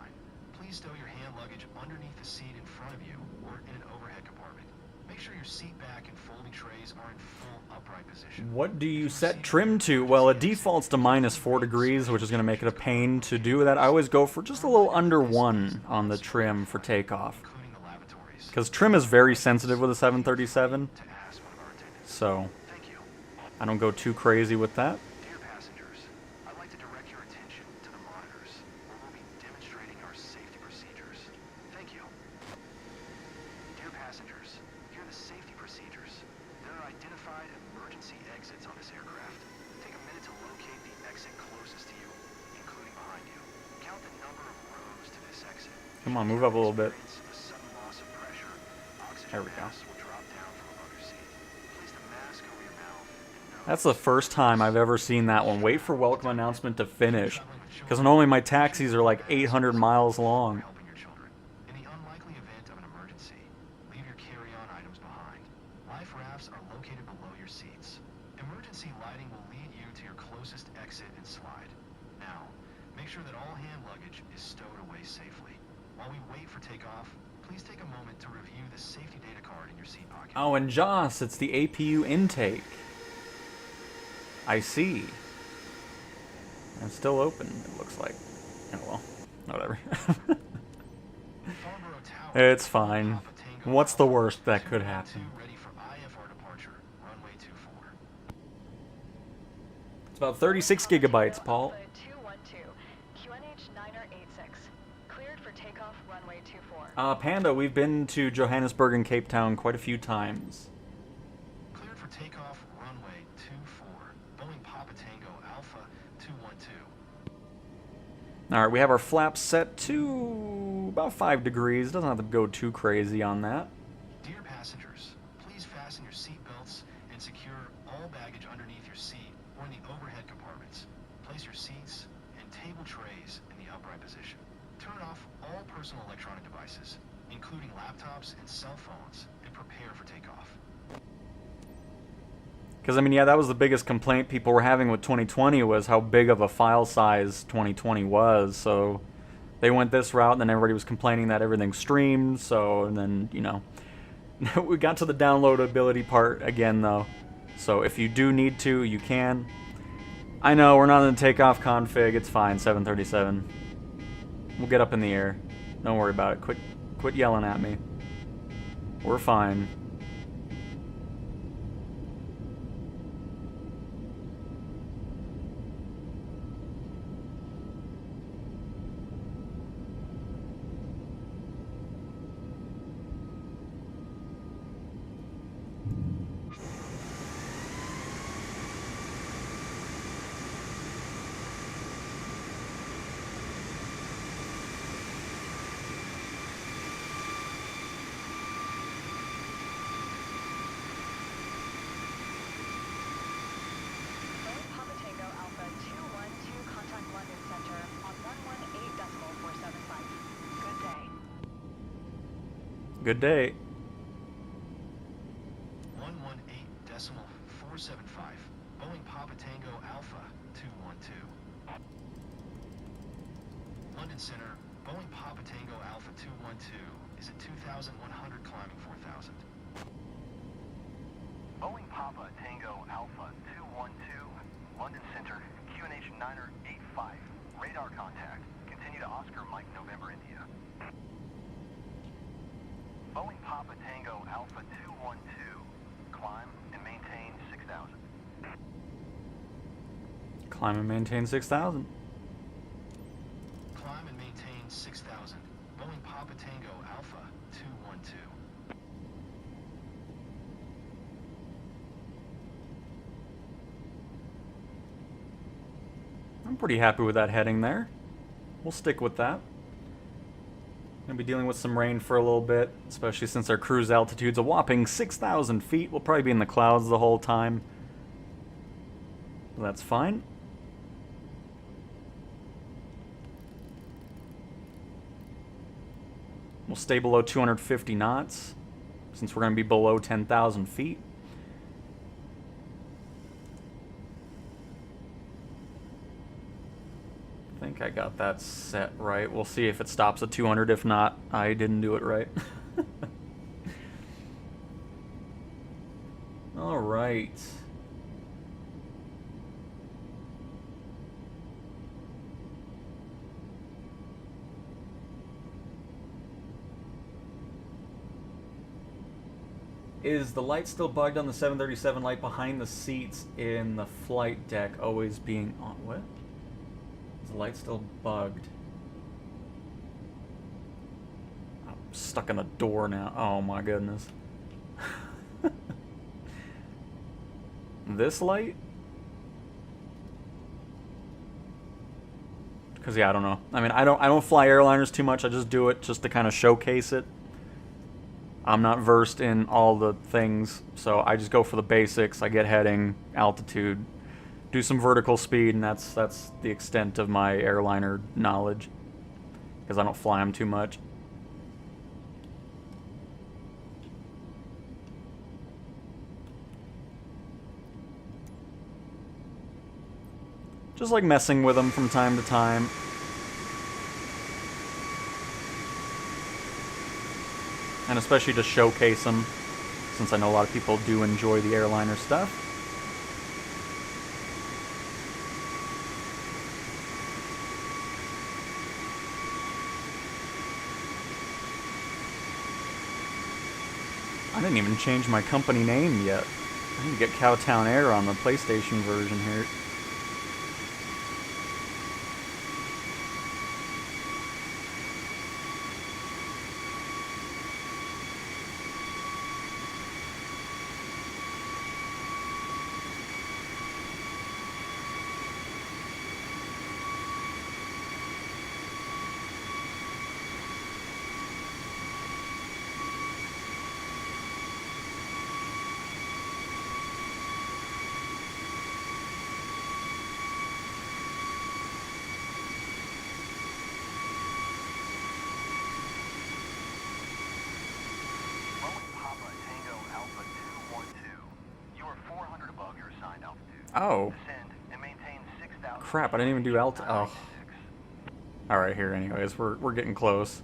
Please stow your hand luggage underneath the seat in front of you or in an overhead compartment. Make sure your seat back and folding trays are in full upright position. What do you set trim to? Well, it defaults to -4 degrees, which is going to make it a pain to do that. I always go for just a little under 1 on the trim for takeoff. Because trim is very sensitive with a 737. So, I don't go too crazy with that. Dear passengers, I'd like to direct your attention to the monitors, where we'll be demonstrating our safety procedures. Thank you. Dear passengers, here are the safety procedures. There are identified emergency exits on this aircraft. Take a minute to locate the exit closest to you, including behind you. Count the number of rows to this exit. Come on, move up a little bit. Experience a sudden loss of pressure. Oxygen There we go. masks will drop down from above your seat. Place the mask over your mouth and nose. That's the first time I've ever seen that one. Wait for welcome announcement to finish. Because normally my taxis are like 800 miles long. Helping your children. In the unlikely event of an emergency, leave your carry-on items behind. Life rafts are located below your seats. Emergency lighting will lead you to your closest exit and slide. Now, make sure that all hand luggage is stowed away safely. While we wait for takeoff, please take a moment to review the safety data card in your seat pocket. Oh, and Joss, it's the APU intake. I see. It's still open, it looks like. Oh, well, whatever. Farnborough Tower, It's fine. Papa Tango What's the Alpha worst that could 212, happen? Ready for IFR departure, runway 24. It's about 36 gigabytes, Paul. Alpha 212, QNH 986. Cleared for takeoff runway 24. Panda, we've been to Johannesburg and Cape Town quite a few times. Cleared for takeoff runway 24. Boeing Papa Tango Alpha 212. Alright, we have our flaps set to about 5 degrees. Doesn't have to go too crazy on that. Dear passengers, please fasten your seat belts and secure all baggage underneath your seat or in the overhead compartments. Place your seats and table trays in the upright position. Turn off all personal electronic devices, including laptops and cell phones, and prepare for takeoff. Because, I mean, yeah, that was the biggest complaint people were having with 2020 was how big of a file size 2020 was. So they went this route, and then everybody was complaining that everything streamed. So, and then, you know, we got to the downloadability part again, though. So if you do need to, you can. I know, we're not in the takeoff config. It's fine, 737. We'll get up in the air. Don't worry about it. Quit yelling at me. We're fine. Papa Tango Alpha 212, contact London Center on 118.475. Good day. Good day. 118.475. Boeing Papa Tango Alpha 212. London Center, Boeing Papa Tango Alpha 212 is at 2,100 climbing 4,000. Boeing Papa Tango Alpha 212, London Center, QNH 985. Radar contact. Continue to Oscar Mike November India. Boeing Papa Tango Alpha 212. Climb and maintain 6,000. Climb and maintain 6,000. Climb and maintain 6,000. Boeing Papa Tango Alpha 212. I'm pretty happy with that heading there. We'll stick with that. Gonna be dealing with some rain for a little bit, especially since our cruise altitude's a whopping 6,000 feet. We'll probably be in the clouds the whole time. That's fine. We'll stay below 250 knots, since we're gonna be below 10,000 feet. I think I got that set right. We'll see if it stops at 200. If not, I didn't do it right. All right. Is the light still bugged on the 737 light behind the seats in the flight deck always being on? What? Is the light still bugged? I'm stuck in the door now. Oh my goodness. This light? Because yeah, I don't know. I mean, I don't fly airliners too much. I just do it just to kind of showcase it. I'm not versed in all the things, so I just go for the basics. I get heading, altitude, do some vertical speed, and that's the extent of my airliner knowledge, because I don't fly them too much. Just like messing with them from time to time. And especially to showcase them, since I know a lot of people do enjoy the airliner stuff. I didn't even change my company name yet. I need to get Cowtown Air on the PlayStation version here. Oh. Descend and maintain 6,000. Crap, I didn't even do oh. Alright, here anyways. We're getting close.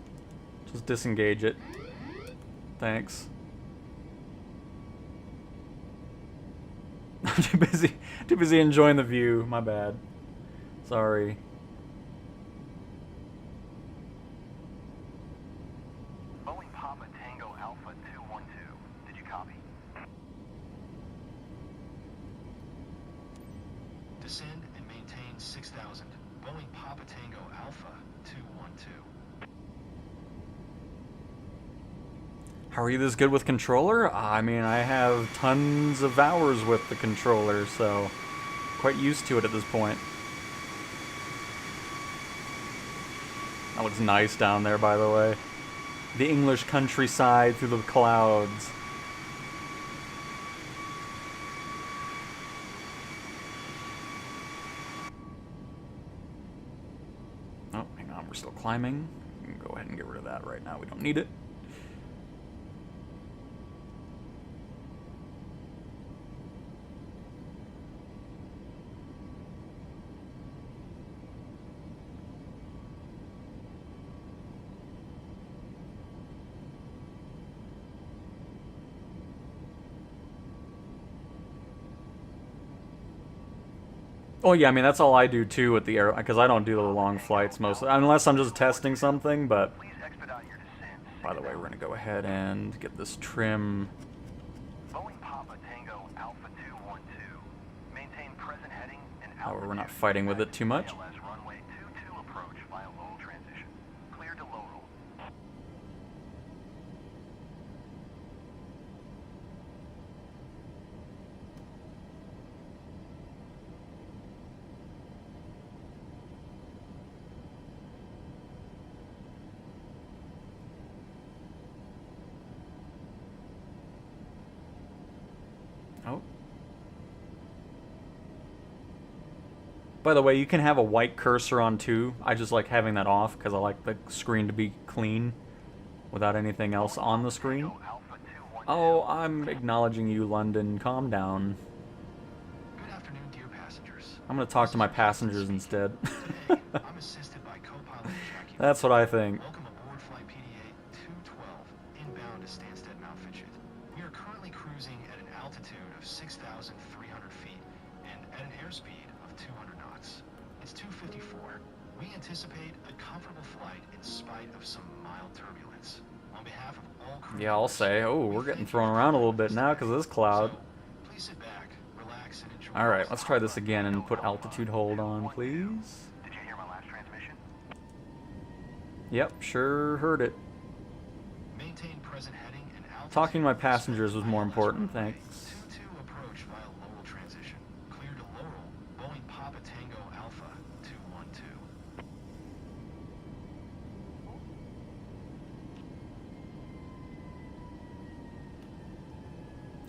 Just disengage it. Thanks. I'm too busy enjoying the view. My bad. Sorry. Boeing Papa Tango Alpha 212. Did you copy? Descend and maintain 6,000. Boeing Papa Tango Alpha 212. How are you this good with controller? I mean, I have tons of hours with the controller, so quite used to it at this point. That looks nice down there, by the way. The English countryside through the clouds. Oh, hang on, we're still climbing. We can go ahead and get rid of that right now. We don't need it. Oh yeah, I mean that's all I do too at the air, because I don't do the long flights mostly, unless I'm just testing something. But by the way, we're gonna go ahead and get this trim. Boeing Papa Tango Alpha 212. Maintain present heading and Oh, we're not fighting with it too much. runway 22 approach via Lowell transition. Clear to Lowell. Oh. By the way, you can have a white cursor on too. I just like having that off because I like the screen to be clean without anything else on the screen. Oh, I'm acknowledging you, London. Calm down. Good afternoon, dear passengers. I'm gonna talk to my passengers instead. Today, I'm assisted by co-pilot Jackie. That's what I think. Welcome aboard flight PDA 212, inbound to Stansted, Mount Fitchett. We are currently cruising at an altitude of 6,300 feet and at an airspeed of 200 knots. It's 2:54. We anticipate a comfortable flight in spite of some mild turbulence. On behalf of all crew Yeah, I'll members, say. Oh, we're getting thrown around a little bit now because of this cloud. so please sit back, relax, and enjoy. Alright, let's try this again and put altitude hold on, please. Did you hear my last transmission? Yep, sure heard it. Maintain present heading and altitude. Talking to my passengers was more important, thanks. 22 approach via Lowell transition. Clear to Laurel, Boeing Papa Tango Alpha 212.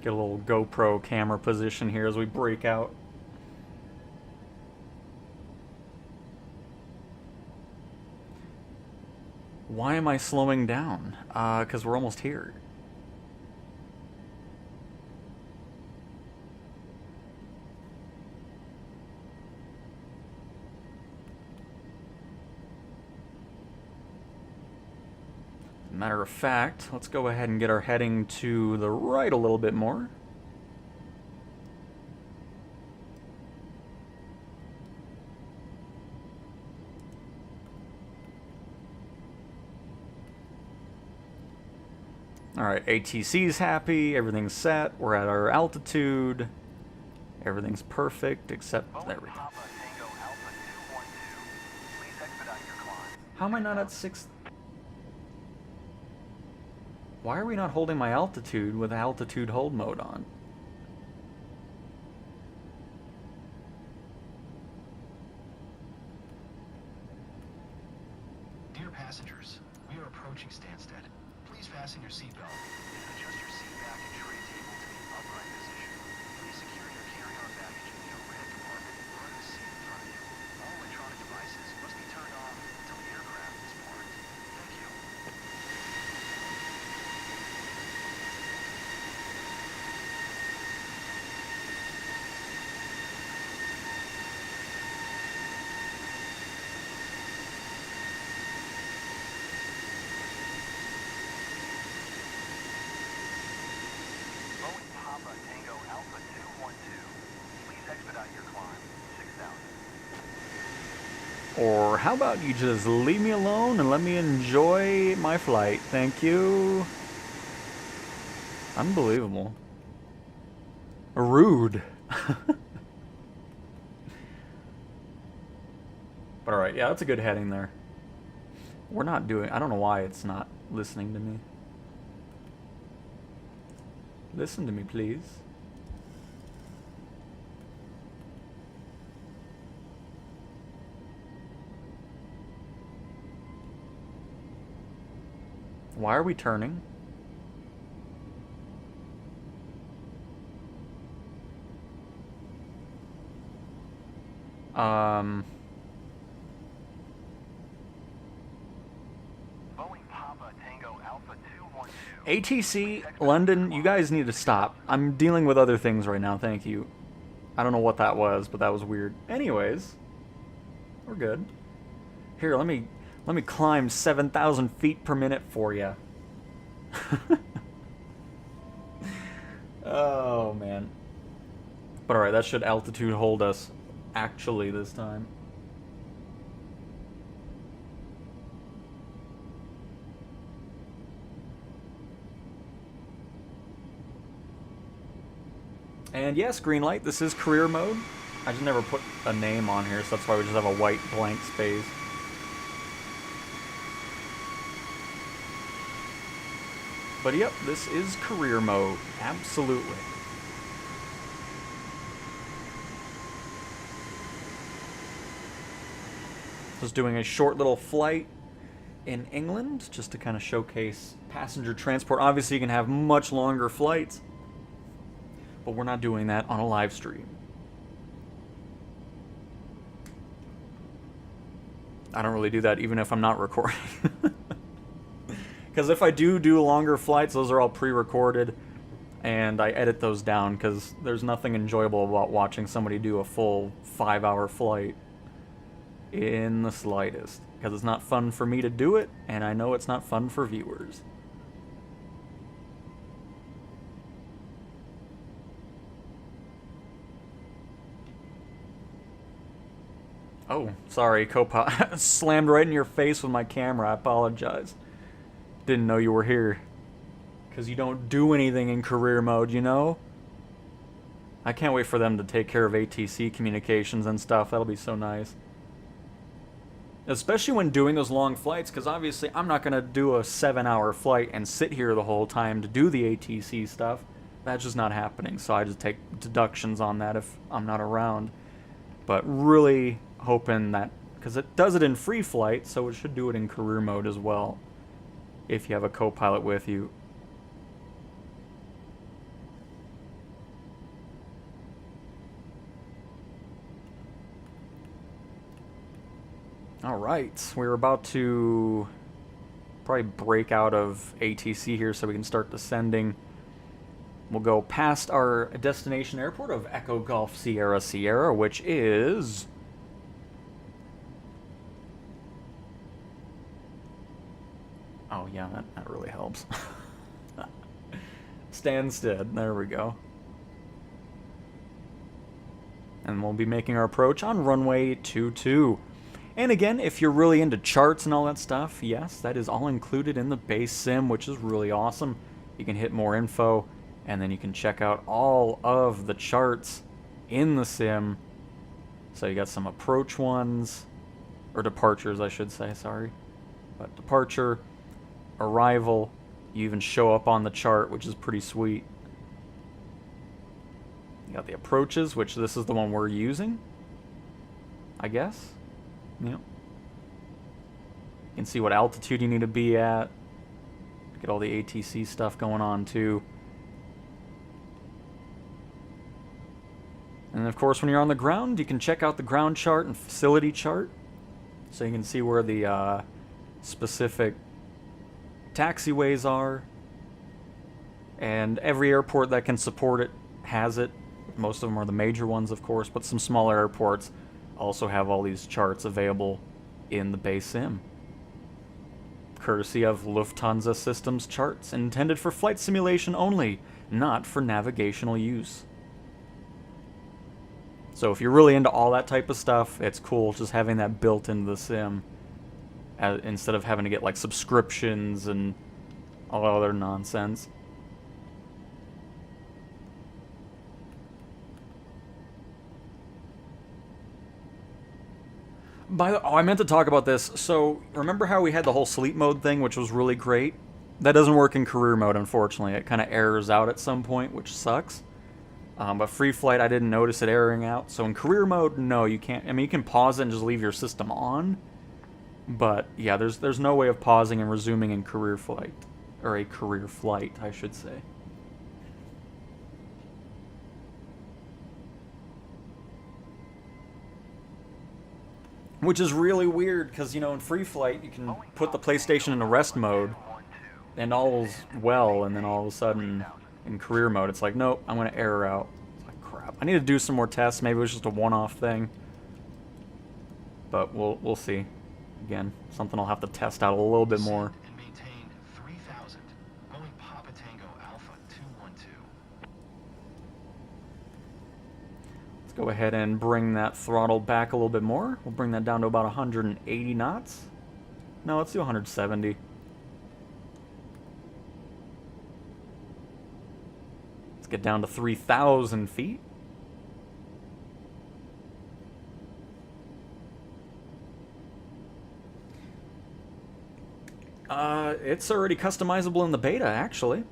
Get a little GoPro camera position here as we break out. Why am I slowing down? Because we're almost here. Matter of fact, let's go ahead and get our heading to the right a little bit more. Alright, ATC's happy, everything's set, we're at our altitude, everything's perfect, except, there we go. Papa Tango Alpha 212. Please expedite your climb. How am I not at 6? Why are we not holding my altitude with altitude hold mode on? Dear passengers, we are approaching Stansted. Please fasten your seatbelt and adjust your seat back and tray table to the upright position. Please secure your carry-on baggage in the overhead compartment or in the seat in front of you. All electronic devices must be turned off until the aircraft is parked. Thank you. Tango Alpha 212. Please expedite your climb. 6,000. Or how about you just leave me alone and let me enjoy my flight? Thank you. Unbelievable. Rude. But alright, yeah, that's a good heading there. We're not doing... I don't know why it's not listening to me. Listen to me, please. Why are we turning? Boeing Papa Tango Alpha 212. ATC, London, you guys need to stop. I'm dealing with other things right now, thank you. I don't know what that was, but that was weird. Anyways, we're good. Here, let me climb 7,000 feet per minute for you. Oh, man. But alright, that should altitude hold us actually this time. And yes, green light, this is career mode. I just never put a name on here, so that's why we just have a white blank space. But yep, this is career mode. Absolutely. Just doing a short little flight in England, just to kind of showcase passenger transport. Obviously, you can have much longer flights, but we're not doing that on a live stream. I don't really do that even if I'm not recording. Because if I do longer flights, those are all pre-recorded, and I edit those down because there's nothing enjoyable about watching somebody do a full 5-hour flight in the slightest. Because it's not fun for me to do it, and I know it's not fun for viewers. Oh, sorry, Copilot. Slammed right in your face with my camera. I apologize. Didn't know you were here. Because you don't do anything in career mode, you know? I can't wait for them to take care of ATC communications and stuff. That'll be so nice. Especially when doing those long flights, because obviously I'm not going to do a 7-hour flight and sit here the whole time to do the ATC stuff. That's just not happening, so I just take deductions on that if I'm not around. But really hoping that, because it does it in free flight, so it should do it in career mode as well, if you have a co-pilot with you. Alright, we're about to probably break out of ATC here so we can start descending. We'll go past our destination airport of Echo Golf Sierra Sierra, which is... Oh yeah, that really helps. Stansted, there we go. And we'll be making our approach on runway 22. And again, if you're really into charts and all that stuff, yes, that is all included in the base sim, which is really awesome. You can hit more info, and then you can check out all of the charts in the sim. So you got some approach ones, or departures, I should say, sorry. But departure, arrival, you even show up on the chart, which is pretty sweet. You got the approaches, which this is the one we're using, I guess. Yep. You can see what altitude you need to be at. Get all the ATC stuff going on too. And of course, when you're on the ground, you can check out the ground chart and facility chart, so you can see where the specific taxiways are. And every airport that can support it has it. Most of them are the major ones, of course, but some smaller airports also have all these charts available in the base sim. Courtesy of Lufthansa Systems charts, intended for flight simulation only, not for navigational use. So if you're really into all that type of stuff, it's cool just having that built into the sim, instead of having to get like subscriptions and all that other nonsense. Oh, I meant to talk about this. So, remember how we had the whole sleep mode thing, which was really great? That doesn't work in career mode, unfortunately. It kind of errors out at some point, which sucks. But free flight, I didn't notice it erroring out. So in career mode, no, you can't. I mean, you can pause it and just leave your system on. But yeah, there's no way of pausing and resuming in career flight. Or a career flight, I should say. Which is really weird, because, you know, in free flight, you can put the PlayStation in rest mode, and all's well, and then all of a sudden, in career mode, it's like, nope, I'm going to error out. It's like, crap. I need to do some more tests. Maybe it was just a one-off thing. But we'll see. Again, something I'll have to test out a little bit more. Let's go ahead and bring that throttle back a little bit more. We'll bring that down to about 180 knots. No, let's do 170. Let's get down to 3,000 feet. It's already customizable in the beta, actually.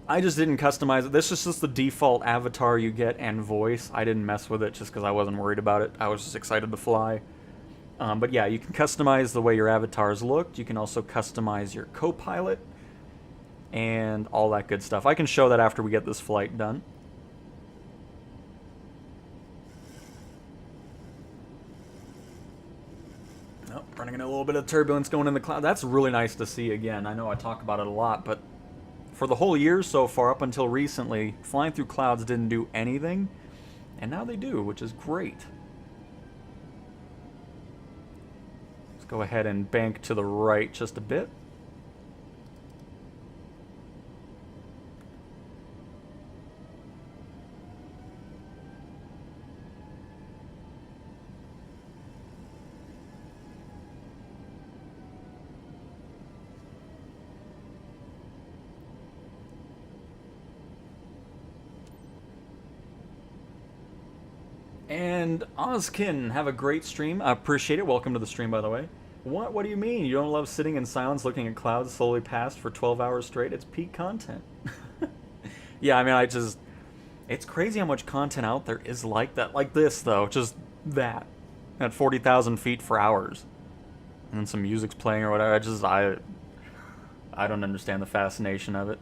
I just didn't customize it. This is just the default avatar you get and voice. I didn't mess with it just because I wasn't worried about it. I was just excited to fly. But yeah, you can customize the way your avatars looked. You can also customize your co-pilot and all that good stuff. I can show that after we get this flight done. Oh, running into a little bit of turbulence going in the cloud. That's really nice to see again. I know I talk about it a lot, but for the whole year so far, up until recently, flying through clouds didn't do anything, and now they do, which is great. Let's go ahead and bank to the right just a bit. And Ozkin, have a great stream. I appreciate it. Welcome to the stream, by the way. What do you mean? You don't love sitting in silence looking at clouds slowly past for 12 hours straight? It's peak content. Yeah, I mean, it's crazy how much content out there is like that. Like this, though. Just that. At 40,000 feet for hours. And then some music's playing or whatever. I don't understand the fascination of it.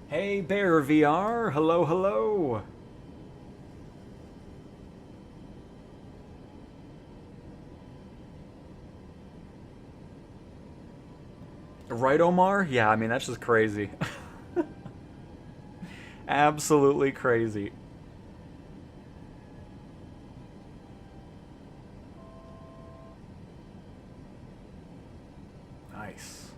Hey, Bear VR. Hello, hello. Right, Omar? Yeah, I mean, that's just crazy. Absolutely crazy. Nice.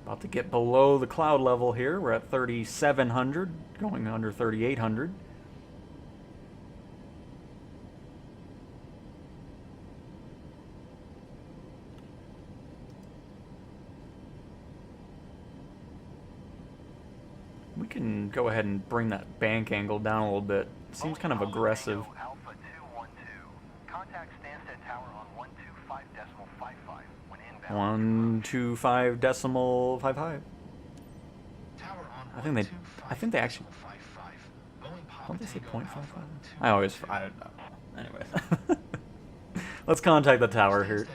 About to get below the cloud level here. We're at 3,700, going under 3,800. We can go ahead and bring that bank angle down a little bit. Seems kind of aggressive. Alpha 212. Contact Stansted Tower on 125.55 when inbound. 125.55. I think they actually. Don't they say 0.55? I don't know. Anyways. Let's contact the tower here.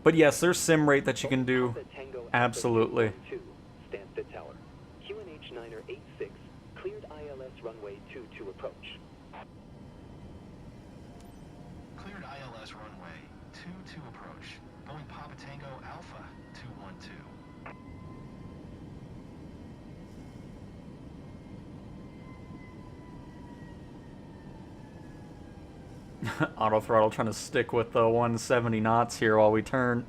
But yes, there's sim rate that you can do. Absolutely. Stansted Tower. QNH 986 cleared ILS runway 22 approach. Cleared ILS runway 22 approach. Boeing Papa Tango Alpha 212. Auto throttle trying to stick with the 170 knots here while we turn.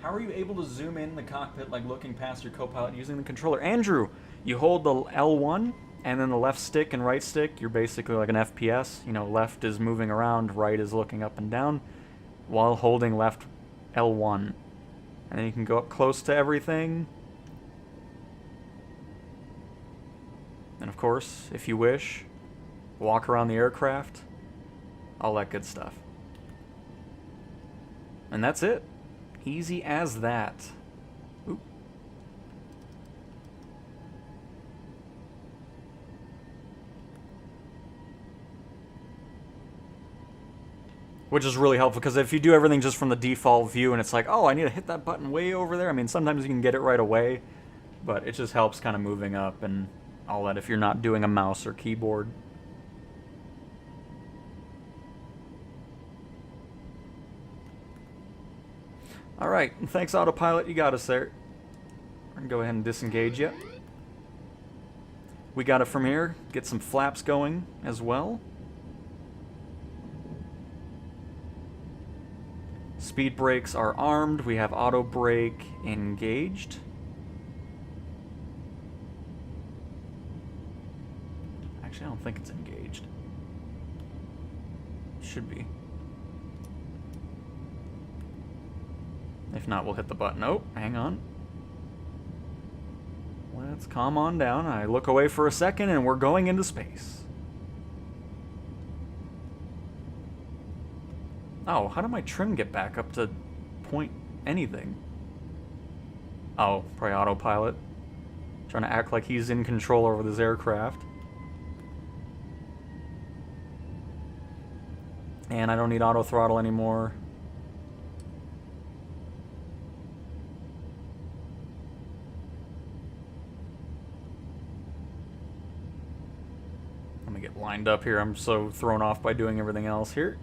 How are you able to zoom in the cockpit like looking past your co-pilot using the controller? Andrew, you hold the L1 and then the left stick and right stick. You're basically like an FPS. You know, left is moving around, right is looking up and down while holding left L1. And then you can go up close to everything. And of course, if you wish, walk around the aircraft. All that good stuff. And that's it. Easy as that. Oop. Which is really helpful, because if you do everything just from the default view and it's like, oh, I need to hit that button way over there. I mean, sometimes you can get it right away, but it just helps kind of moving up and all that if you're not doing a mouse or keyboard. Alright, thanks Autopilot, you got us there. We're gonna go ahead and disengage you. We got it from here, get some flaps going as well. Speed brakes are armed, we have auto brake engaged. Actually, I don't think it's engaged. Should be. If not, we'll hit the button. Oh, hang on. Let's calm on down. I look away for a second and we're going into space. Oh, how did my trim get back up to point anything? Oh, probably Autopilot. Trying to act like he's in control over this aircraft. And I don't need auto throttle anymore. Let me get lined up here. I'm so thrown off by doing everything else here.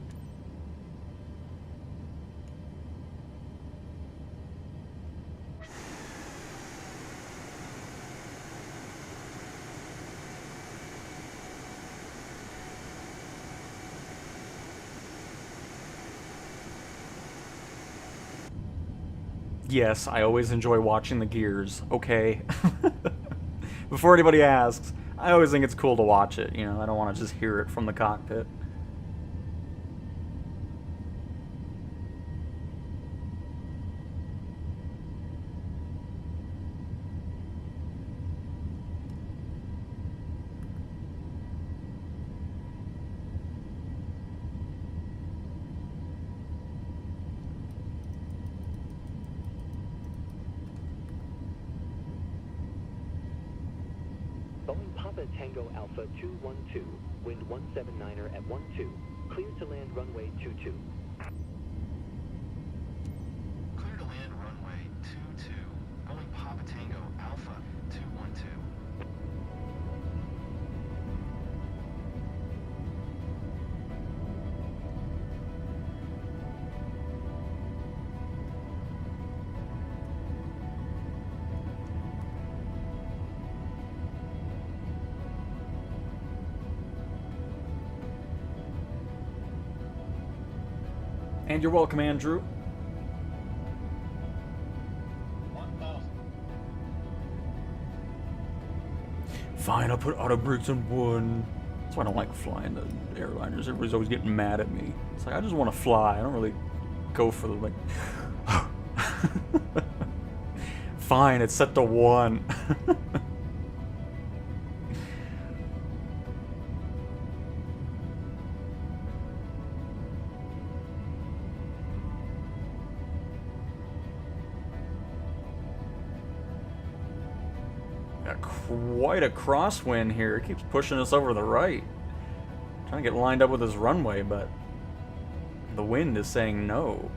Yes, I always enjoy watching the gears. Okay. Before anybody asks, I always think it's cool to watch it, you know, I don't want to just hear it from the cockpit. Boeing Papa Tango Alpha 212, wind 179er at 12, cleared to land runway 22. Clear to land runway 22. Boeing Papa Tango Alpha 212. And you're welcome, Andrew. 1,000. Fine, I'll put auto brakes on 1. That's why I don't like flying the airliners. Everybody's always getting mad at me. It's like, I just want to fly. I don't really go for the, like... Fine, it's set to 1. Got quite a crosswind here. It keeps pushing us over the right. Trying to get lined up with this runway, but the wind is saying no.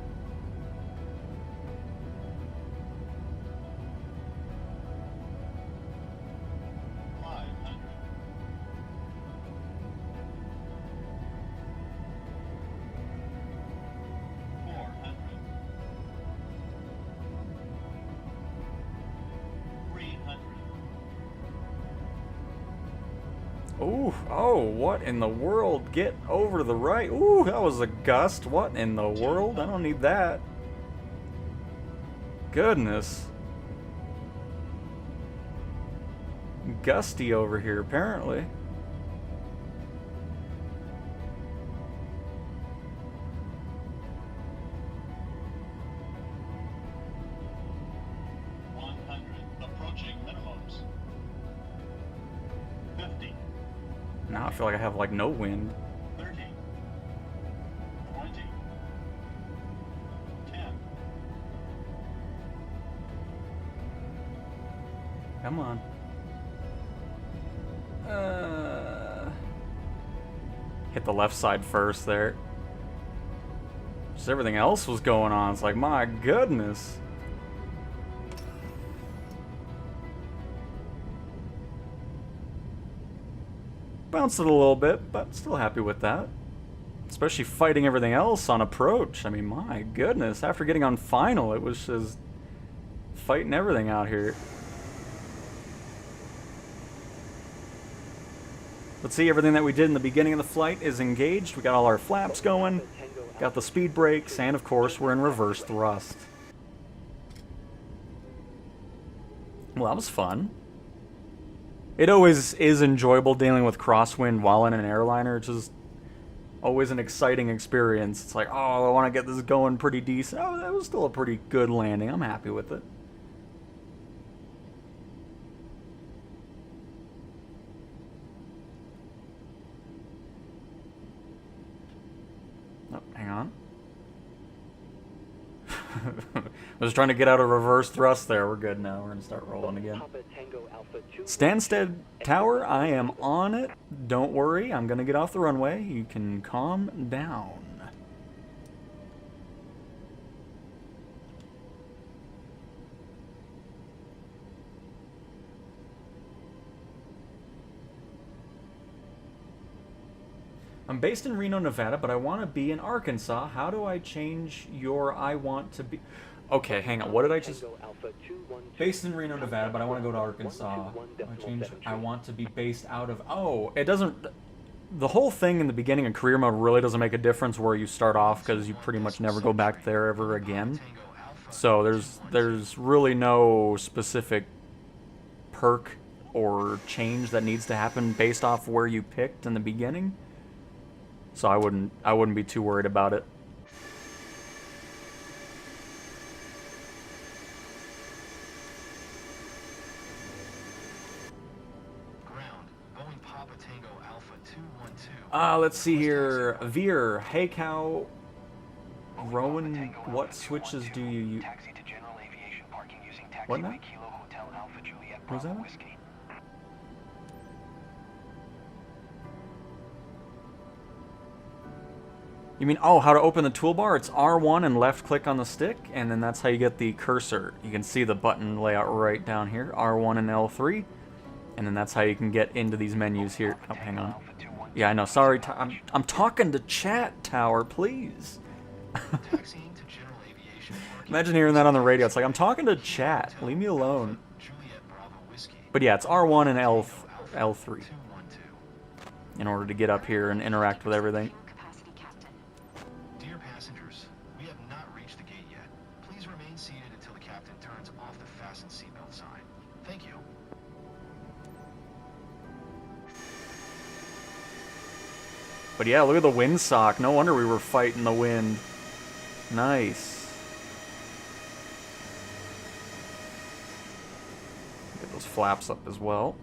Ooh, oh, what in the world? Get over to the right. Ooh, that was a gust. What in the world? I don't need that. Goodness. Gusty over here, apparently. Now I feel like I have like no wind. 30, 20, 10. Come on. Hit the left side first there. Just everything else was going on. It's like, my goodness. Bounced it a little bit, but still happy with that. Especially fighting everything else on approach. I mean, my goodness. After getting on final, it was just fighting everything out here. Let's see, everything that we did in the beginning of the flight is engaged. We got all our flaps going, got the speed brakes, and of course we're in reverse thrust. Well, that was fun. It always is enjoyable dealing with crosswind while in an airliner. It's just always an exciting experience. It's like, oh, I want to get this going pretty decent. Oh, that was still a pretty good landing. I'm happy with it. Oh, hang on. I was trying to get out of reverse thrust there. We're good now. We're going to start rolling again. Stansted Tower, I am on it. Don't worry. I'm going to get off the runway. You can calm down. I'm based in Reno, Nevada, but I want to be in Arkansas. How do I change your I want to be... Okay, hang on. What did I just... Based in Reno, Nevada, but I want to go to Arkansas. I want to be based out of... Oh, it doesn't... The whole thing in the beginning of career mode really doesn't make a difference where you start off, because you pretty much never go back there ever again. So there's really no specific perk or change that needs to happen based off where you picked in the beginning. So I wouldn't be too worried about it. Let's see here. Veer, hey cow, Rowan, what switches do you use? What now? What was that? You mean, oh, how to open the toolbar? It's R1 and left click on the stick, and then that's how you get the cursor. You can see the button layout right down here, R1 and L3, and then that's how you can get into these menus here. Oh, hang on. Yeah, I know. Sorry, I'm talking to chat, Tower, please. Imagine hearing that on the radio. It's like, I'm talking to chat. Leave me alone. But yeah, it's R1 and L3 in order to get up here and interact with everything. But yeah, look at the windsock. No wonder we were fighting the wind. Nice. Get those flaps up as well.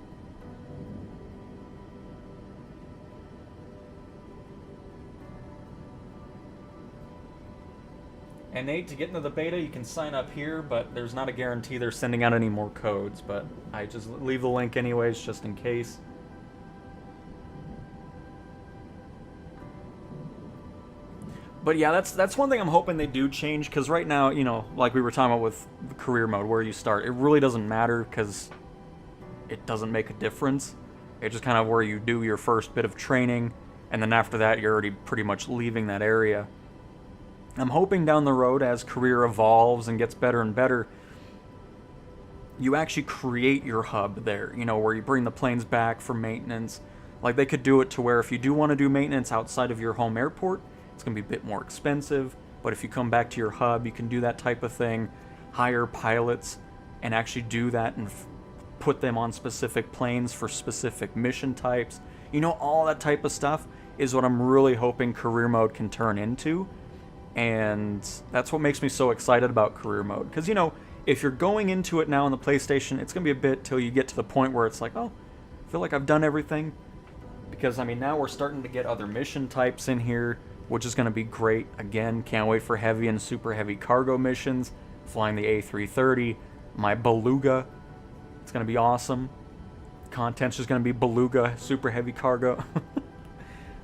And Nate, to get into the beta, you can sign up here, but there's not a guarantee they're sending out any more codes. But I just leave the link anyways, just in case. But yeah, that's one thing I'm hoping they do change, because right now, you know, like we were talking about with the career mode, where you start, it really doesn't matter, because it doesn't make a difference. It's just kind of where you do your first bit of training, and then after that, you're already pretty much leaving that area. I'm hoping down the road, as career evolves and gets better and better, you actually create your hub there, you know, where you bring the planes back for maintenance, Like, they could do it to where if you do want to do maintenance outside of your home airport, it's going to be a bit more expensive, but if you come back to your hub, you can do that type of thing, hire pilots, and actually do that and put them on specific planes for specific mission types. You know, all that type of stuff is what I'm really hoping career mode can turn into, and that's what makes me so excited about career mode. Because, you know, if you're going into it now on the PlayStation, it's going to be a bit till you get to the point where it's like, oh, I feel like I've done everything. Because, I mean, now we're starting to get other mission types in here, which is going to be great. Again, can't wait for heavy and super heavy cargo missions, flying the A330, my Beluga. It's going to be awesome. Content's just going to be Beluga, super heavy cargo.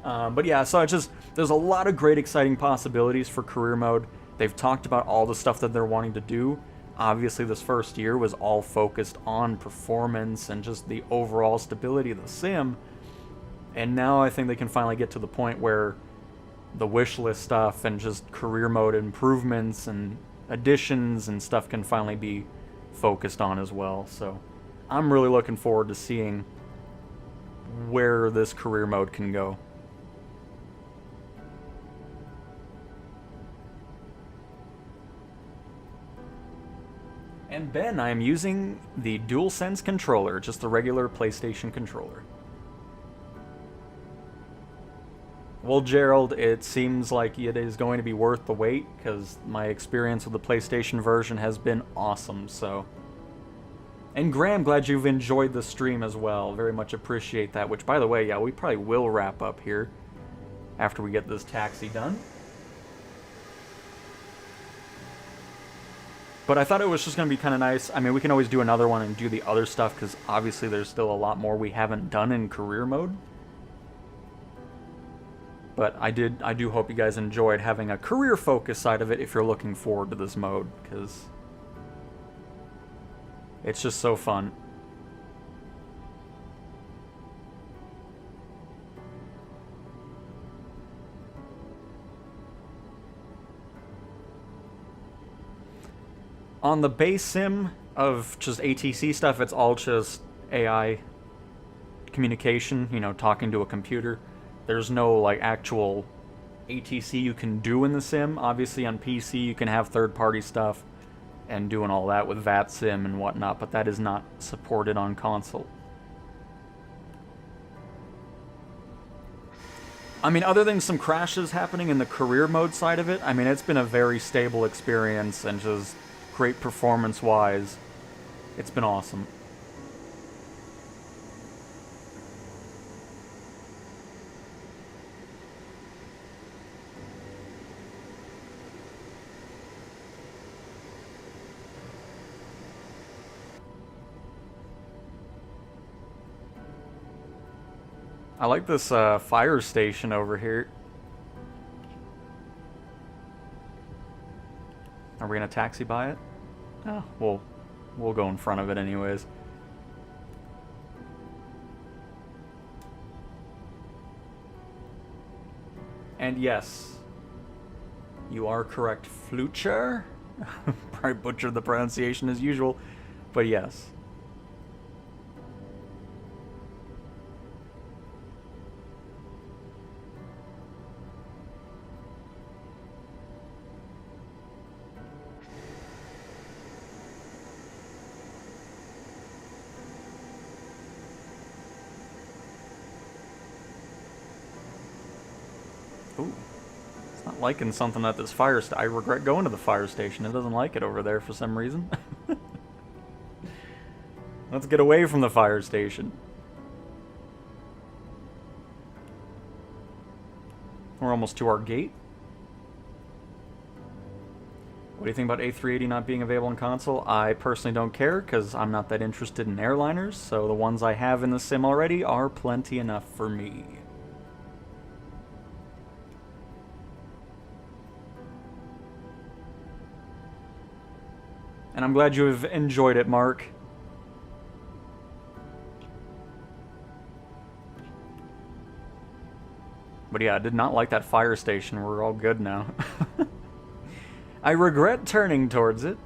But yeah, so it's just, there's a lot of great, exciting possibilities for career mode. They've talked about all the stuff that they're wanting to do. Obviously, this first year was all focused on performance and just the overall stability of the sim. And now I think they can finally get to the point where the wish list stuff and just career mode improvements and additions and stuff can finally be focused on as well. So I'm really looking forward to seeing where this career mode can go. And Ben, I am using the DualSense controller, just the regular PlayStation controller. Well, Gerald, it seems like it is going to be worth the wait, because my experience with the PlayStation version has been awesome, so... And Graham, glad you've enjoyed the stream as well. Very much appreciate that, which, by the way, yeah, we probably will wrap up here after we get this taxi done. But I thought it was just going to be kind of nice. I mean, we can always do another one and do the other stuff, because obviously there's still a lot more we haven't done in career mode. But I do hope you guys enjoyed having a career focus side of it if you're looking forward to this mode, because it's just so fun. On the base sim of just ATC stuff, it's all just AI communication, you know, talking to a computer. There's no, like, actual ATC you can do in the sim. Obviously, on PC, you can have third-party stuff and doing all that with VATSIM and whatnot, but that is not supported on console. I mean, other than some crashes happening in the career mode side of it, I mean, it's been a very stable experience and just great performance-wise. It's been awesome. I like this fire station over here. Are we gonna taxi by it? Oh, we'll go in front of it anyways. And yes, you are correct, Flucher. Probably butchered the pronunciation as usual, but yes. Ooh, it's not liking something at this fire station. I regret going to the fire station. It doesn't like it over there for some reason. Let's get away from the fire station. We're almost to our gate. What do you think about A380 not being available on console? I personally don't care, because I'm not that interested in airliners, so the ones I have in the sim already are plenty enough for me. And I'm glad you have enjoyed it, Mark. But yeah, I did not like that fire station. We're all good now. I regret turning towards it.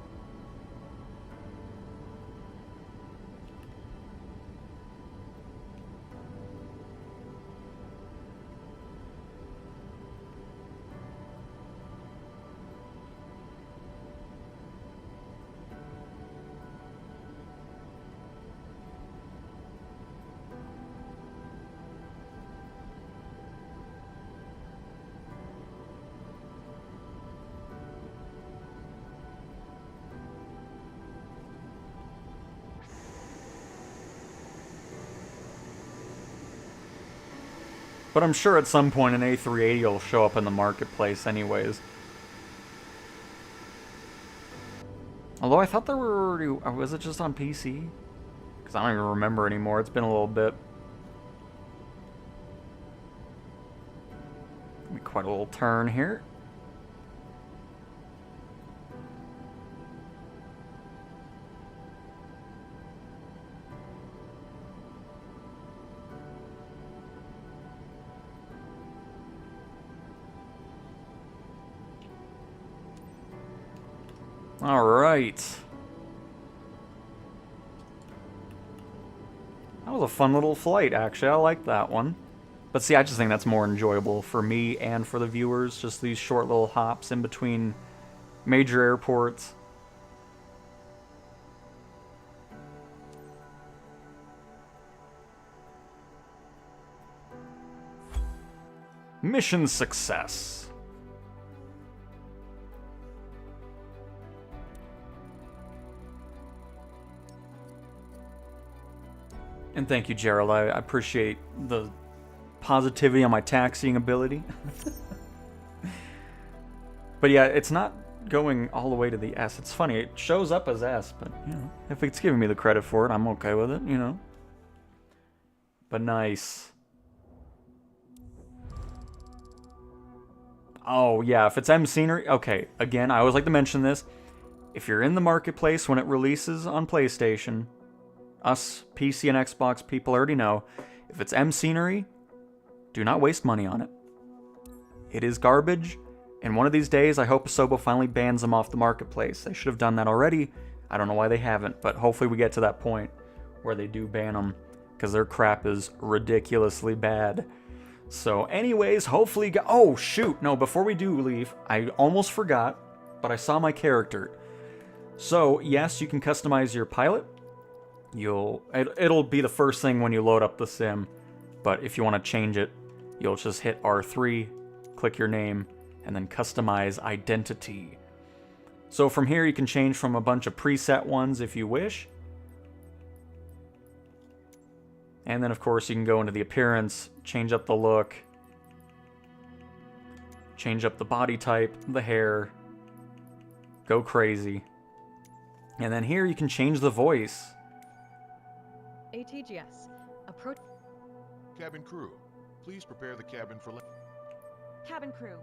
But I'm sure at some point an A380 will show up in the marketplace anyways. Although I thought there were already... Was it just on PC? Because I don't even remember anymore. It's been a little bit. Quite a little turn here. All right. That was a fun little flight, actually. I like that one. But see, I just think that's more enjoyable for me and for the viewers. Just these short little hops in between major airports. Mission success. And thank you, Gerald. I appreciate the positivity on my taxiing ability. But yeah, it's not going all the way to the S. It's funny, it shows up as S, but you know, if it's giving me the credit for it, I'm okay with it, you know. But nice. Oh yeah, if it's M scenery, okay, again, I always like to mention this. If you're in the marketplace when it releases on PlayStation, us PC and Xbox people already know, if it's M scenery, do not waste money on it. It is garbage, and one of these days I hope Asobo finally bans them off the marketplace. They should have done that already. I don't know why they haven't, but hopefully we get to that point where they do ban them, because their crap is ridiculously bad. So anyways, hopefully... Oh, shoot! No, before we do leave, I almost forgot, but I saw my character. So, yes, you can customize your pilot. It'll be the first thing when you load up the sim, but if you want to change it, you'll just hit R3, click your name, and then customize identity. So from here you can change from a bunch of preset ones if you wish. And then of course you can go into the appearance, change up the look, change up the body type, the hair, go crazy. And then here you can change the voice. ATGS, approach... Cabin crew, please prepare the cabin for... Cabin crew.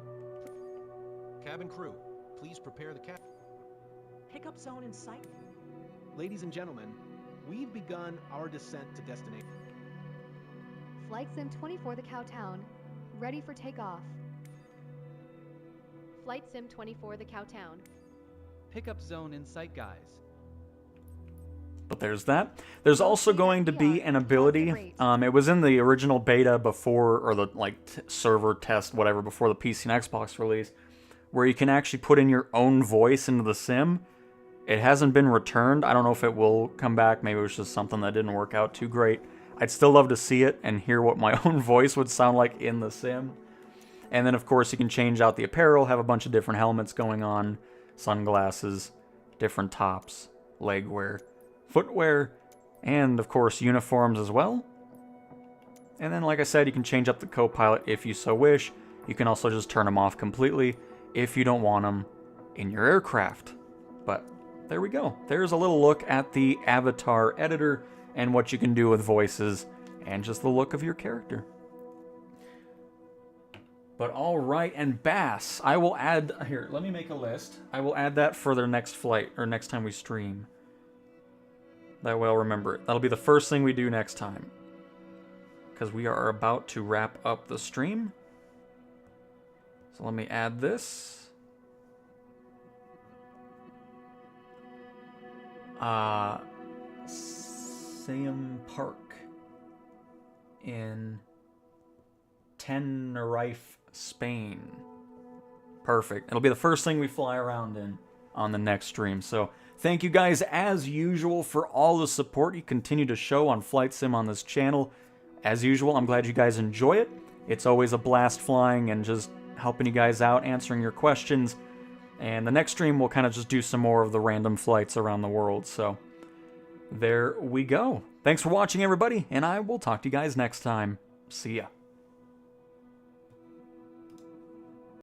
Cabin crew, please prepare the cabin. Pickup zone in sight. Ladies and gentlemen, we've begun our descent to destination. Flight Sim 24 the Cowtown, ready for takeoff. Flight Sim 24 the Cowtown. Pickup zone in sight, guys. But there's that. There's also going to be an ability. It was in the original beta before, or the server test, whatever, before the PC and Xbox release, where you can actually put in your own voice into the sim. It hasn't been returned. I don't know if it will come back. Maybe it was just something that didn't work out too great. I'd still love to see it and hear what my own voice would sound like in the sim. And then, of course, you can change out the apparel, have a bunch of different helmets going on, sunglasses, different tops, leg wear, footwear, and of course uniforms as well. And then, like I said, you can change up the co-pilot if you so wish. You can also just turn them off completely if you don't want them in your aircraft. But there we go. There's a little look at the avatar editor and what you can do with voices and just the look of your character. But alright, and Bass, I will add... Here, let me make a list. I will add that for their next flight, or next time we stream. That way I'll remember it. That'll be the first thing we do next time. Because we are about to wrap up the stream. So let me add this. Siam Park in Tenerife, Spain. Perfect. It'll be the first thing we fly around in on the next stream. So thank you guys as usual for all the support you continue to show on Flight Sim on this channel. As usual, I'm glad you guys enjoy it. It's always a blast flying and just helping you guys out, answering your questions. And the next stream we'll kind of just do some more of the random flights around the world. So there we go. Thanks for watching, everybody, and I will talk to you guys next time. See ya.